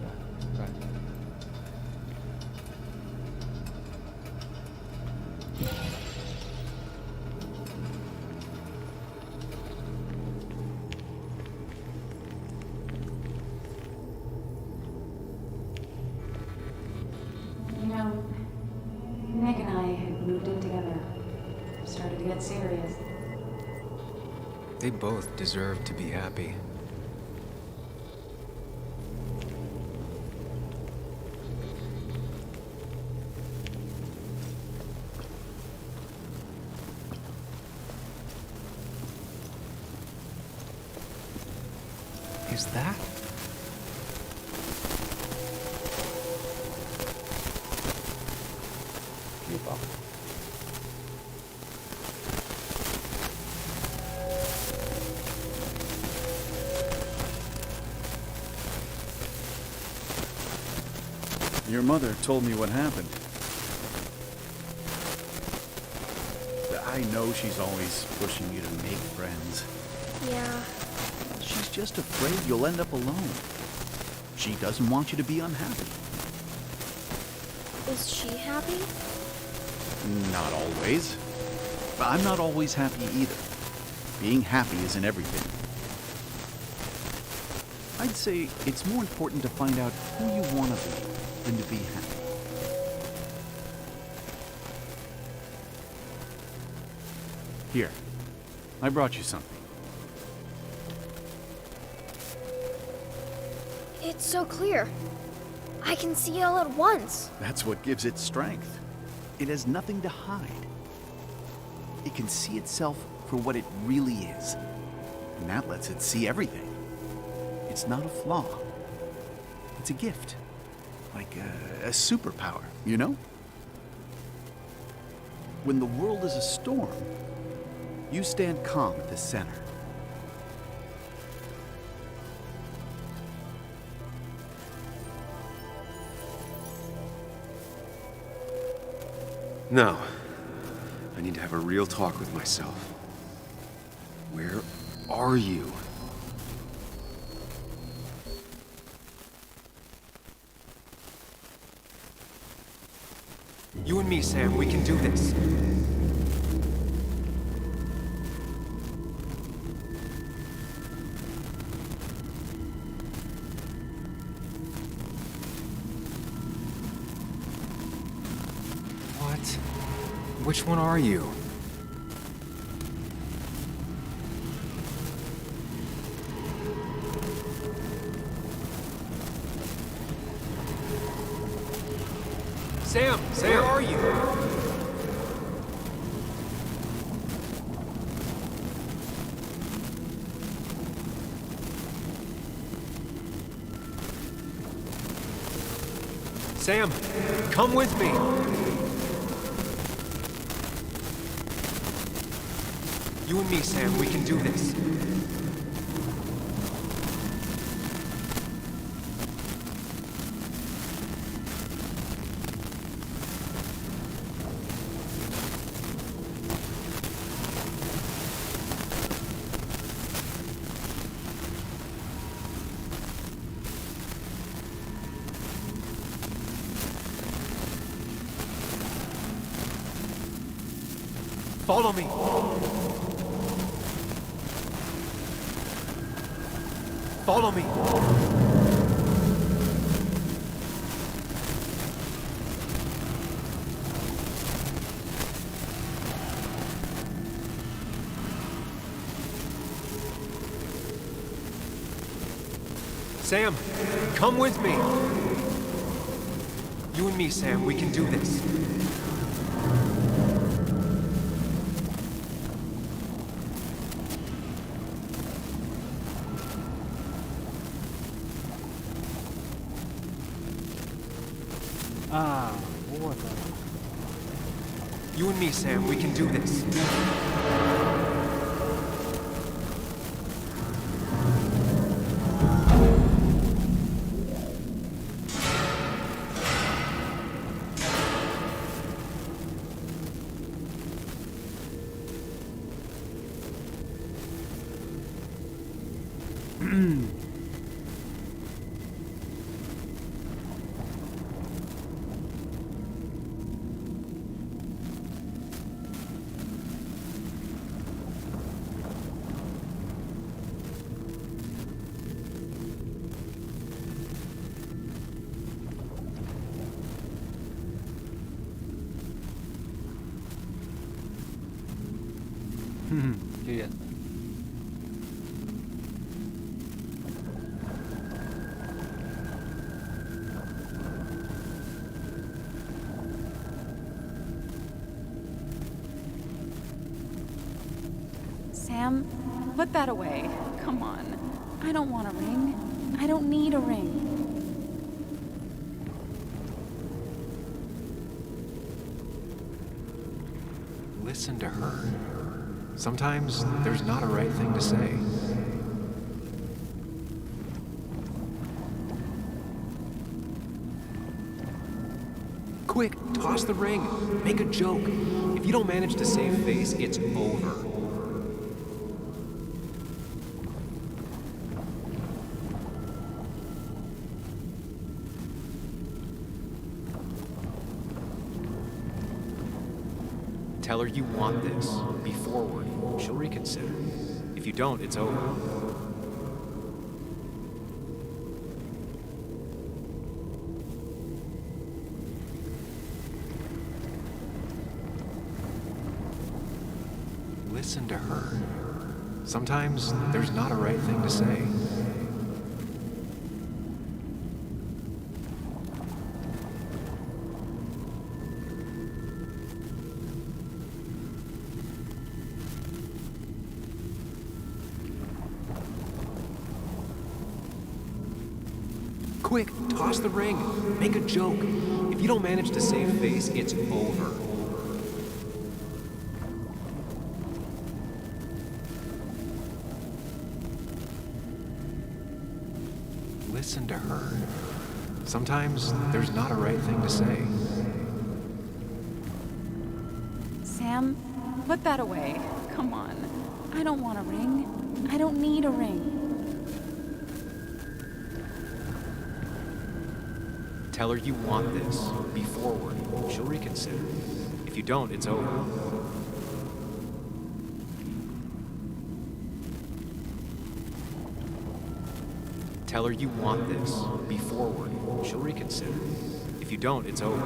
да, правильно. You know, Nick and I had moved in together. Started to get serious. They both deserve to be happy. Is that? Ебал. Your mother told me what happened. I know she's always pushing you to make friends. Yeah. She's just afraid you'll end up alone. She doesn't want you to be unhappy. Is she happy? Not always. I'm not always happy either. Being happy isn't everything. I'd say it's more important to find out who you want to be than to be happy. Here, I brought you something. It's so clear. I can see it all at once. That's what gives it strength. It has nothing to hide. It can see itself for what it really is. And that lets it see everything. It's not a flaw. It's a gift. Like a superpower, you know? When the world is a storm, you stand calm at the center. No. I need to have a real talk with myself. Where are you? You and me, Sam, we can do this. What? Which one are you? Sam, where are you? Sam, come with me. You and me, Sam, we can do this. Follow me. Follow me. Sam, come with me. You and me, Sam, we can do this. А, вот оно. You and me, Sam, we can do this. Интересно. Sam, put that away. Come on. I don't want a ring. I don't need a ring. Listen to her. Sometimes there's not a right thing to say. Quick, toss the ring. Make a joke. If you don't manage to save face, it's over. Tell her you want this. Be forward. She'll reconsider. If you don't, it's over. Listen to her. Sometimes there's not a right thing to say. Quick, toss the ring. Make a joke. If you don't manage to save face, it's over. Listen to her. Sometimes there's not a right thing to say. Sam, put that away. Come on. I don't want a ring. I don't need a ring. Tell her you want this. Be forward. She'll reconsider. If you don't, it's over. Tell her you want this. Be forward. She'll reconsider. If you don't, it's over.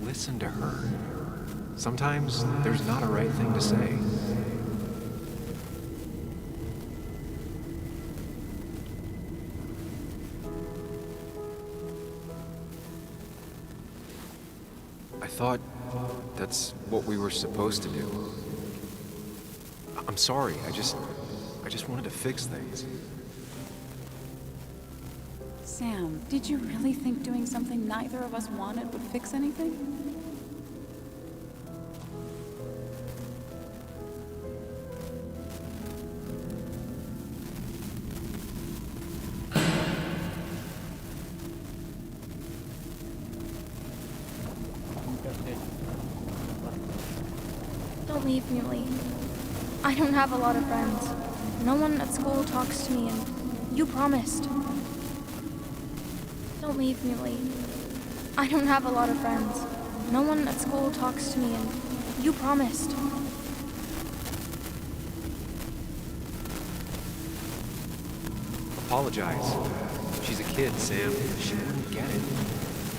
Listen to her. Sometimes there's not a right thing to say. I thought that's what we were supposed to do. I'm sorry. I just wanted to fix things. Sam, did you really think doing something neither of us wanted would fix anything? Don't leave, Muley. I don't have a lot of friends. No one at school talks to me, and you promised. Don't leave, Muley. I don't have a lot of friends. No one at school talks to me, and you promised. Apologize. She's a kid, Sam. She wouldn't get it.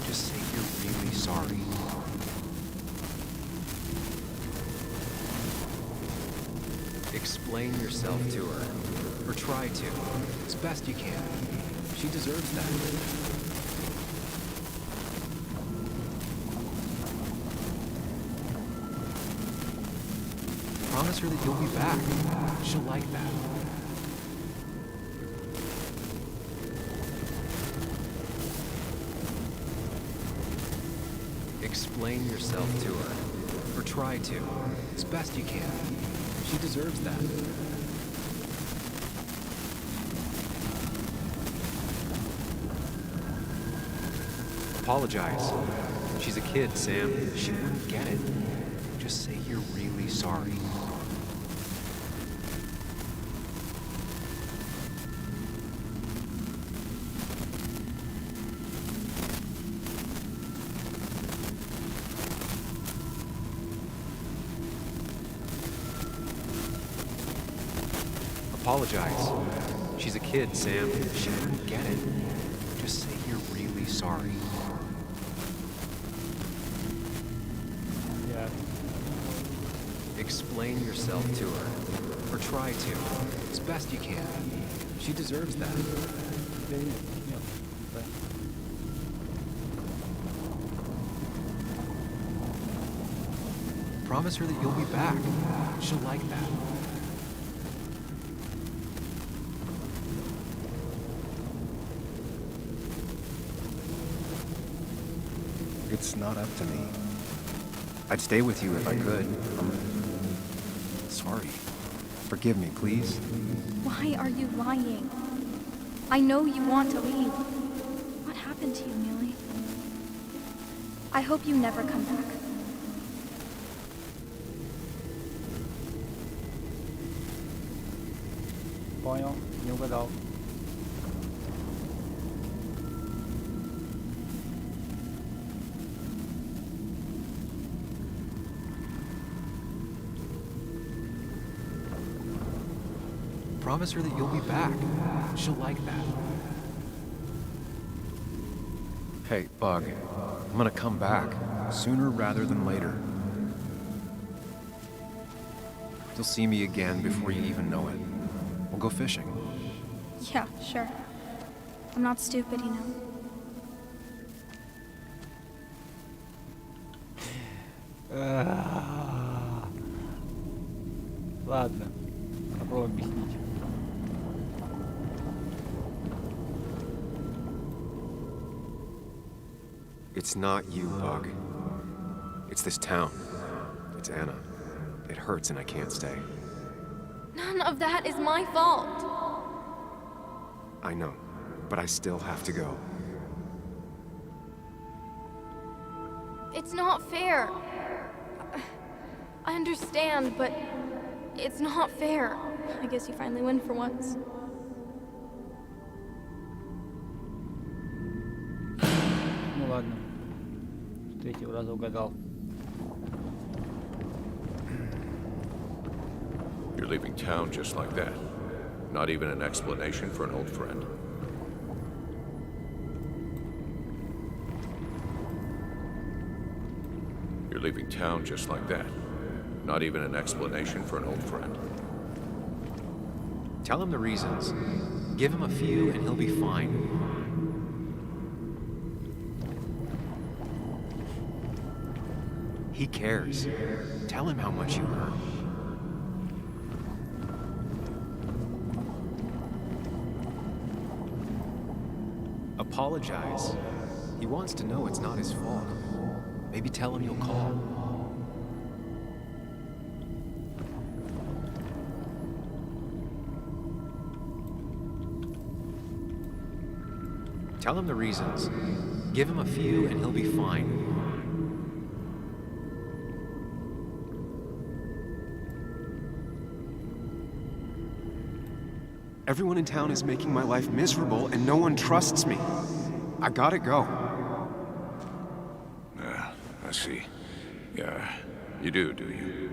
Just say you're really sorry. Explain yourself to her. Or try to. As best you can. She deserves that. Promise her that you'll be back. She'll like that. Explain yourself to her. Or try to. As best you can. She deserves that. Apologize. She's a kid, Sam. She wouldn't get it. Just say you're really sorry. Apologize. She's a kid, Sam. She wouldn't get it. Just say you're really sorry. Yeah. Explain yourself to her. Or try to. As best you can. She deserves that. Promise her that you'll be back. She'll like that. It's not up to me. I'd stay with you if I could. I'm sorry. Forgive me, please. Why are you lying? I know you want to leave. What happened to you, Muley? I hope you never come back. Poño, nhiều cái đầu. Promise her that you'll be back. She'll like that. Hey, Bug. I'm gonna come back. Sooner rather than later. You'll see me again before you even know it. We'll go fishing. Yeah, sure. I'm not stupid, you know. Ладно, попробуем объяснить. It's not you, Bug. It's this town. It's Anna. It hurts and I can't stay. None of that is my fault. I know, but I still have to go. It's not fair. I understand, but it's not fair. I guess you finally win for once. Ну ладно. С третьего раза угадал. You're leaving town just like that. Not even an explanation for an old friend. You're leaving town just like that. Not even an explanation for an old friend. Tell him the reasons. Give him a few and he'll be fine. He cares. Tell him how much you hurt. Apologize. He wants to know it's not his fault. Maybe tell him you'll call. Tell him the reasons. Give him a few and he'll be fine. Everyone in town is making my life miserable and no one trusts me. I gotta go. I see. Yeah, you do you?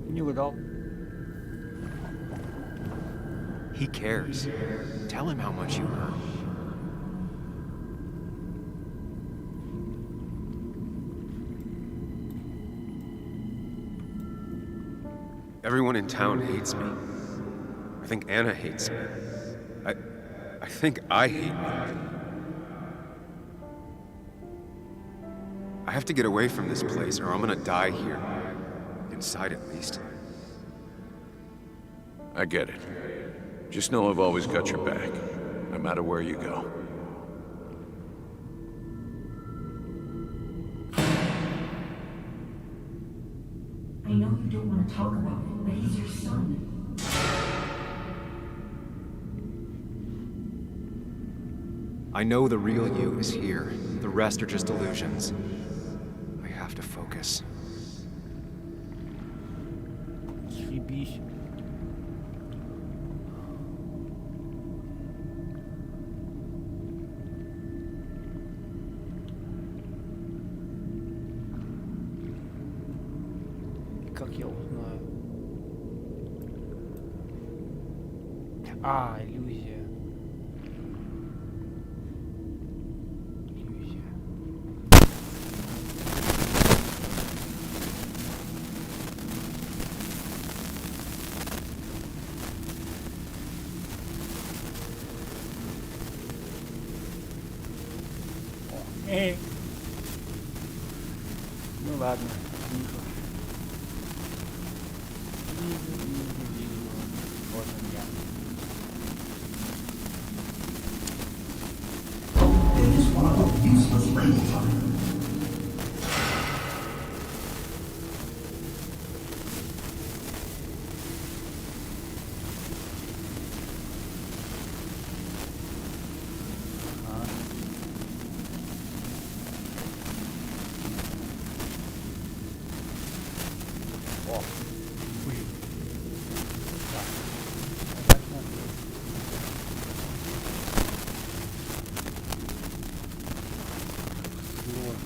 Не угадал. He cares. Tell him how much you hurt. Everyone in town hates me. I think Anna hates me. I think I hate me. I have to get away from this place or I'm gonna die here. Inside at least. I get it. Just know I've always got your back, no matter where you go. I know you don't want to talk about it, but he's your son. I know the real you is here. The rest are just illusions. I have to focus. Съебись. Как я узнаю? А, иллюзия. Иллюзия. Ну ладно, тихо. Вот он я. They just want to put useless labels on it. О, блин. Так. Обратно. Сложно.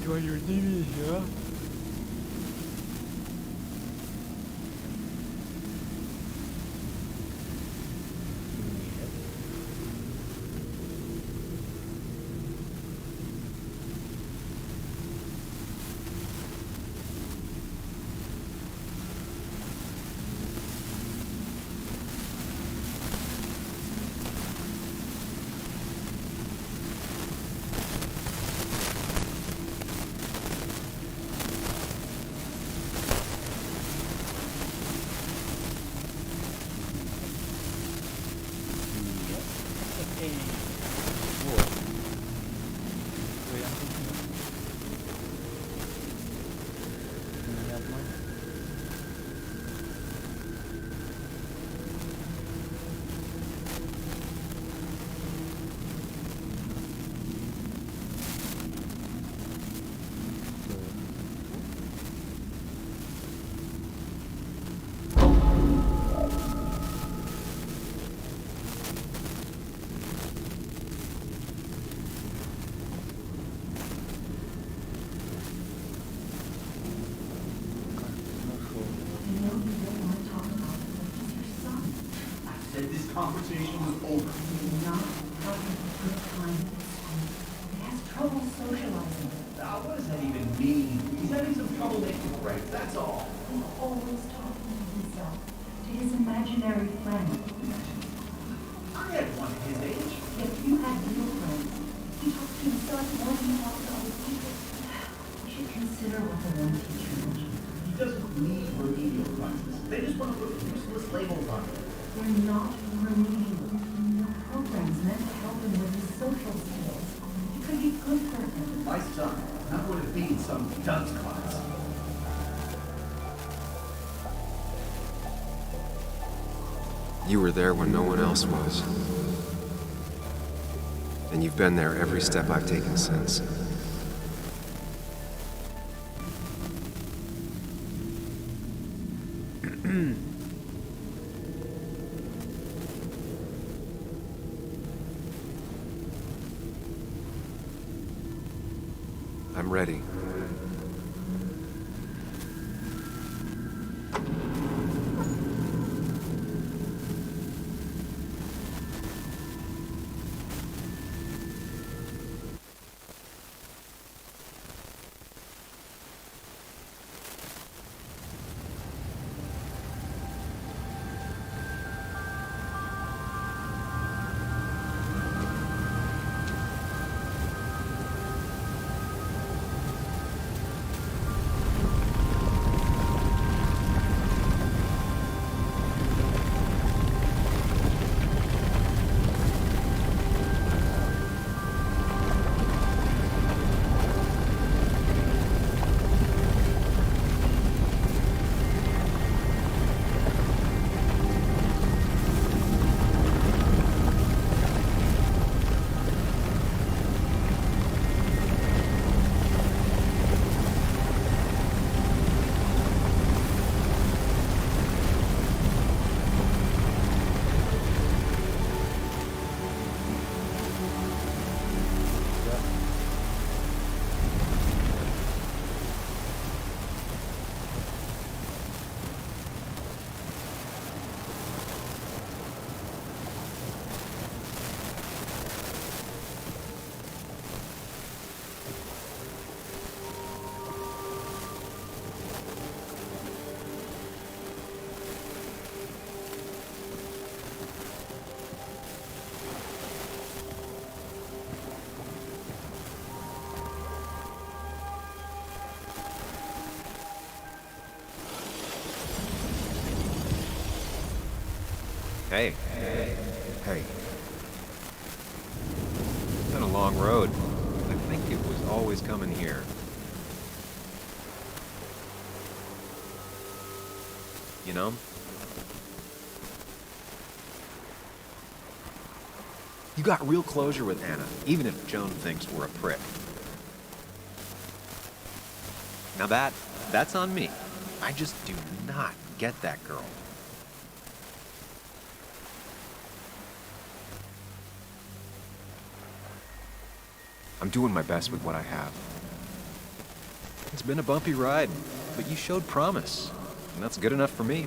Твою дивизию, а? Вот. Вариантов нет. Не обманешь. Said this conversation was over. He's not having a good time at school. He has trouble socializing. What does that even mean? He's having some trouble making friends, that's all. He's always talking to himself, to his imaginary friend. I had one at his age. If you had real friends, he talks to himself more than he talks to other people. You should consider what the one teacher mentioned. He doesn't need remedial classes. They just want to put useless labels on it. They're not remedial. The program's meant to help him with his social skills. It could be good for him. My son, not going to be in some dunce class. You were there when no one else was. And you've been there every step I've taken since. I'm ready. Hey. Hey. It's been a long road. I think it was always coming here. You know? You got real closure with Anna, even if Joan thinks we're a prick. Now that's on me. I just do not get that girl. I'm doing my best with what I have. It's been a bumpy ride, but you showed promise, and that's good enough for me.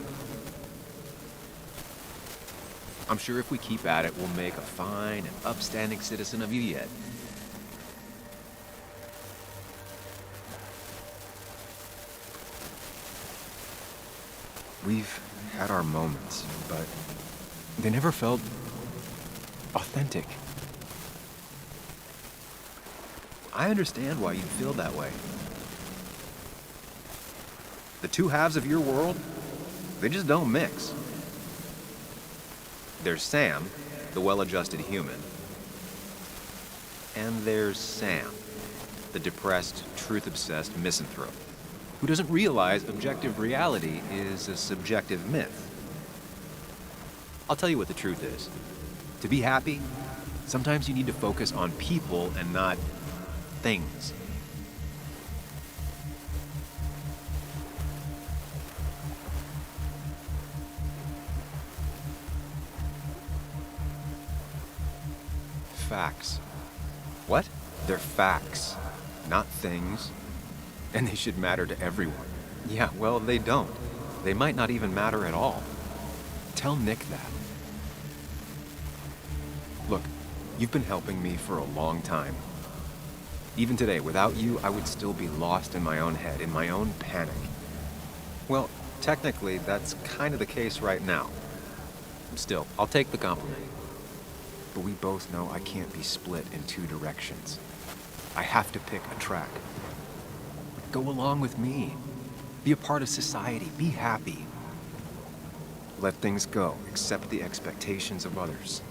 I'm sure if we keep at it, we'll make a fine and upstanding citizen of you yet. We've had our moments, but they never felt authentic. I understand why you'd feel that way. The two halves of your world, they just don't mix. There's Sam, the well-adjusted human, and there's Sam, the depressed, truth-obsessed misanthrope, who doesn't realize objective reality is a subjective myth. I'll tell you what the truth is. To be happy, sometimes you need to focus on people and not things. Facts. What? They're facts, not things. And they should matter to everyone. Yeah, well, they don't. They might not even matter at all. Tell Nick that. Look, you've been helping me for a long time. Even today, without you, I would still be lost in my own head, in my own panic. Well, technically, that's kind of the case right now. Still, I'll take the compliment. But we both know I can't be split in two directions. I have to pick a track. Go along with me. Be a part of society. Be happy. Let things go. Accept the expectations of others.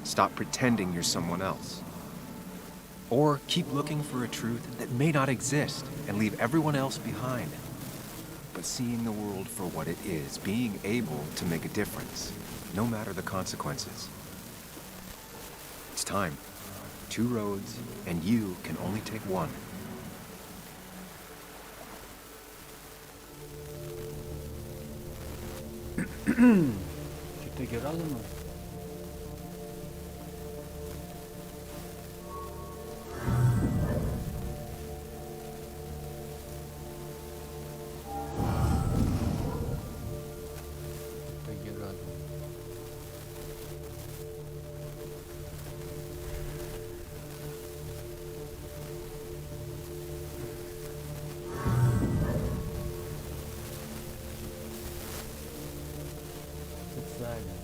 Stop pretending you're someone else. Or keep looking for a truth that may not exist and leave everyone else behind. But seeing the world for what it is, being able to make a difference, no matter the consequences. It's time. Two roads, and you can only take one. Четыре разума. Четыре разума. Социальность.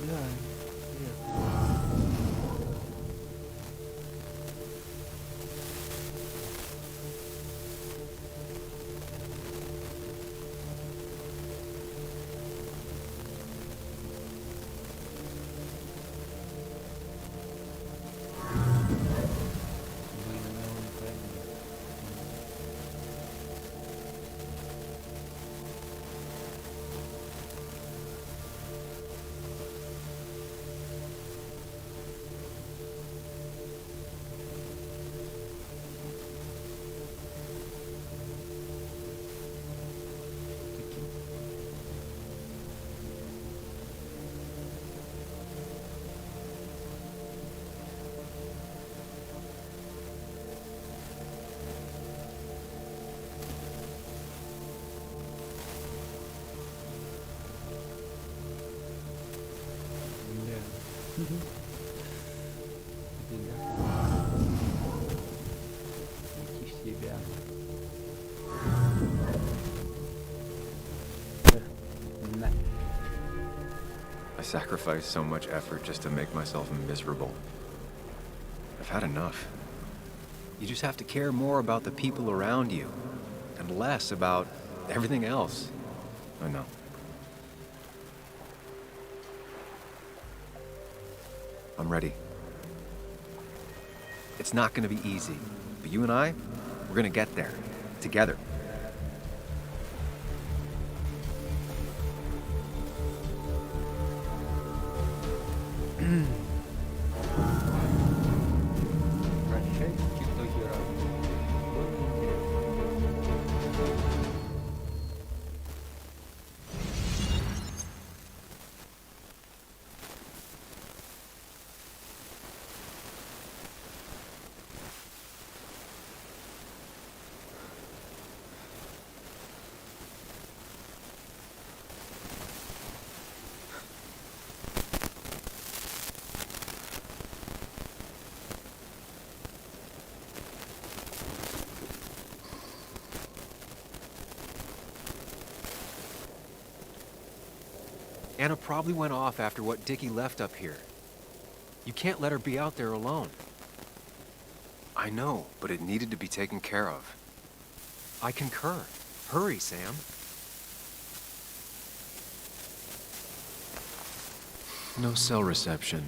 Да, верно. Найти себя. На. I sacrifice so much effort just to make myself miserable. I've had enough. You just have to care more about the people around you and less about everything else. I know. I'm ready. It's not going to be easy, but you and I, we're going to get there together. Прощай, ТикТокера. Вот интересно. Anna probably went off after what Dickie left up here. You can't let her be out there alone. I know, but it needed to be taken care of. I concur. Hurry, Sam. No cell reception.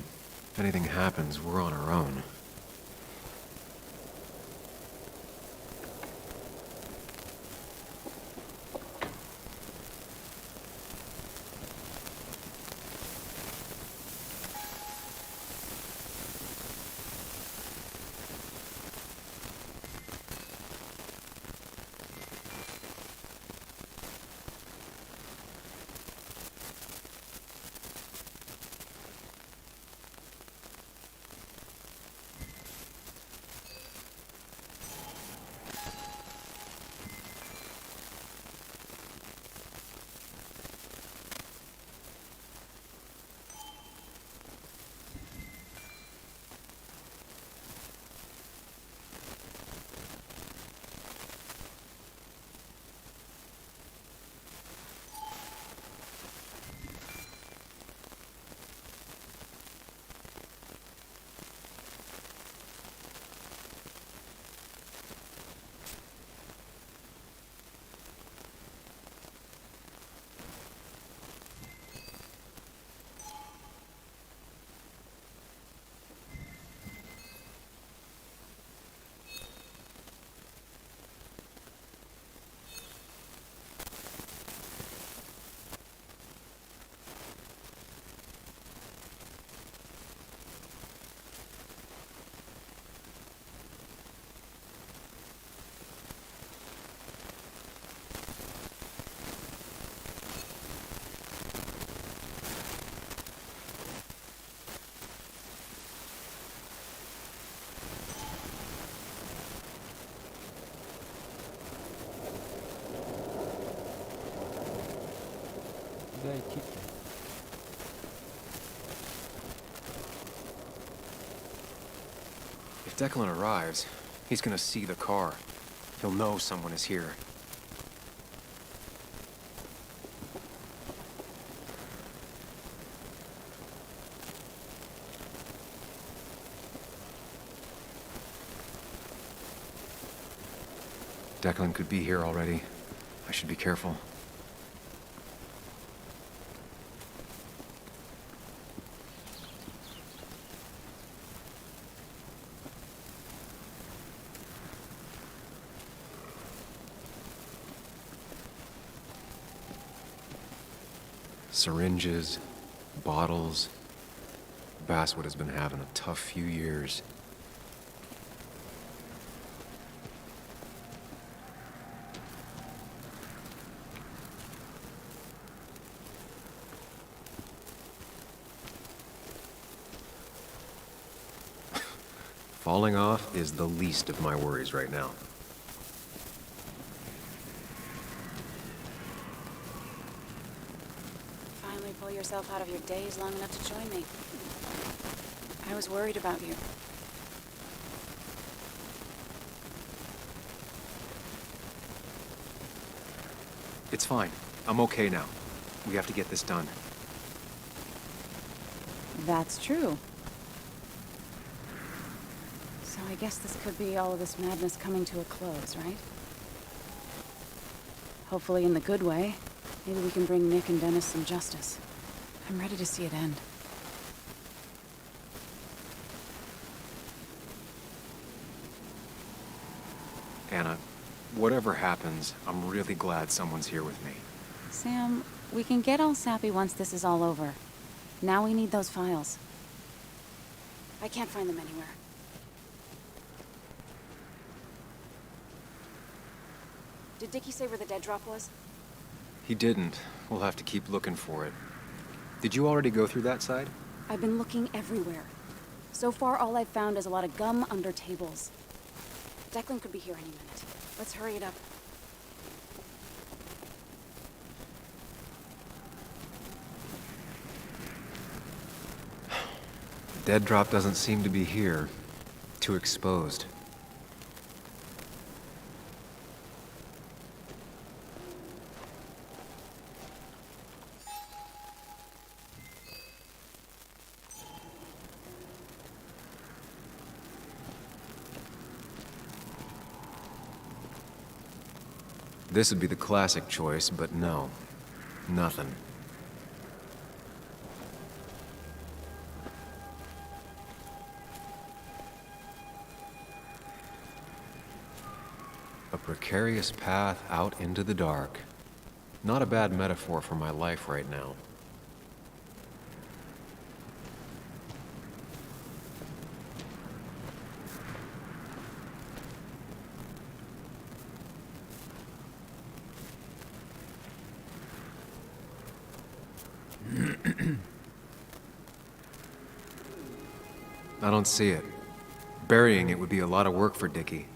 If anything happens, we're on our own. If Declan arrives, he's gonna see the car. He'll know someone is here. Declan could be here already. I should be careful. Syringes, bottles. Basswood has been having a tough few years. Falling off is the least of my worries right now. Finally pull yourself out of your daze long enough to join me. I was worried about you. It's fine. I'm okay now. We have to get this done. That's true. So I guess this could be all of this madness coming to a close, right? Hopefully in the good way. Maybe we can bring Nick and Dennis some justice. I'm ready to see it end. Anna, whatever happens, I'm really glad someone's here with me. Sam, we can get all sappy once this is all over. Now we need those files. I can't find them anywhere. Did Dickie say where the dead drop was? He didn't. We'll have to keep looking for it. Did you already go through that side? I've been looking everywhere. So far, all I've found is a lot of gum under tables. Declan could be here any minute. Let's hurry it up. The dead drop doesn't seem to be here. Too exposed. This would be the classic choice, but no. Nothing. A precarious path out into the dark. Not a bad metaphor for my life right now. I don't see it. Burying it would be a lot of work for Dickie.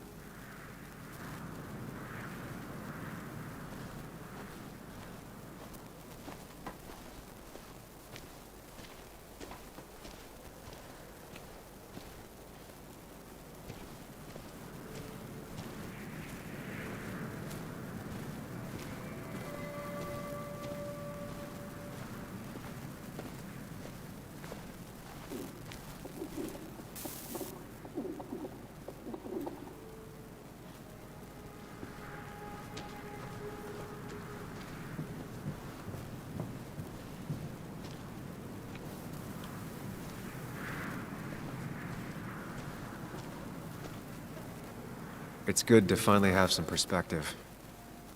It's good to finally have some perspective.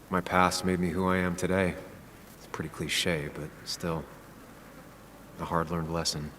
My past made me who I am today. It's pretty cliche, but still, a hard-learned lesson.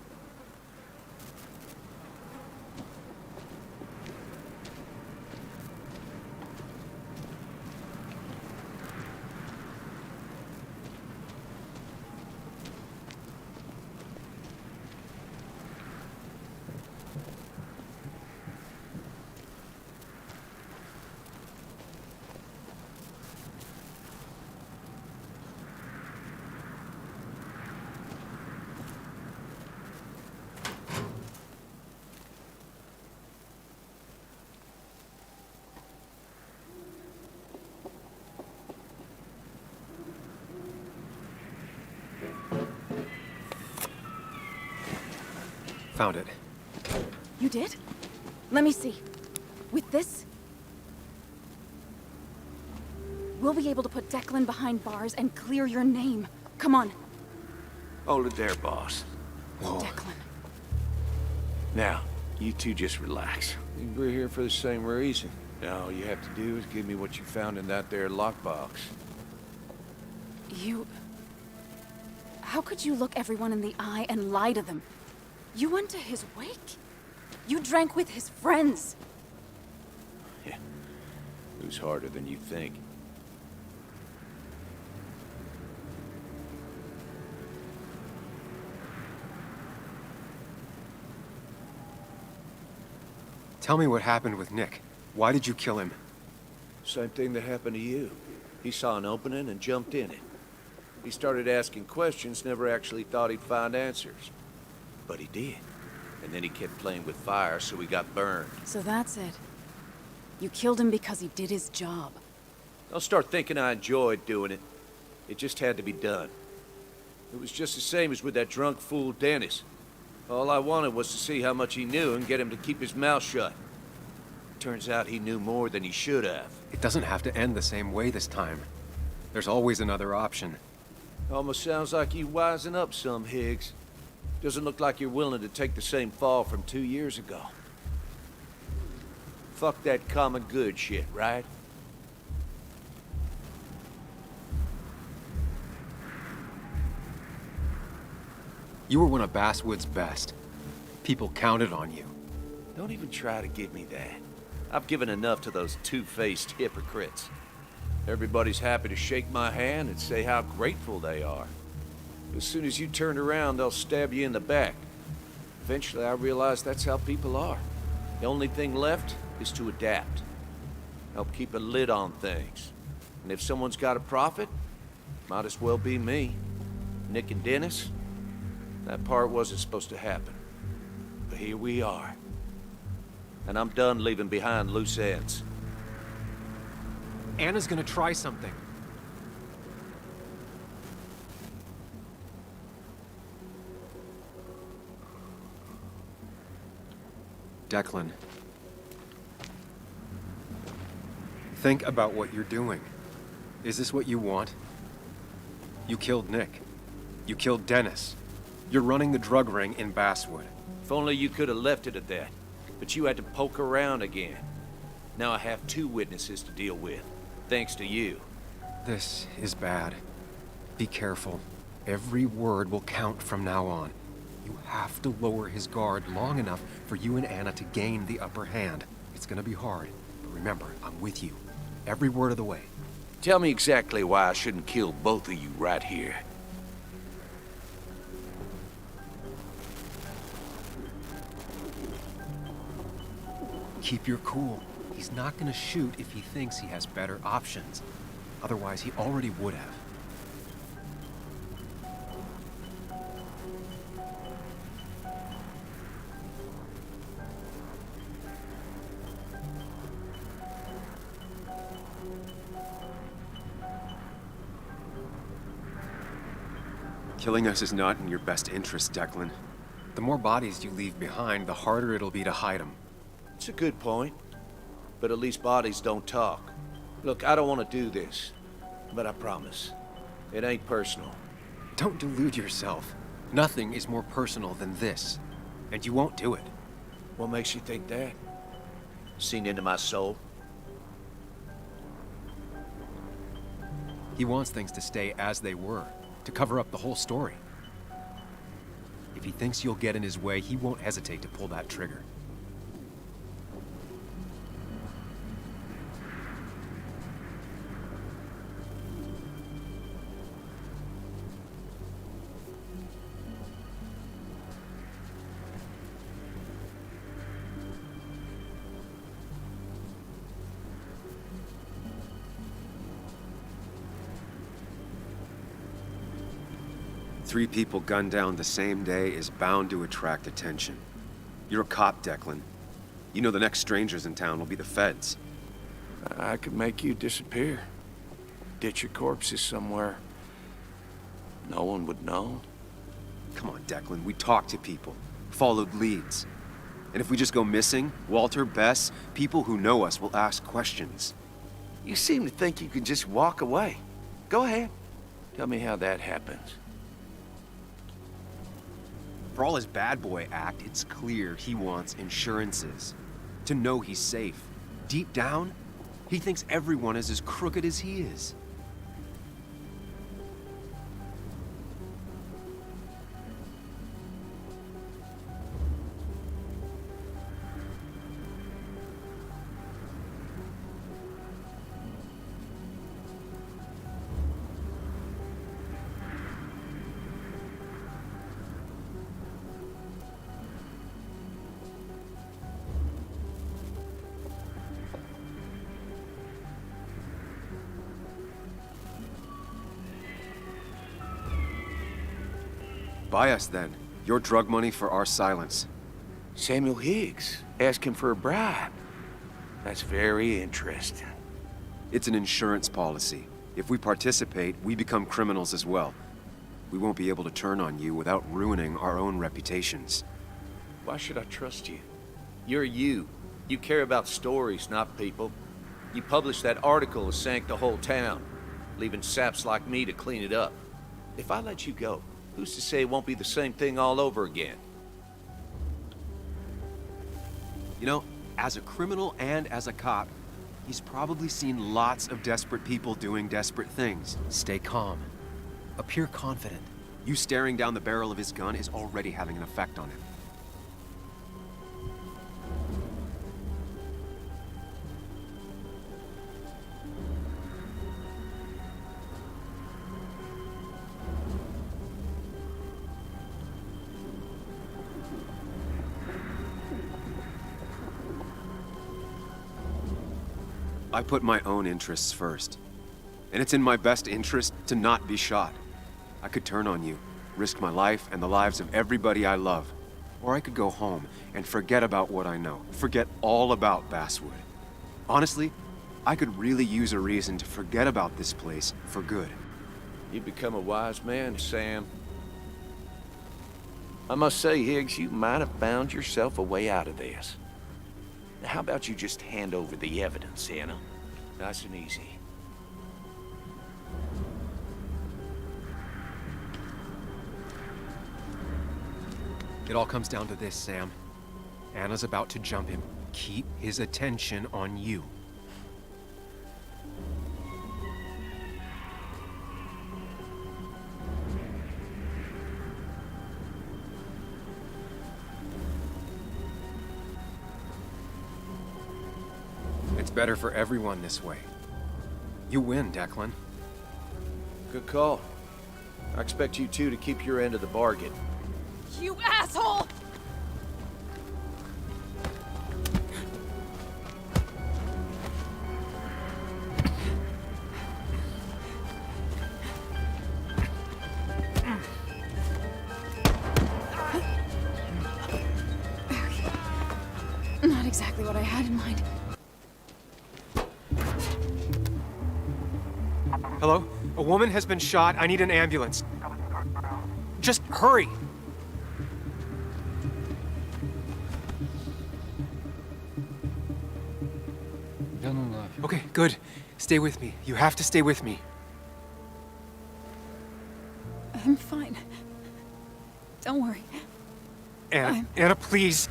Found it. You did? Let me see. With this, we'll be able to put Declan behind bars and clear your name. Come on. Hold it there, boss. Declan. Now, you two just relax. We're here for the same reason. Now, all you have to do is give me what you found in that there lockbox. You... How could you look everyone in the eye and lie to them? You went to his wake? You drank with his friends. Yeah. It was harder than you think. Tell me what happened with Nick. Why did you kill him? Same thing that happened to you. He saw an opening and jumped in it. He started asking questions, never actually thought he'd find answers. But he did. And then he kept playing with fire, so he got burned. So that's it. You killed him because he did his job. Don't start thinking I enjoyed doing it. It just had to be done. It was just the same as with that drunk fool Dennis. All I wanted was to see how much he knew and get him to keep his mouth shut. Turns out he knew more than he should have. It doesn't have to end the same way this time. There's always another option. Almost sounds like you wising up some, Higgs. Doesn't look like you're willing to take the same fall from 2 years ago. Fuck that common good shit, right? You were one of Basswood's best. People counted on you. Don't even try to give me that. I've given enough to those two-faced hypocrites. Everybody's happy to shake my hand and say how grateful they are. As soon as you turn around, they'll stab you in the back. Eventually, I realized that's how people are. The only thing left is to adapt. Help keep a lid on things. And if someone's got a profit, might as well be me. Nick and Dennis, that part wasn't supposed to happen. But here we are. And I'm done leaving behind loose ends. Anna's gonna try something. Declan. Think about what you're doing. Is this what you want? You killed Nick. You killed Dennis. You're running the drug ring in Basswood. If only you could have left it at that. But you had to poke around again. Now I have 2 witnesses to deal with, thanks to you. This is bad. Be careful. Every word will count from now on. You have to lower his guard long enough for you and Anna to gain the upper hand. It's gonna be hard, but remember, I'm with you. Every word of the way. Tell me exactly why I shouldn't kill both of you right here. Keep your cool. He's not gonna shoot if he thinks he has better options. Otherwise, he already would have. Killing us is not in your best interest, Declan. The more bodies you leave behind, the harder it'll be to hide them. It's a good point. But at least bodies don't talk. Look, I don't want to do this. But I promise. It ain't personal. Don't delude yourself. Nothing is more personal than this. And you won't do it. What makes you think that? Seen into my soul? He wants things to stay as they were, to cover up the whole story. If he thinks you'll get in his way, he won't hesitate to pull that trigger. Three people gunned down the same day is bound to attract attention. You're a cop, Declan. You know the next strangers in town will be the feds. I could make you disappear. Ditch your corpses somewhere. No one would know. Come on, Declan, we talked to people, followed leads. And if we just go missing, Walter, Bess, people who know us will ask questions. You seem to think you can just walk away. Go ahead. Tell me how that happens. For all his bad boy act, it's clear he wants insurances. To know he's safe. Deep down, he thinks everyone is as crooked as he is. Buy us, then. Your drug money for our silence. Samuel Higgs. Ask him for a bribe. That's very interesting. It's an insurance policy. If we participate, we become criminals as well. We won't be able to turn on you without ruining our own reputations. Why should I trust you? You're you. You care about stories, not people. You published that article that sank the whole town, leaving saps like me to clean it up. If I let you go, who's to say it won't be the same thing all over again? You know, as a criminal and as a cop, he's probably seen lots of desperate people doing desperate things. Stay calm. Appear confident. You staring down the barrel of his gun is already having an effect on him. I put my own interests first. And it's in my best interest to not be shot. I could turn on you, risk my life and the lives of everybody I love. Or I could go home and forget about what I know. Forget all about Basswood. Honestly, I could really use a reason to forget about this place for good. You've become a wise man, Sam. I must say, Higgs, you might have found yourself a way out of this. Now, how about you just hand over the evidence, Anna? Nice and easy. It all comes down to this, Sam. Anna's about to jump him. Keep his attention on you. It's better for everyone this way. You win, Declan. Good call. I expect you two to keep your end of the bargain. You asshole! Not exactly what I had in mind. Hello? A woman has been shot. I need an ambulance. Just hurry! Да ну нафиг. Okay, good. Stay with me. You have to stay with me. I'm fine. Don't worry. Anna, Anna, please.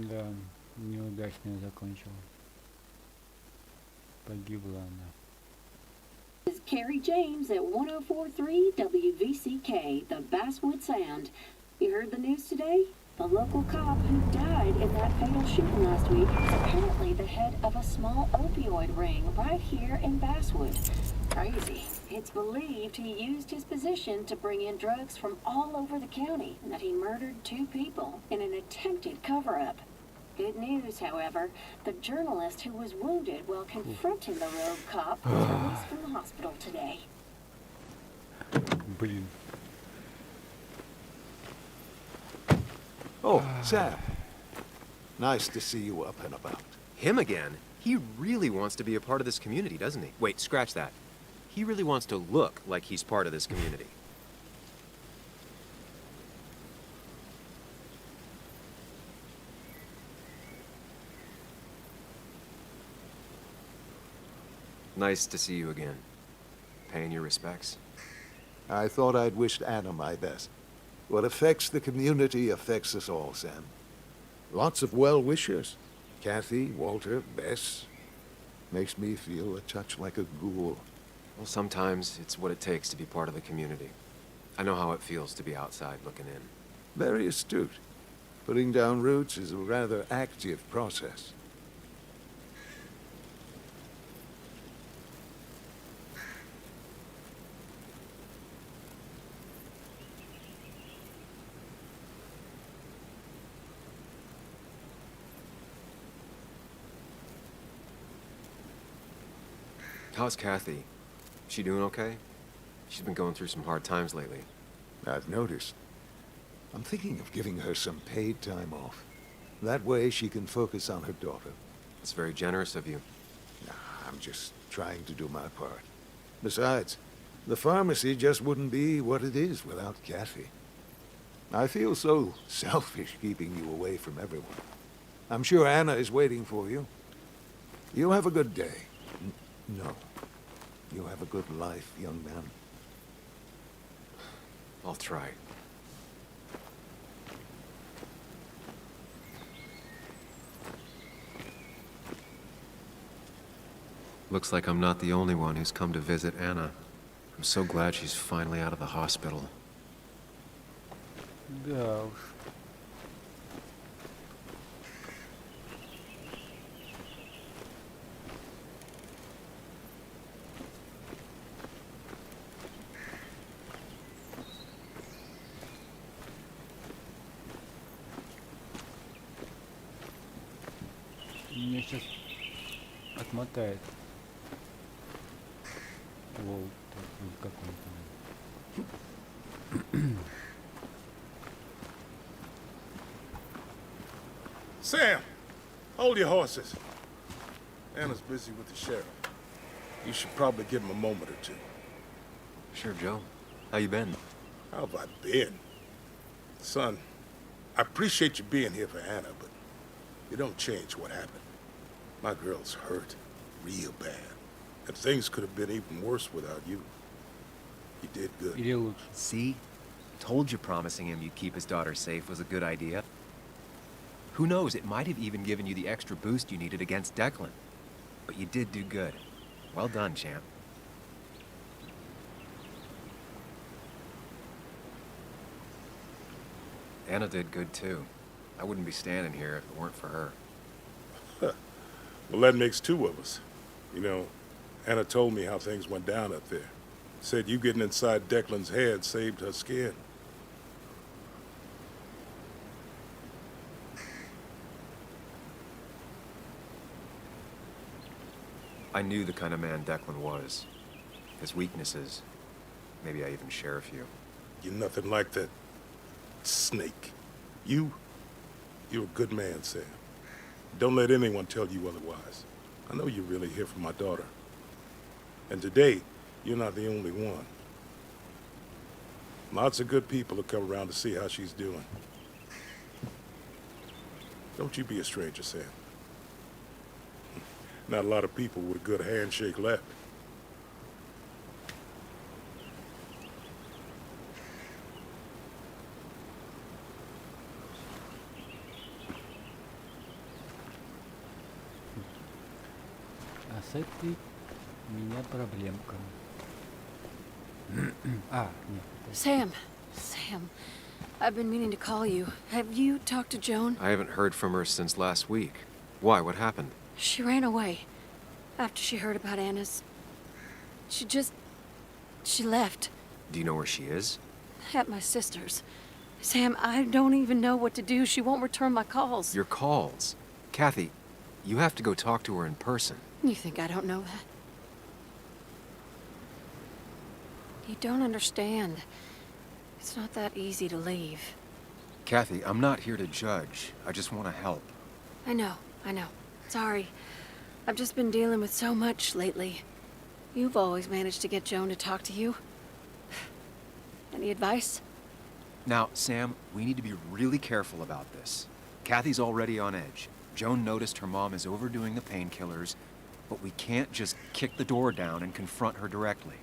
Да, неудачно я закончила. Погибла она. Is Carrie James at 104.3 WVCK, the Basswood Sound. You heard the news today? The local cop who died in that fatal shooting last week is apparently the head of a small opioid ring right here in Basswood. Crazy. It's believed he used his position to bring in drugs from all over the county and that he murdered 2 people in an attempted cover-up. Good news, however, the journalist who was wounded while confronting the rogue cop was released from the hospital today. Блин. Oh, Sam. Nice to see you up and about. Him again? He really wants to be a part of this community, doesn't he? Wait, scratch that. He really wants to look like he's part of this community. Nice to see you again. Paying your respects. I thought I'd wished Anna my best. What affects the community affects us all, Sam. Lots of well-wishers. Kathy, Walter, Bess. Makes me feel a touch like a ghoul. Well, sometimes it's what it takes to be part of the community. I know how it feels to be outside looking in. Very astute. Putting down roots is a rather active process. How's Kathy? She doing okay? She's been going through some hard times lately. I've noticed. I'm thinking of giving her some paid time off. That way she can focus on her daughter. It's very generous of you. I'm just trying to do my part. Besides, the pharmacy just wouldn't be what it is without Kathy. I feel so selfish keeping you away from everyone. I'm sure Anna is waiting for you. You have a good day. No. You have a good life, young man. I'll try. Looks like I'm not the only one who's come to visit Anna. I'm so glad she's finally out of the hospital. Да уж. Меня сейчас отмотает. Воу, как он там. Sam, hold your horses. Anna's busy with the sheriff. You should probably give him a moment or two. Sure, Joe. How you been? How have I been? Son, I appreciate you being here for Anna, but You don't change what happened. My girl's hurt real bad. And things could have been even worse without you. You did good. See? Told you promising him you'd keep his daughter safe was a good idea. Who knows, it might have even given you the extra boost you needed against Declan. But you did do good. Well done, champ. Anna did good too. I wouldn't be standing here if it weren't for her. Well, that makes two of us. You know, Anna told me how things went down up there. Said you getting inside Declan's head saved her skin. I knew the kind of man Declan was. His weaknesses. Maybe I even share a few. You're nothing like that snake. You're a good man, Sam. Don't let anyone tell you otherwise. I know you're really here for my daughter. And today, you're not the only one. Lots of good people have come around to see how she's doing. Don't you be a stranger, Sam. Not a lot of people with a good handshake left. А с этой у меня проблемка. Нет. Sam, I've been meaning to call you. Have you talked to Joan? I haven't heard from her since last week. Why? What happened? She ran away after she heard about Anna's. She left. Do you know where she is? At my sister's. Sam, I don't even know what to do. She won't return my calls. Your calls? Kathy, you have to go talk to her in person. You think I don't know that? You don't understand. It's not that easy to leave. Kathy, I'm not here to judge. I just want to help. I know. Sorry. I've just been dealing with so much lately. You've always managed to get Joan to talk to you. Any advice? Now, Sam, we need to be really careful about this. Kathy's already on edge. Joan noticed her mom is overdoing the painkillers, but we can't just kick the door down and confront her directly.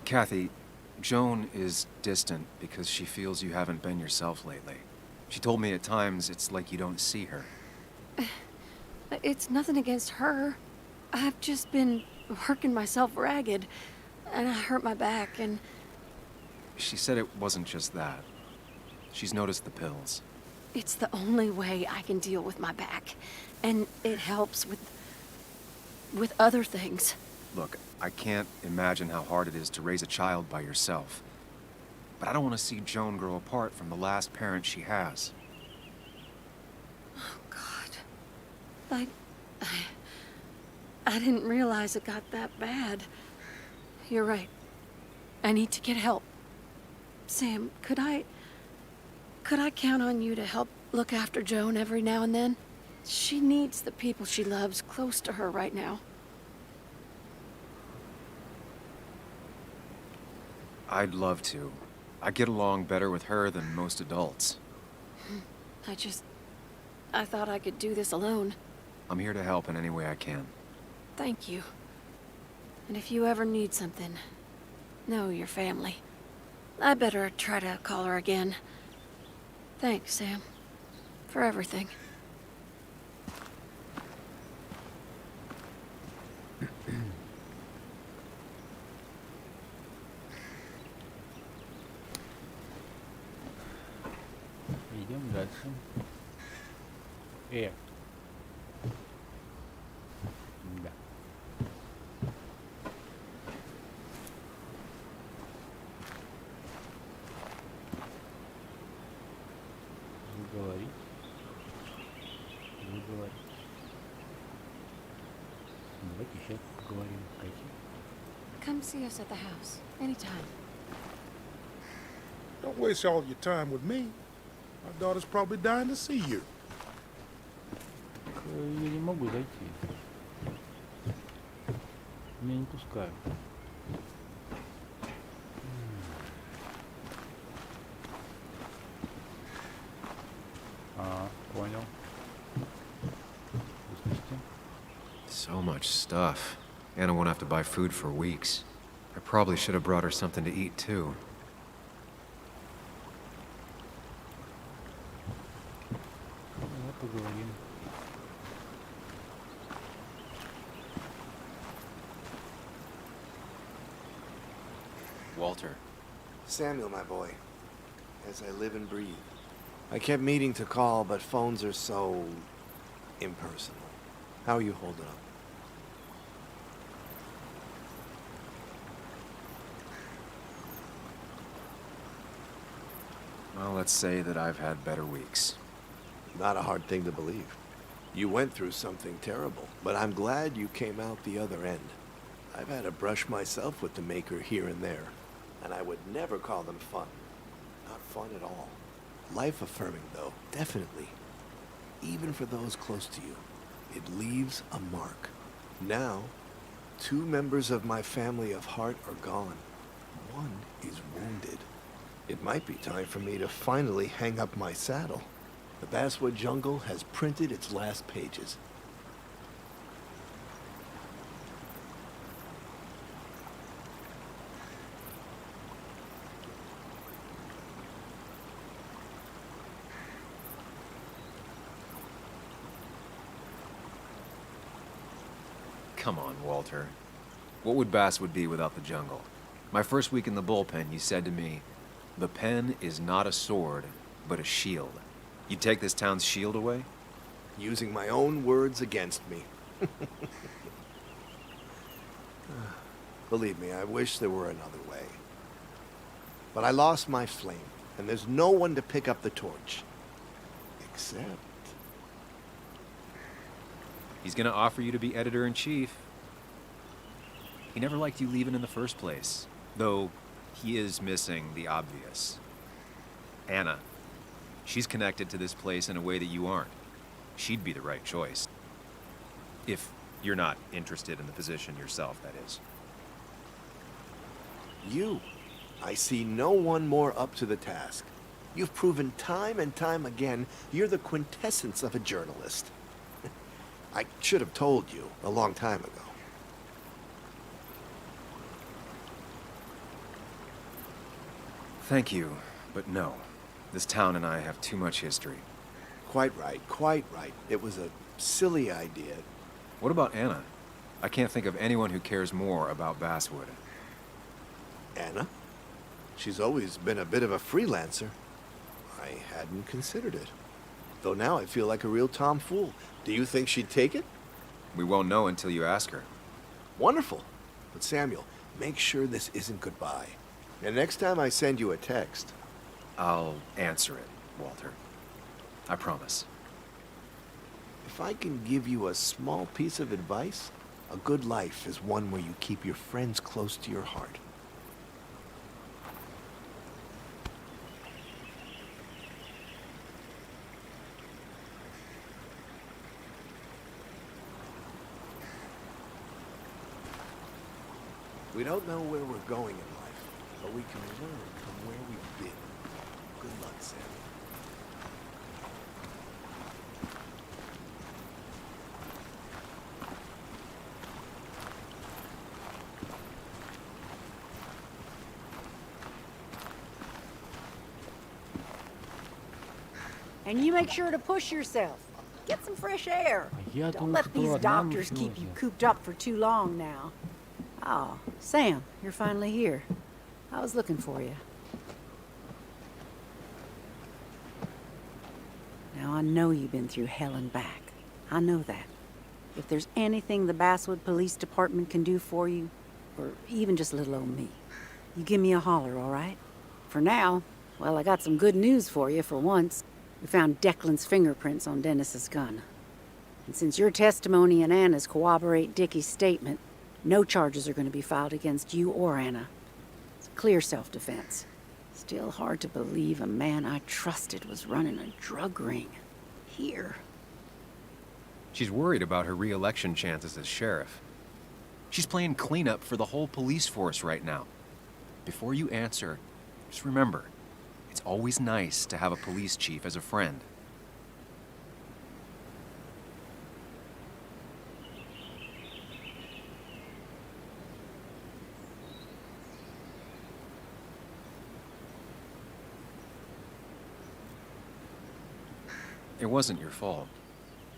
Kathy, Joan is distant because she feels you haven't been yourself lately. She told me at times it's like you don't see her. It's nothing against her. I've just been working myself ragged, and I hurt my back, and... She said it wasn't just that. She's noticed the pills. It's the only way I can deal with my back, and it helps with other things. Look, I can't imagine how hard it is to raise a child by yourself. But I don't want to see Joan grow apart from the last parent she has. Oh, God. I didn't realize it got that bad. You're right. I need to get help. Sam, could I count on you to help look after Joan every now and then? She needs the people she loves close to her right now. I'd love to. I get along better with her than most adults. I thought I could do this alone. I'm here to help in any way I can. Thank you. And if you ever need something, know your family. I better try to call her again. Thanks, Sam, for everything. Идем дальше. Да. Заговорить. Заговорить. Давайте сейчас поговорим. Катя. Come see us at the house, anytime. Don't waste all your time with me. My daughter's probably dying to see you. Я не могу зайти. Меня не пускают. Понял. So much stuff. Anna won't have to buy food for weeks. I probably should have brought her something to eat, too. Давай поговорим. Walter. Samuel, my boy, as I live and breathe. I kept meaning to call, but phones are so impersonal. How are you holding up? Well, let's say that I've had better weeks. Not a hard thing to believe. You went through something terrible, but I'm glad you came out the other end. I've had a brush myself with the Maker here and there, and I would never call them fun. Not fun at all. Life-affirming, though, definitely. Even for those close to you, it leaves a mark. Now, 2 members of my family of heart are gone. One is wounded. It might be time for me to finally hang up my saddle. The Basswood Jungle has printed its last pages. Come on, Walter. What would Basswood be without the jungle? My first week in the bullpen, you said to me, "The pen is not a sword, but a shield." You'd take this town's shield away? Using my own words against me. Believe me, I wish there were another way. But I lost my flame, and there's no one to pick up the torch. Except... He's gonna offer you to be editor-in-chief. He never liked you leaving in the first place, though he is missing the obvious. Anna. She's connected to this place in a way that you aren't. She'd be the right choice. If you're not interested in the position yourself, that is. You. I see no one more up to the task. You've proven time and time again you're the quintessence of a journalist. I should have told you a long time ago. Thank you, but no. This town and I have too much history. Quite right, quite right. It was a silly idea. What about Anna? I can't think of anyone who cares more about Basswood. Anna? She's always been a bit of a freelancer. I hadn't considered it. Though now I feel like a real tomfool. Do you think she'd take it? We won't know until you ask her. Wonderful. But Samuel, make sure this isn't goodbye. And next time I send you a text, I'll answer it, Walter. I promise. if I can give you a small piece of advice, a good life is one where you keep your friends close to your heart. We don't know where we're going in life, but we can learn from where we've been. Good luck, Sam. And you make sure to push yourself. Get some fresh air. Я Don't думал, let что these одна doctors keep you нужна. cooped up for too long now. Oh, Sam, you're finally here. I was looking for you. Now, I know you've been through hell and back. I know that. If there's anything the Basswood Police Department can do for you, or even just little old me, you give me a holler, all right? For now, well, I got some good news for you for once. We found Declan's fingerprints on Dennis's gun. And since your testimony and Anna's corroborate Dickie's statement, no charges are going to be filed against you or Anna. It's clear self-defense. Still hard to believe a man I trusted was running a drug ring. Here. She's worried about her re-election chances as sheriff. She's playing cleanup for the whole police force right now. Before you answer, just remember, it's always nice to have a police chief as a friend. It wasn't your fault.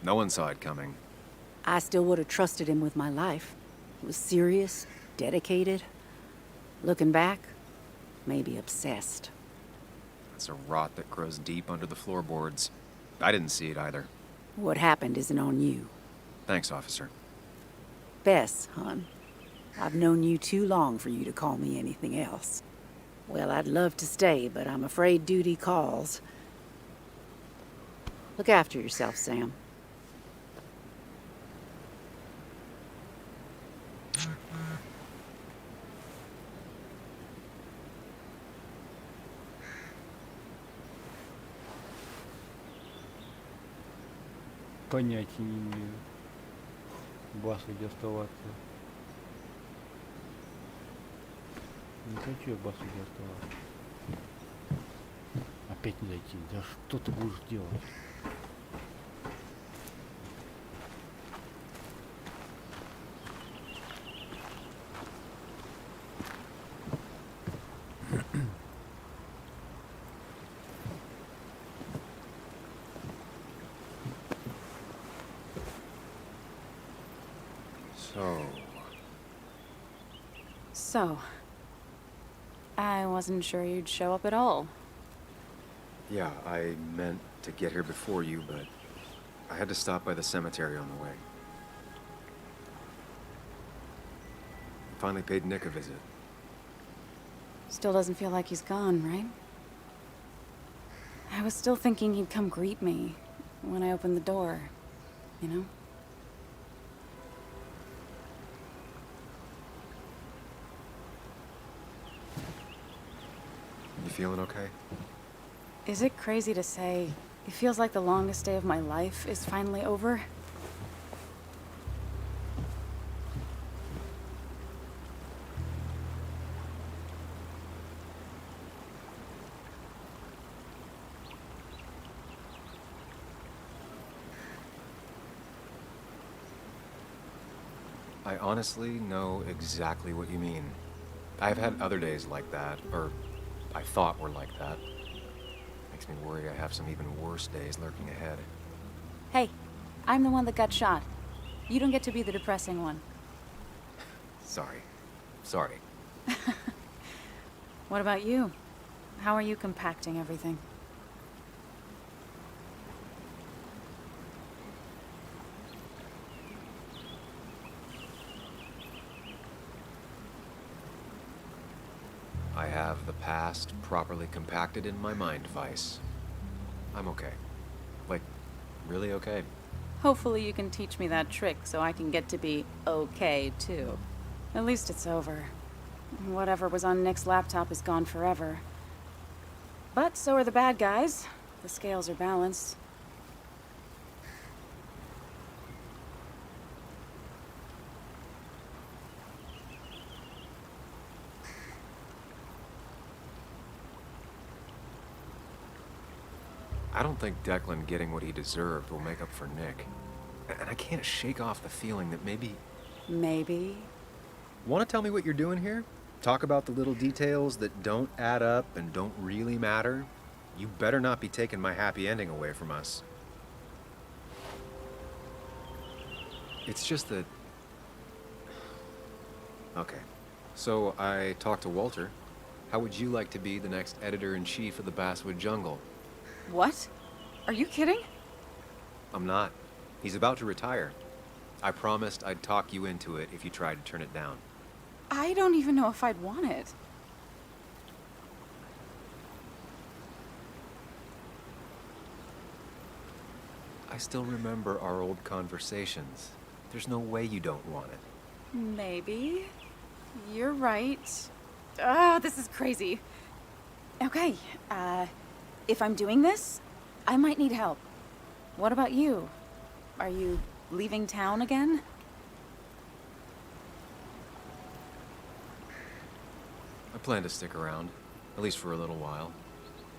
No one saw it coming. I still would have trusted him with my life. He was serious, dedicated. Looking back, maybe obsessed. It's a rot that grows deep under the floorboards. I didn't see it either. What happened isn't on you. Thanks, officer. Bess, hon. I've known you too long for you to call me anything else. Well, I'd love to stay, but I'm afraid duty calls. Look after yourself, Sam. Понятия не имею. Бас, где оставаться? Не хочу я Басу где оставаться. Опять не зайти. Да что ты будешь делать? So, I wasn't sure you'd show up at all. Yeah, I meant to get here before you, but I had to stop by the cemetery on the way. Finally paid Nick a visit. Still doesn't feel like he's gone, right? I was still thinking he'd come greet me when I opened the door, you know? You feeling okay? Is it crazy to say it feels like the longest day of my life is finally over? I honestly know exactly what you mean. I've had other days like that, or I thought were like that. Makes me worry I have some even worse days lurking ahead. Hey, I'm the one that got shot. You don't get to be the depressing one. Sorry. Sorry. What about you? How are you compacting everything? I have the past properly compacted in my mind vice. I'm okay. Like, really okay. Hopefully you can teach me that trick so I can get to be okay, too. At least it's over. Whatever was on Nick's laptop is gone forever. But so are the bad guys. The scales are balanced. I don't think Declan getting what he deserved will make up for Nick. And I can't shake off the feeling that maybe... Maybe? Want to tell me what you're doing here? Talk about the little details that don't add up and don't really matter? You better not be taking my happy ending away from us. It's just that... Okay. So I talked to Walter. How would you like to be the next editor-in-chief of the Basswood Jungle? What? Are you kidding? I'm not. He's about to retire. I promised I'd talk you into it if you tried to turn it down. I don't even know if I'd want it. I still remember our old conversations. There's no way you don't want it. Maybe. You're right. Ah, this is crazy. Okay, if I'm doing this, I might need help. What about you? Are you leaving town again? I plan to stick around, at least for a little while.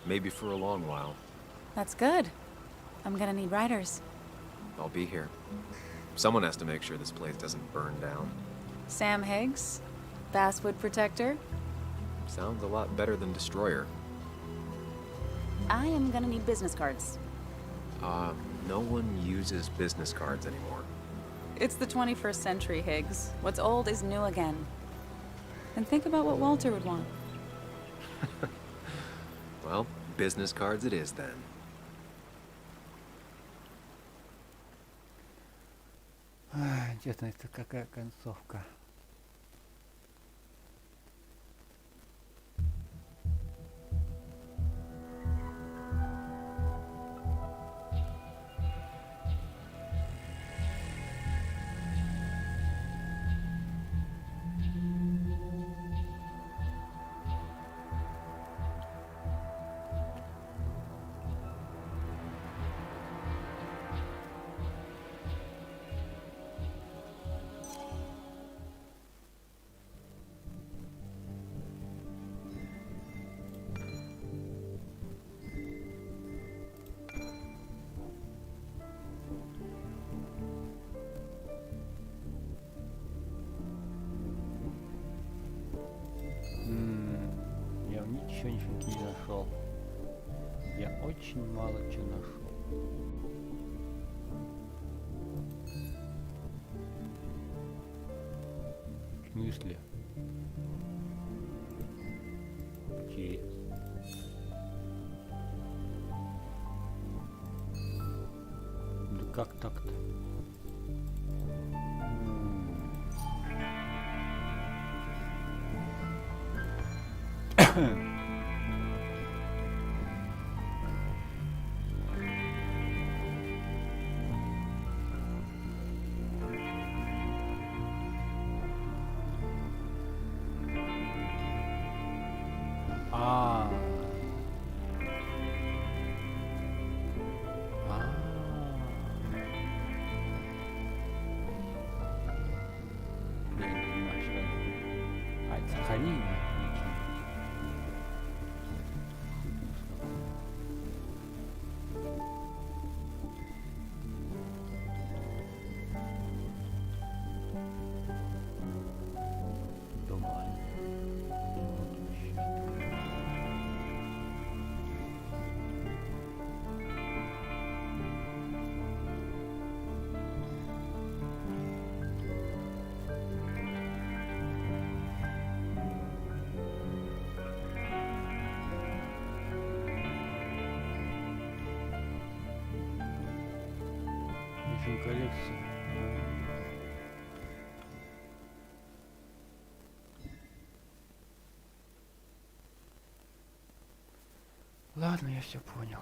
Maybe for a long while. That's good. I'm gonna need writers. I'll be here. Someone has to make sure this place doesn't burn down. Sam Higgs, Basswood Protector. Sounds a lot better than Destroyer. I am gonna need business cards. No one uses business cards anymore. It's the 21st century, Higgs. What's old is new again. And think about what Walter would want. Well, business cards it is then. Интересно, это какая концовка? Я ничего не нашел. Я очень мало чего нашел. В смысле? Интересно. Да как так-то? Сохранение. Коллекция. Ладно, я все понял.